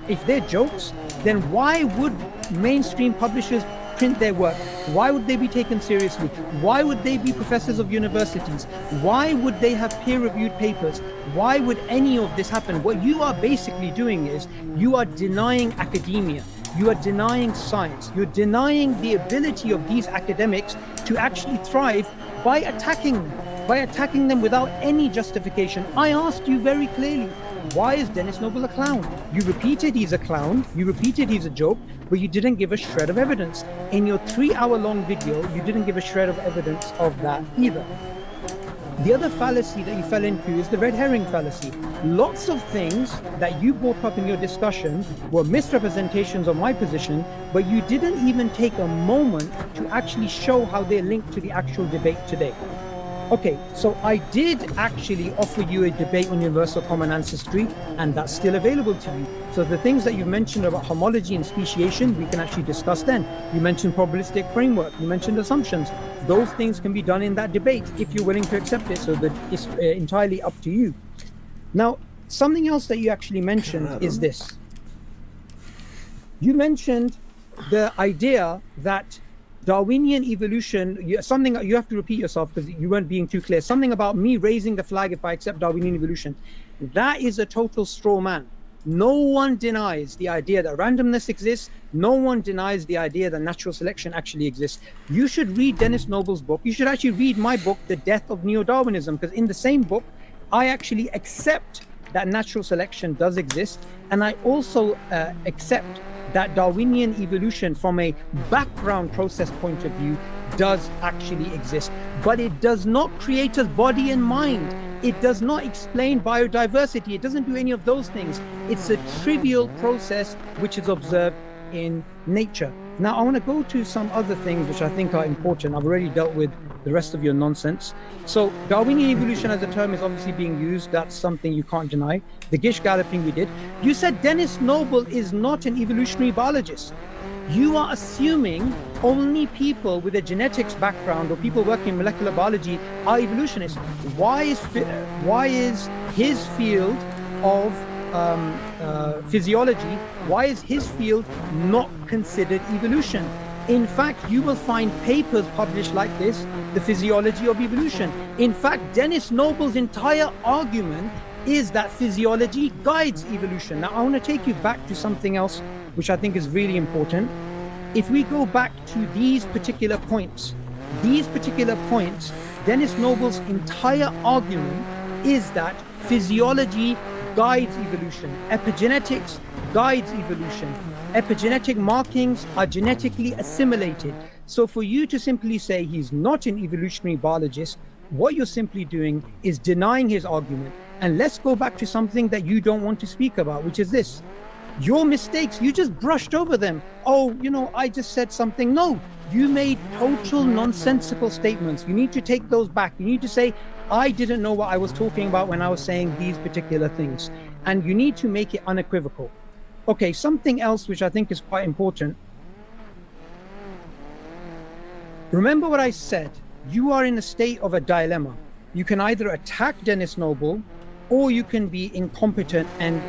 if they're jokes, then why would mainstream publishers print their work? Why would they be taken seriously? Why would they be professors of universities? Why would they have peer-reviewed papers? Why would any of this happen? What you are basically doing is you are denying academia. You are denying science. You're denying the ability of these academics to actually thrive by attacking them without any justification. I asked you very clearly, why is Dennis Noble a clown? You repeated he's a clown, you repeated he's a joke, but you didn't give a shred of evidence. In your 3-hour-long video, you didn't give a shred of evidence of that either. The other fallacy that you fell into is the red herring fallacy. Lots of things that you brought up in your discussion were misrepresentations of my position, but you didn't even take a moment to actually show how they're linked to the actual debate today. Okay, so I did actually offer you a debate on universal common ancestry, and that's still available to you. So the things that you mentioned about homology and speciation, we can actually discuss then. You mentioned probabilistic framework, you mentioned assumptions. Those things can be done in that debate if you're willing to accept it, so that it's entirely up to you. Now, something else that you actually mentioned is this. You mentioned the idea that Darwinian evolution, something you have to repeat yourself because you weren't being too clear. Something about me raising the flag if I accept Darwinian evolution. That is a total straw man. No one denies the idea that randomness exists. No one denies the idea that natural selection actually exists. You should read Dennis Noble's book. You should actually read my book, The Death of Neo-Darwinism, because in the same book, I actually accept that natural selection does exist. And I also accept that Darwinian evolution from a background process point of view does actually exist, but it does not create us body and mind. It does not explain biodiversity. It doesn't do any of those things. It's a trivial process which is observed in nature. Now, I want to go to some other things which I think are important. I've already dealt with the rest of your nonsense. So Darwinian evolution as a term is obviously being used. That's something you can't deny. The gish galloping we did. You said Dennis Noble is not an evolutionary biologist. You are assuming only people with a genetics background or people working in molecular biology are evolutionists. Why is his field of physiology, why is his field not considered evolution? In fact, you will find papers published like this, The Physiology of Evolution. In fact, Dennis Noble's entire argument is that physiology guides evolution. Now, I want to take you back to something else which I think is really important. If we go back to these particular points, Dennis Noble's entire argument is that physiology guides evolution. Epigenetics guides evolution. Epigenetic markings are genetically assimilated. So for you to simply say he's not an evolutionary biologist, what you're simply doing is denying his argument. And let's go back to something that you don't want to speak about, which is this. Your mistakes, you just brushed over them. Oh, I just said something. No, you made total nonsensical statements. You need to take those back. You need to say, I didn't know what I was talking about when I was saying these particular things. And you need to make it unequivocal. Okay, something else which I think is quite important. Remember what I said. You are in a state of a dilemma. You can either attack Dennis Noble, or you can be incompetent and,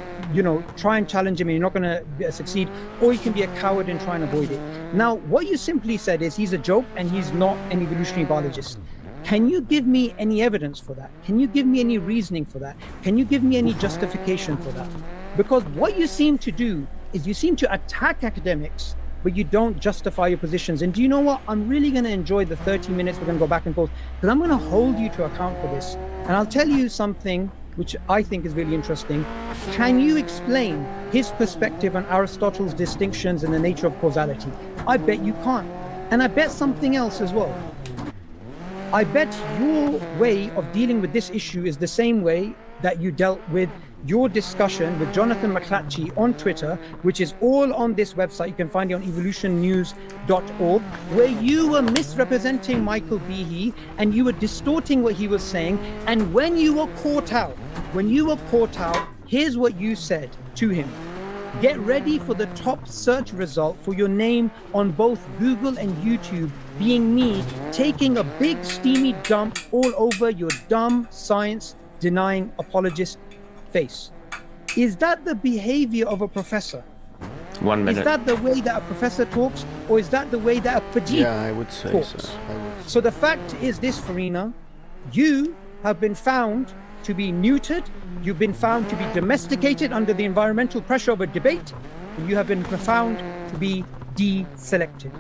try and challenge him and you're not going to succeed, or you can be a coward and try and avoid it. Now, what you simply said is he's a joke and he's not an evolutionary biologist. Can you give me any evidence for that? Can you give me any reasoning for that? Can you give me any justification for that? Because what you seem to do is you seem to attack academics, but you don't justify your positions. And do you know what? I'm really going to enjoy the 30 minutes we're going to go back and forth, because I'm going to hold you to account for this. And I'll tell you something which I think is really interesting. Can you explain his perspective on Aristotle's distinctions and the nature of causality? I bet you can't. And I bet something else as well. I bet your way of dealing with this issue is the same way that you dealt with your discussion with Jonathan McClatchy on Twitter, which is all on this website. You can find it on evolutionnews.org, where you were misrepresenting Michael Behe and you were distorting what he was saying. And when you were caught out, here's what you said to him. Get ready for the top search result for your name on both Google and YouTube being me taking a big steamy dump all over your dumb science denying apologist face. Is that the behavior of a professor? 1 minute. Is that the way that a professor talks, or is that the way that a Pajit Yeah, I would say talks? so. So the fact is this, Farina, you have been found to be neutered, you've been found to be domesticated under the environmental pressure of a debate, and you have been found to be deselected.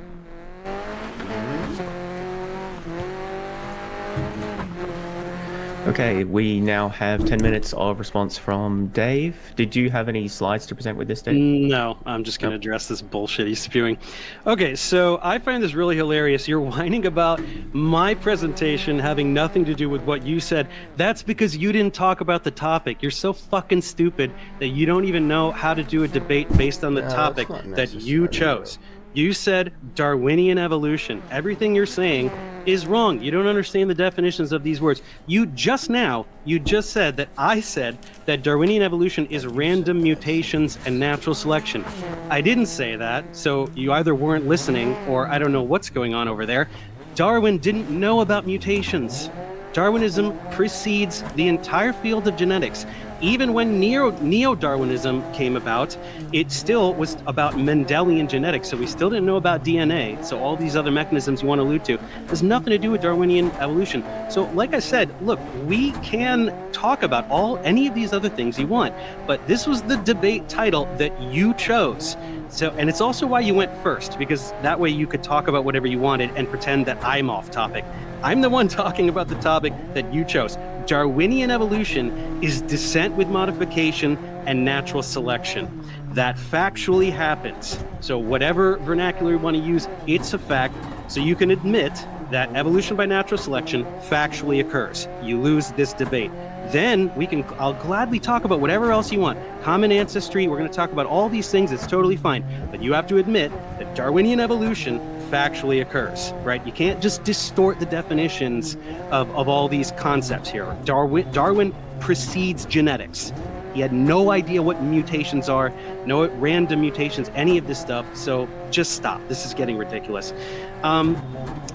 Okay, we now have 10 minutes of response from Dave. Did you have any slides to present with this, Dave? No, I'm just going to address this bullshit he's spewing. Okay, so I find this really hilarious. You're whining about my presentation having nothing to do with what you said. That's because you didn't talk about the topic. You're so fucking stupid that you don't even know how to do a debate based on the topic that you chose. You said Darwinian evolution. Everything you're saying is wrong. You don't understand the definitions of these words. You just said that I said that Darwinian evolution is random mutations and natural selection. I didn't say that, so you either weren't listening or I don't know what's going on over there. Darwin didn't know about mutations. Darwinism precedes the entire field of genetics. Even when neo-Darwinism came about, it still was about Mendelian genetics, so we still didn't know about DNA. So all these other mechanisms you want to allude to has nothing to do with Darwinian evolution. So like I said, look, we can talk about any of these other things you want, but this was the debate title that you chose. So, and it's also why you went first, because that way you could talk about whatever you wanted and pretend that I'm off topic. I'm the one talking about the topic that you chose. Darwinian evolution is descent with modification and natural selection. That factually happens. So whatever vernacular you want to use, it's a fact. So you can admit that evolution by natural selection factually occurs. You lose this debate. Then I'll gladly talk about whatever else you want. Common ancestry, we're going to talk about all these things, it's totally fine. But you have to admit that Darwinian evolution factually occurs, right? You can't just distort the definitions of all these concepts here. Darwin precedes genetics. He had no idea what mutations are, no random mutations, any of this stuff. So just stop. This is getting ridiculous.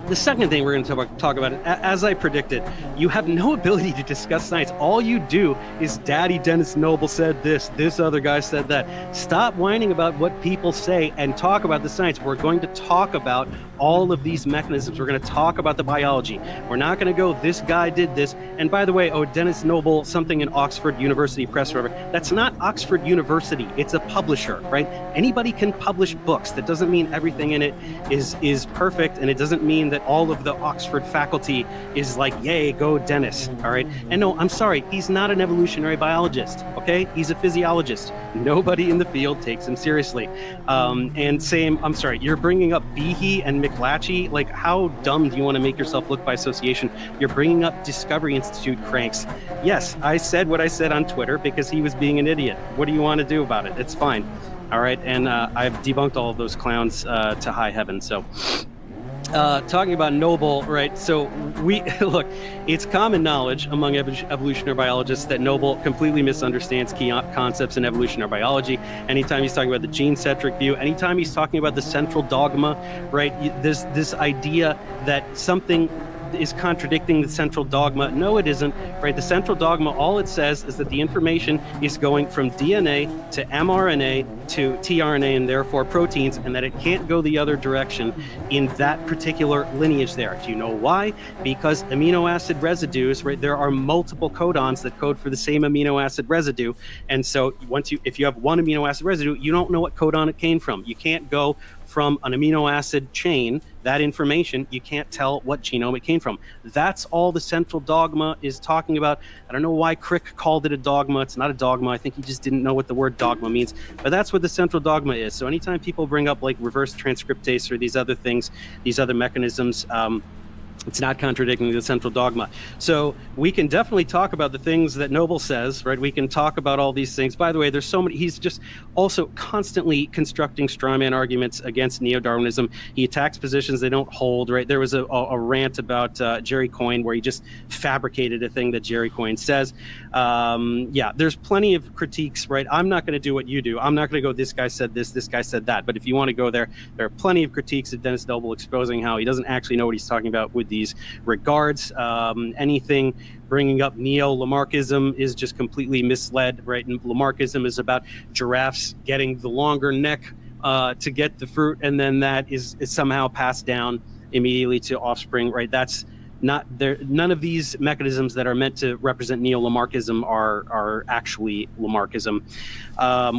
The second thing we're going to talk about, as I predicted, you have no ability to discuss science. All you do is Daddy Dennis Noble said this other guy said that. Stop whining about what people say and talk about the science. We're going to talk about all of these mechanisms. We're going to talk about the biology. We're not going to go, this guy did this. And by the way, Dennis Noble, something in Oxford University Press, whatever. That's not Oxford University. It's a publisher, right? Anybody can publish books. That doesn't mean everything in it is perfect, and it doesn't mean that all of the Oxford faculty is like, yay, go Dennis, all right? And no, I'm sorry, he's not an evolutionary biologist, okay? He's a physiologist. Nobody in the field takes him seriously. And same, I'm sorry, you're bringing up Behe and McLatchie. Like, how dumb do you want to make yourself look by association? You're bringing up Discovery Institute cranks. Yes, I said what I said on Twitter because he was being an idiot. What do you want to do about it? It's fine. All right, and I've debunked all of those clowns to high heaven, so... talking about Noble, right? So look, it's common knowledge among evolutionary biologists that Noble completely misunderstands key concepts in evolutionary biology. Anytime he's talking about the gene-centric view, anytime he's talking about the central dogma, right? There's this idea that something is contradicting the central dogma. No, it isn't, right? The central dogma, all it says is that the information is going from DNA to mRNA to tRNA and therefore proteins, and that it can't go the other direction in that particular lineage there. Do you know why? Because amino acid residues, right? There are multiple codons that code for the same amino acid residue. And so if you have one amino acid residue, you don't know what codon it came from. You can't go from an amino acid chain, that information, you can't tell what genome it came from. That's all the central dogma is talking about. I don't know why Crick called it a dogma. It's not a dogma. I think he just didn't know what the word dogma means. But that's what the central dogma is. So anytime people bring up like reverse transcriptase or these other things, these other mechanisms, it's not contradicting the central dogma. So we can definitely talk about the things that Noble says, right? We can talk about all these things. By the way, there's so many, he's just also constantly constructing strawman arguments against neo-Darwinism. He attacks positions they don't hold, right? There was a rant about Jerry Coyne where he just fabricated a thing that Jerry Coyne says. Yeah, there's plenty of critiques, right? I'm not going to do what you do. I'm not going to go, this guy said this guy said that. But if you want to go there, there are plenty of critiques of Dennis Noble exposing how he doesn't actually know what he's talking about with these regards. Anything bringing up neo-Lamarckism is just completely misled, right? And Lamarckism is about giraffes getting the longer neck to get the fruit, and then that is somehow passed down immediately to offspring, right? That's not there. None of these mechanisms that are meant to represent neo-Lamarckism are actually Lamarckism.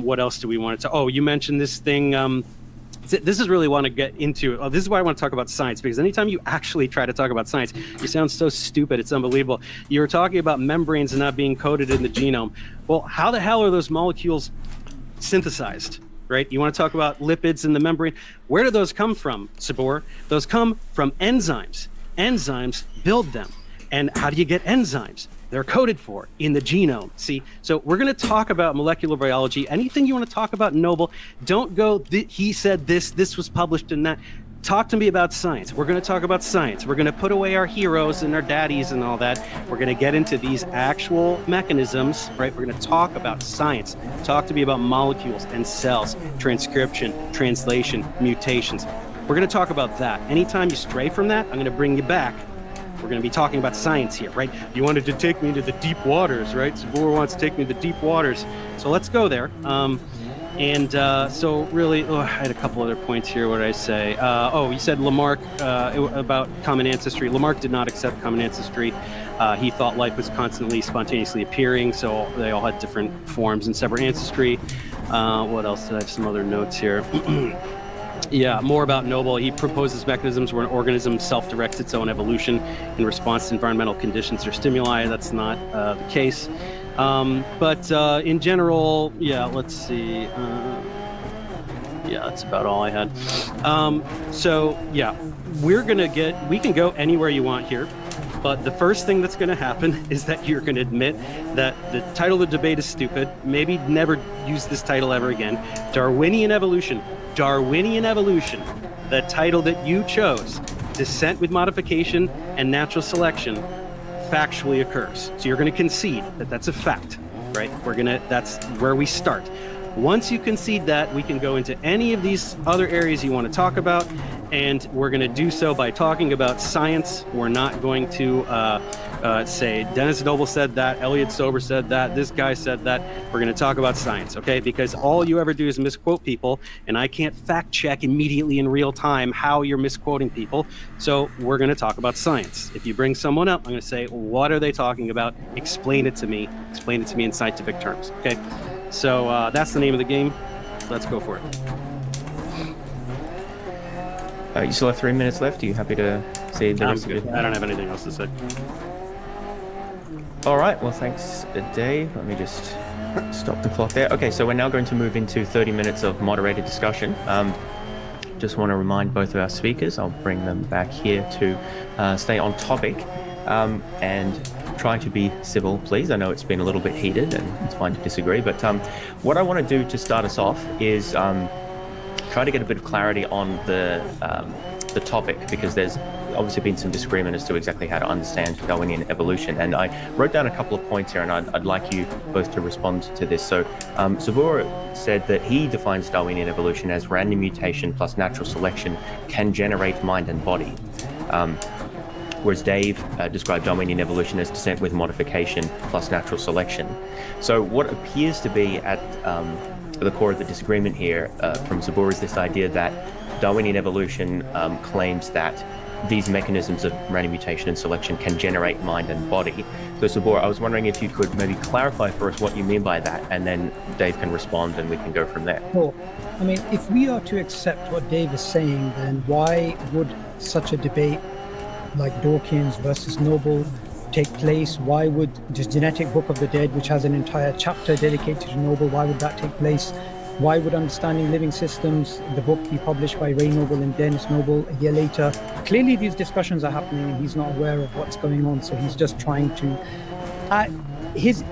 What else do we want to? Oh, you mentioned this thing. This is really want to get into. This is why I want to talk about science, because anytime you actually try to talk about science, you sound so stupid. It's unbelievable. You were talking about membranes and not being coded in the genome. Well, how the hell are those molecules synthesized? Right? You want to talk about lipids in the membrane? Where do those come from, Sabor? Those come from enzymes. Enzymes build them. And how do you get enzymes? They're coded for in the genome. See, so we're going to talk about molecular biology. Anything you want to talk about Noble, don't go, he said this was published in that. Talk to me about science. We're going to talk about science. We're going to put away our heroes and our daddies and all that. We're going to get into these actual mechanisms, right? We're going to talk about science. Talk to me about molecules and cells, transcription, translation, mutations. We're going to talk about that. Anytime you stray from that, I'm going to bring you back. We're going to be talking about science here, right? You wanted to take me into the deep waters, right? Sabor wants to take me to the deep waters. So let's go there. So really, I had a couple other points here. What did I say? You said Lamarck about common ancestry. Lamarck did not accept common ancestry. He thought life was constantly spontaneously appearing, so they all had different forms and separate ancestry. What else? Did I have some other notes here? Yeah, more about Noble. He proposes mechanisms where an organism self-directs its own evolution in response to environmental conditions or stimuli. That's not the case. But in general, yeah, let's see. Yeah, that's about all I had. So, yeah, we can go anywhere you want here. But the first thing that's going to happen is that you're going to admit that the title of the debate is stupid. Maybe never use this title ever again. Darwinian evolution. Darwinian evolution, the title that you chose, descent with modification and natural selection, factually occurs. So you're going to concede that that's a fact, right? That's where we start. Once you concede that, we can go into any of these other areas you want to talk about, and we're going to do so by talking about science. We're not going to say Dennis Noble said that, Elliot Sober said that, this guy said that. We're going to talk about science, okay? Because all you ever do is misquote people, and I can't fact check immediately in real time how you're misquoting people. So we're going to talk about science. If you bring someone up, I'm going to say, what are they talking about? Explain it to me. Explain it to me in scientific terms, okay? So that's the name of the game. Let's go for it. You still have 3 minutes left. Are you happy to say the rest of it? I don't have anything else to say. All right. Well, thanks, Dave. Let me just stop the clock there. Okay, so we're now going to move into 30 minutes of moderated discussion. Just want to remind both of our speakers, I'll bring them back here to stay on topic and try to be civil, please. I know it's been a little bit heated and it's fine to disagree, but what I want to do to start us off is try to get a bit of clarity on the topic, because there's obviously been some disagreement as to exactly how to understand Darwinian evolution. And I wrote down a couple of points here, and I'd like you both to respond to this. So Sabor said that he defines Darwinian evolution as random mutation plus natural selection can generate mind and body. Whereas Dave described Darwinian evolution as descent with modification plus natural selection. So what appears to be at the core of the disagreement here from Sabor is this idea that Darwinian evolution claims that these mechanisms of random mutation and selection can generate mind and body. So Sabor, I was wondering if you could maybe clarify for us what you mean by that, and then Dave can respond and we can go from there. Well, I mean, if we are to accept what Dave is saying, then why would such a debate like Dawkins versus Noble take place? Why would this Genetic Book of the Dead, which has an entire chapter dedicated to Noble, why would that take place? Why would Understanding Living Systems, the book, be published by Ray Noble and Dennis Noble a year later? Clearly these discussions are happening and he's not aware of what's going on, so he's just trying to his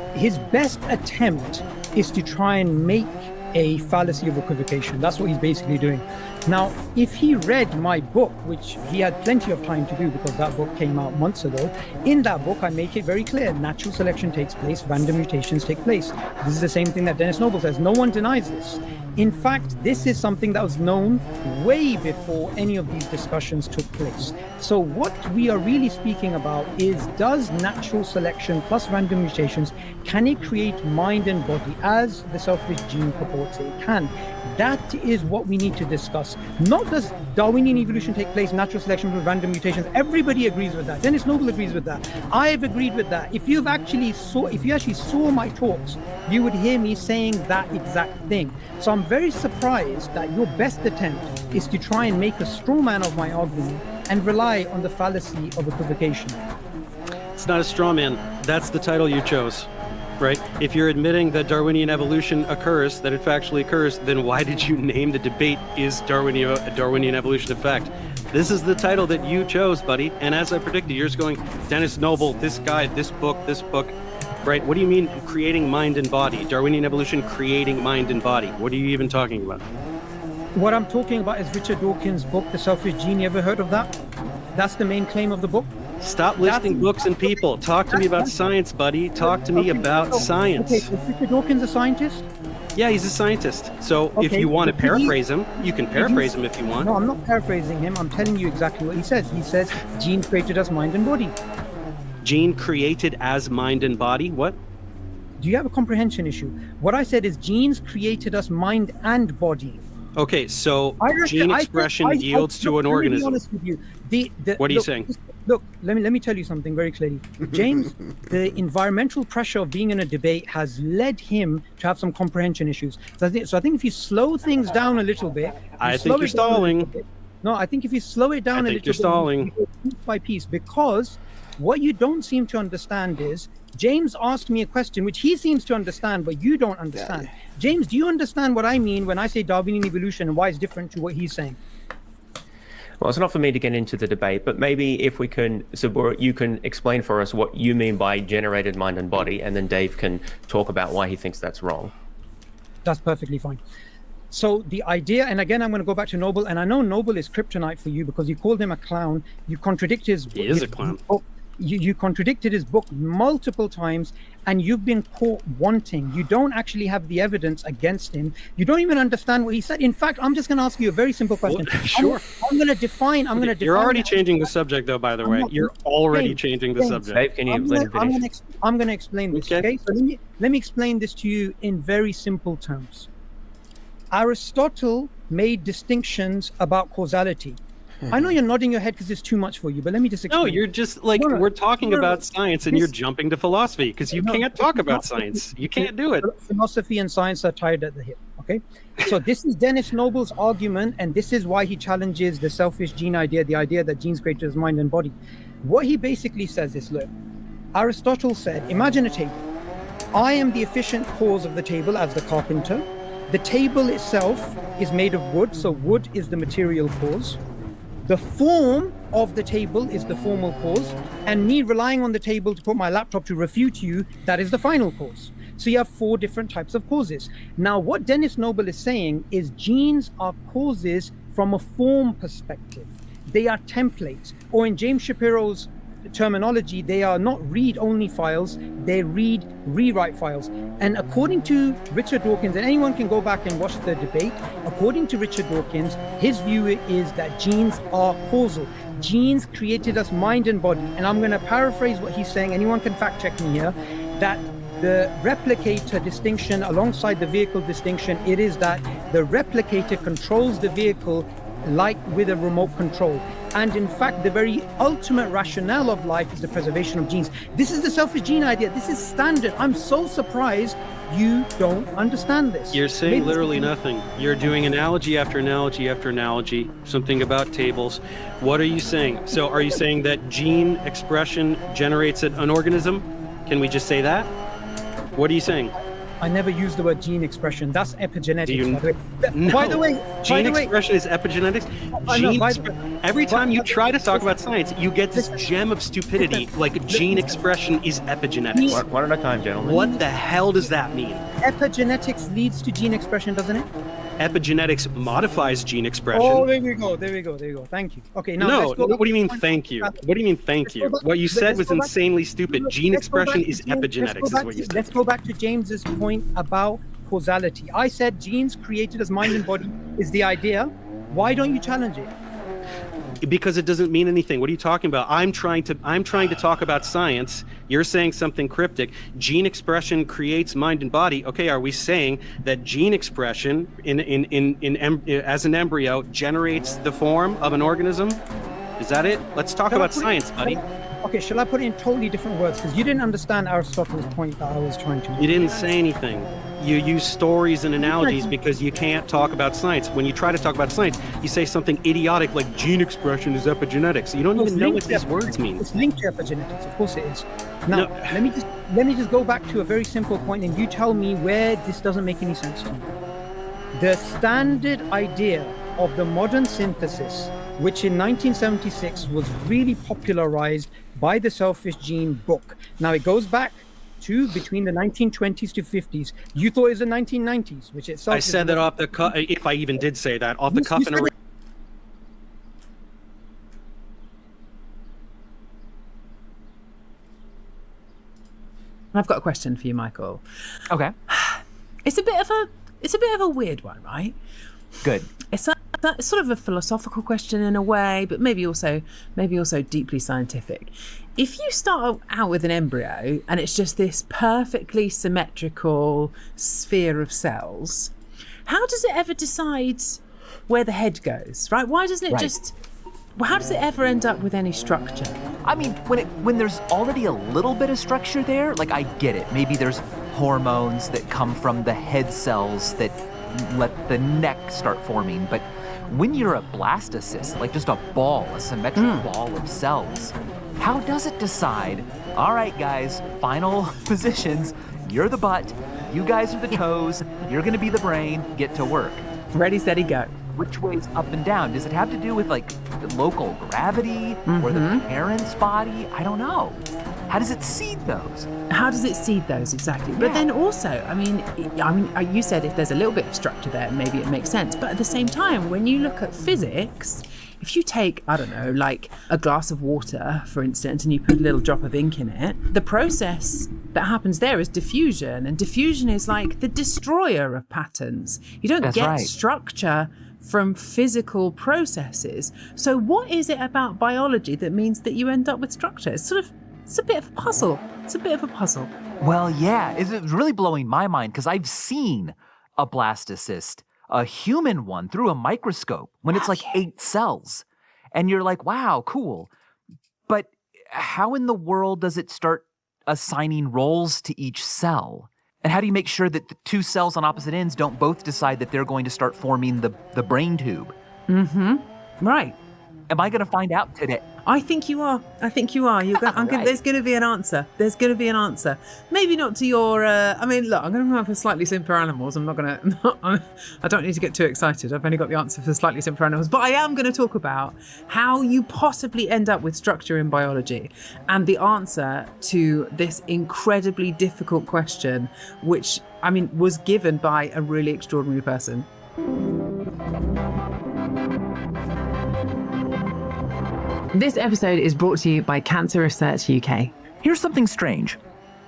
best attempt is to try and make a fallacy of equivocation. That's what he's basically doing. Now, if he read my book, which he had plenty of time to do because that book came out months ago, in that book I make it very clear: natural selection takes place, random mutations take place. This is the same thing that Dennis Noble says. No one denies this. In fact, this is something that was known way before any of these discussions took place. So what we are really speaking about is, does natural selection plus random mutations, can it create mind and body as the selfish gene purports it can? That is what we need to discuss. Not does Darwinian evolution take place, natural selection with random mutations. Everybody agrees with that. Dennis Noble agrees with that. I've agreed with that. If you actually saw my talks, you would hear me saying that exact thing. So I'm very surprised that your best attempt is to try and make a straw man of my argument and rely on the fallacy of equivocation. It's not a straw man. That's the title you chose. Right? If you're admitting that Darwinian evolution occurs, that it factually occurs, then why did you name the debate is Darwinian evolution a fact? This is the title that you chose, buddy. And as I predicted, you're just going, Dennis Noble, this guy, this book, right? What do you mean creating mind and body? Darwinian evolution creating mind and body. What are you even talking about? What I'm talking about is Richard Dawkins' book, The Selfish Gene. You ever heard of that? That's the main claim of the book. Stop listing books and people. Talk to me about science, buddy. Talk to me about science. Okay, is Richard Dawkins a scientist? Yeah, he's a scientist. So if you want to paraphrase him, you can paraphrase him if you want. No, I'm not paraphrasing him. I'm telling you exactly what he says. He says, gene created us mind and body. Gene created as mind and body? What? Do you have a comprehension issue? What I said is genes created us mind and body. Okay, so gene expression yields to an organism. To be honest with you, what are you saying? Look, let me tell you something very clearly. James, the environmental pressure of being in a debate has led him to have some comprehension issues. So I think if you slow things down a little bit, I think you're stalling. No, I think if you slow it down a little bit, you're stalling. you go piece by piece, because what you don't seem to understand is James asked me a question which he seems to understand, but you don't understand. James, do you understand what I mean when I say Darwinian evolution and why it's different to what he's saying? Well, it's not for me to get into the debate, but maybe if we can, Sabura, you can explain for us what you mean by generated mind and body, and then Dave can talk about why he thinks that's wrong. That's perfectly fine. So the idea, and again, I'm going to go back to Noble, and I know Noble is kryptonite for you because you called him a clown. You contradicted his book. He is a clown. You contradicted his book multiple times, and you've been caught wanting. You don't actually have the evidence against him. You don't even understand what he said. In fact, I'm just going to ask you a very simple question. Well, sure. I'm going to define. You're already changing the subject, though. By the way, you're already changing the subject. Dave, can you let him finish? I'm going to explain this. Okay. So let me explain this to you in very simple terms. Aristotle made distinctions about causality. I know you're nodding your head because it's too much for you, but let me just explain. No, you're just like, we're talking about science and you're jumping to philosophy because you can't talk about science. You can't do it. Philosophy and science are tied at the hip, okay? So this is Dennis Noble's argument, and this is why he challenges the selfish gene idea, the idea that genes create his mind and body. What he basically says is, look, Aristotle said, imagine a table. I am the efficient cause of the table as the carpenter. The table itself is made of wood, so wood is the material cause. The form of the table is the formal cause, and me relying on the table to put my laptop to refute you, that is the final cause. So you have 4 different types of causes. Now, what Dennis Noble is saying is genes are causes from a form perspective. They are templates, or in James Shapiro's terminology, they are not read-only files, they read-rewrite files. And according to Richard Dawkins, and anyone can go back and watch the debate, according to Richard Dawkins, his view is that genes are causal. Genes created us mind and body. And I'm going to paraphrase what he's saying, anyone can fact check me here, that the replicator distinction alongside the vehicle distinction, it is that the replicator controls the vehicle like with a remote control. And in fact, the very ultimate rationale of life is the preservation of genes. This is the selfish gene idea. This is standard. I'm so surprised you don't understand this. You're saying literally nothing. You're doing analogy after analogy after analogy, something about tables. What are you saying? So are you saying that gene expression generates an organism? Can we just say that? What are you saying? I never used the word gene expression. That's epigenetics. No. By the way, gene expression is epigenetics. Every time you try to talk about science, you get this gem of stupidity, like gene expression is epigenetics. One at a time, gentlemen. What the hell does that mean? Epigenetics leads to gene expression, doesn't it? Epigenetics modifies gene expression. Oh, there we go. Thank you. Okay, now no, what do you mean thank you? What do you mean thank you? What you said was insanely stupid. Gene expression is epigenetics, is what you said. Let's go back to James's point about causality. I said genes created as mind and body is the idea. Why don't you challenge it? Because it doesn't mean anything. What are you talking about? I'm trying to talk about science. You're saying something cryptic. Gene expression creates mind and body. Okay, are we saying that gene expression as an embryo generates the form of an organism? Is that it? Let's talk about science, buddy. Okay, shall I put it in totally different words? Because you didn't understand Aristotle's point that I was trying to make. You didn't say anything. You use stories and analogies because you can't talk about science. When you try to talk about science, you say something idiotic like gene expression is epigenetics. You don't even know what these words mean. It's linked to epigenetics, of course it is. Now, let me just go back to a very simple point, and you tell me where this doesn't make any sense to me. The standard idea of the modern synthesis, which in 1976 was really popularized by the Selfish Gene book. Now it goes back to between the 1920s to 50s. You thought it was the 1990s, which itself. I said that off the cuff, if I even did say that, off the cuff. I've got a question for you, Michael. Okay. It's a bit of a weird one, right? Good. It's sort of a philosophical question in a way, but maybe also deeply scientific. If you start out with an embryo and it's just this perfectly symmetrical sphere of cells, how does it ever decide where the head goes, right? Why doesn't it just... How does it ever end up with any structure? I mean, when there's already a little bit of structure there, like I get it. Maybe there's hormones that come from the head cells that let the neck start forming. But when you're a blastocyst, like just a symmetric ball of cells, how does it decide, all right, guys, final positions, you're the butt, you guys are the toes, you're gonna be the brain, get to work. Ready, steady, go. Which way's up and down? Does it have to do with like the local gravity or the parent's body? I don't know. How does it seed those? How does it seed those, exactly? But then also, I mean, you said if there's a little bit of structure there, maybe it makes sense. But at the same time, when you look at physics, if you take, I don't know, like a glass of water, for instance, and you put a little drop of ink in it, the process that happens there is diffusion. And diffusion is like the destroyer of patterns. You don't get structure from physical processes. So what is it about biology that means that you end up with structure? It's a bit of a puzzle. Well, yeah, it's really blowing my mind because I've seen a blastocyst, a human one, through a microscope when it's like 8 cells. And you're like, wow, cool. But how in the world does it start assigning roles to each cell? And how do you make sure that the 2 cells on opposite ends don't both decide that they're going to start forming the brain tube? Right. Am I going to find out today? I think you are. There's going to be an answer. Maybe not to your... look, I'm going to go for slightly simpler animals. I don't need to get too excited. I've only got the answer for slightly simpler animals. But I am going to talk about how you possibly end up with structure in biology and the answer to this incredibly difficult question, which, was given by a really extraordinary person. This episode is brought to you by Cancer Research UK. Here's something strange.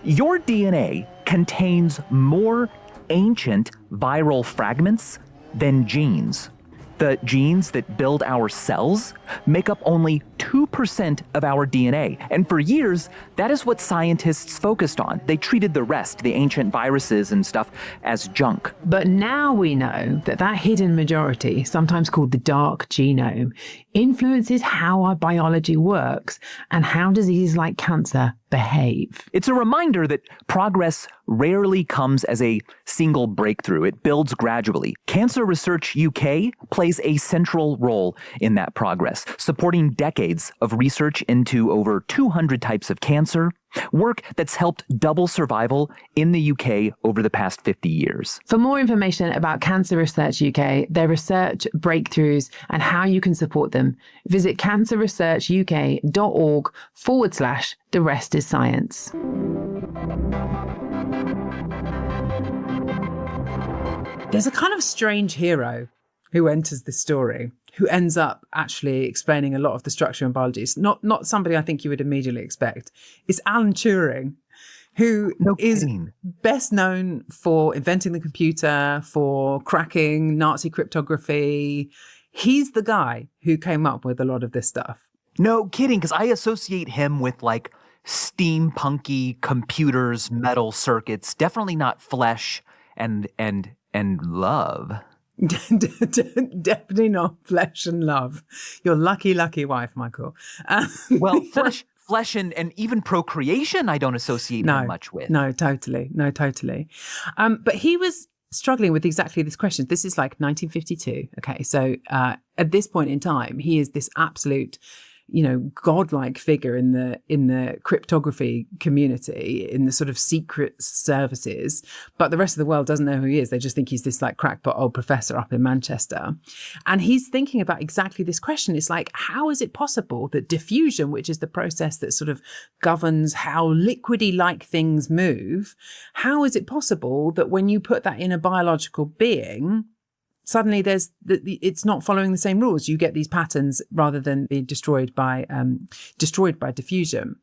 Your DNA contains more ancient viral fragments than genes. The genes that build our cells make up only 2% of our DNA. And for years, that is what scientists focused on. They treated the rest, the ancient viruses and stuff, as junk. But now we know that hidden majority, sometimes called the dark genome, influences how our biology works and how diseases like cancer behave. It's a reminder that progress rarely comes as a single breakthrough. It builds gradually. Cancer Research UK plays a central role in that progress, supporting decades of research into over 200 types of cancer, work that's helped double survival in the UK over the past 50 years. For more information about Cancer Research UK, their research breakthroughs, and how you can support them, visit cancerresearchuk.org/the rest is science. There's a kind of strange hero who enters this story, who ends up actually explaining a lot of the structure in biology. It's not somebody I think you would immediately expect. It's Alan Turing, who is best known for inventing the computer, for cracking Nazi cryptography. He's the guy who came up with a lot of this stuff. No kidding, because I associate him with like steampunky computers, metal circuits, definitely not flesh and love. Definitely not flesh and love. Your lucky wife, Michael. Well, flesh and even procreation I don't associate him much with. No, totally. But he was struggling with exactly this question. This is like 1952. Okay, so at this point in time, he is this absolute, godlike figure in the cryptography community, in the sort of secret services, but the rest of the world doesn't know who he is. They just think he's this like crackpot old professor up in Manchester. And he's thinking about exactly this question. It's like, how is it possible that diffusion, which is the process that sort of governs how liquidy like things move, how is it possible that when you put that in a biological being, suddenly it's not following the same rules? You get these patterns rather than being destroyed by diffusion.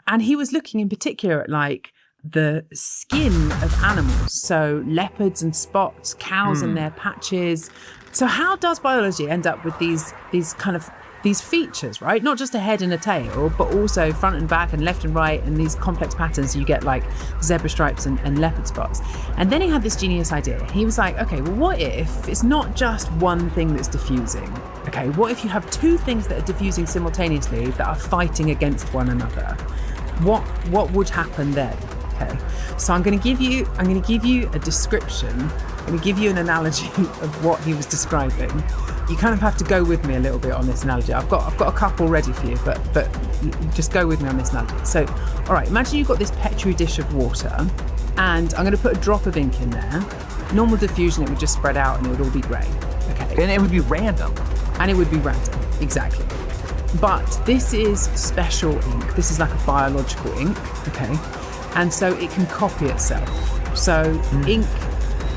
And he was looking in particular at like the skin of animals, so leopards and spots, cows and their patches. So how does biology end up with these features, right? Not just a head and a tail, but also front and back and left and right, and these complex patterns. You get like zebra stripes and leopard spots. And then he had this genius idea. He was like, okay, well, what if it's not just one thing that's diffusing? Okay, what if you have two things that are diffusing simultaneously that are fighting against one another? What would happen then? Okay, so I'm going to give you a description. I'm going to give you an analogy of what he was describing. You kind of have to go with me a little bit on this analogy. I've got a couple ready for you, but just go with me on this analogy. So, all right, imagine you've got this Petri dish of water, and I'm going to put a drop of ink in there. Normal diffusion, it would just spread out and it would all be grey. Okay. And it would be random. Exactly. But this is special ink. This is like a biological ink, okay? And so it can copy itself. So ink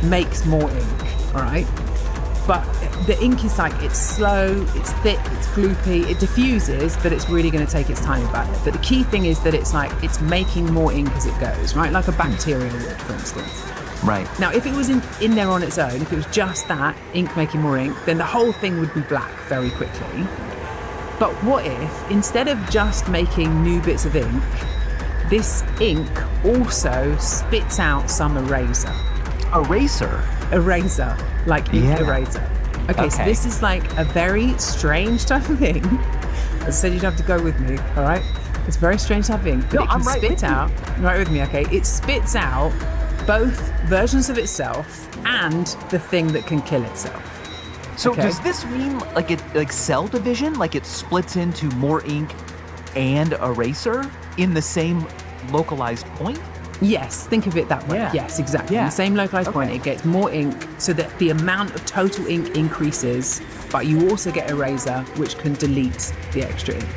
makes more ink, all right? But the ink is like, it's slow, it's thick, it's gloopy, it diffuses, but it's really going to take its time about it. But the key thing is that it's like, it's making more ink as it goes, right? Like a bacteria would, for instance. Right. Now, if it was in there on its own, if it was just that, ink making more ink, then the whole thing would be black very quickly. But what if, instead of just making new bits of ink, this ink also spits out some eraser? Eraser, like ink eraser. Okay, so this is like a very strange type of ink. As I said, you'd have to go with me, all right? It's a very strange type of ink, but it can spit out. Right with me, okay? It spits out both versions of itself and the thing that can kill itself. So does this mean like cell division? Like it splits into more ink and eraser in the same localized point? Yes, think of it that way. Yeah. Yes, exactly. In the same localized point, it gets more ink so that the amount of total ink increases, but you also get eraser, which can delete the extra ink.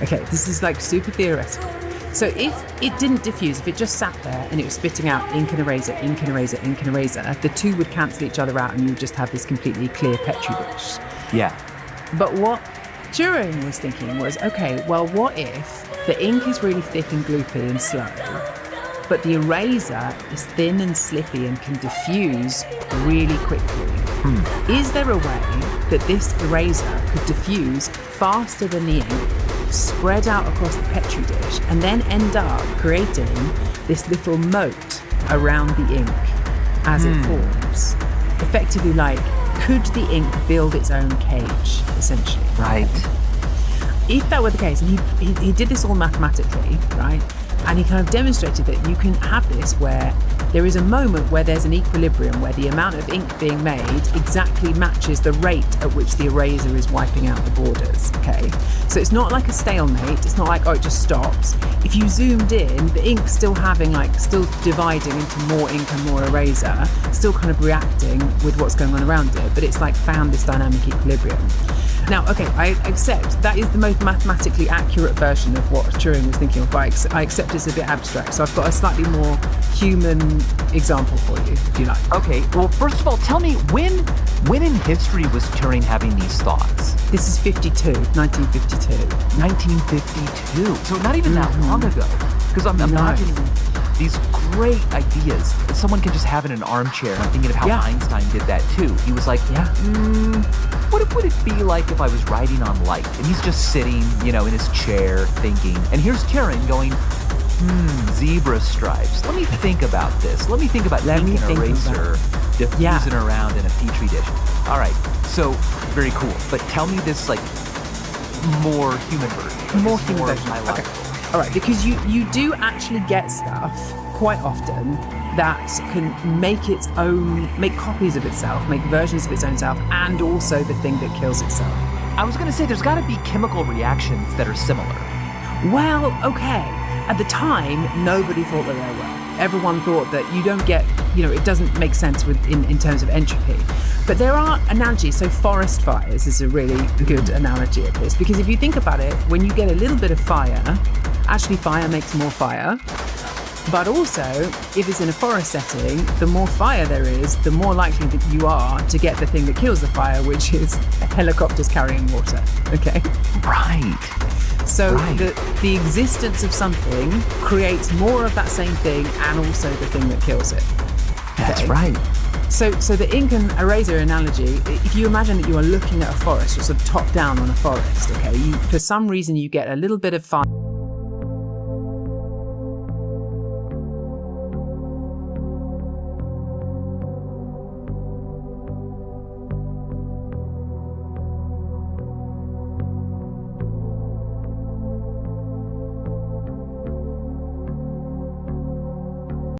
Okay, this is like super theoretical. So if it didn't diffuse, if it just sat there and it was spitting out ink and eraser, ink and eraser, ink and eraser, the two would cancel each other out and you would just have this completely clear Petri dish. Yeah. But what Turing was thinking was, okay, well, what if the ink is really thick and gloopy and slow, but the eraser is thin and slippy and can diffuse really quickly? Is there a way that this eraser could diffuse faster than the ink, spread out across the Petri dish, and then end up creating this little moat around the ink as it forms? Effectively, like, could the ink build its own cage, essentially? Right. If that were the case, and he did this all mathematically, right? And he kind of demonstrated that you can have this where there is a moment where there's an equilibrium, where the amount of ink being made exactly matches the rate at which the eraser is wiping out the borders, okay? So it's not like a stalemate. It's not like, oh, it just stops. If you zoomed in, the ink's still still dividing into more ink and more eraser, still kind of reacting with what's going on around it, but it's like found this dynamic equilibrium. Now, okay, I accept that is the most mathematically accurate version of what Turing was thinking of, but I accept it's a bit abstract. So I've got a slightly more human example for you, if you like. Okay, well, first of all, tell me, when in history was Turing having these thoughts? This is 1952. 1952. So not even that long ago. Because I'm imagining these great ideas that someone can just have in an armchair. I'm thinking of how Einstein did that too. He was like, what would it be like if I was riding on light and he's just sitting, in his chair thinking, and here's Karen going, zebra stripes. Let me think about this. Let me think about ink and eraser diffusing around in a petri dish. All right, so very cool. But tell me this more human version. More human version. Okay. All right, because you do actually get stuff quite often that can make copies of itself, make versions of its own self, and also the thing that kills itself. I was going to say there's got to be chemical reactions that are similar. Well, okay. At the time, nobody thought that there were. Everyone thought that you don't get, it doesn't make sense in terms of entropy. But there are analogies. So forest fires is a really good analogy of this, because if you think about it, when you get a little bit of fire, actually fire makes more fire. But also, if it's in a forest setting, the more fire there is, the more likely that you are to get the thing that kills the fire, which is helicopters carrying water. Okay? Right. So the existence of something creates more of that same thing and also the thing that kills it. Okay? That's right. So the ink and eraser analogy, if you imagine that you are looking at a forest, you're sort of top down on a forest, okay? For some reason you get a little bit of fire.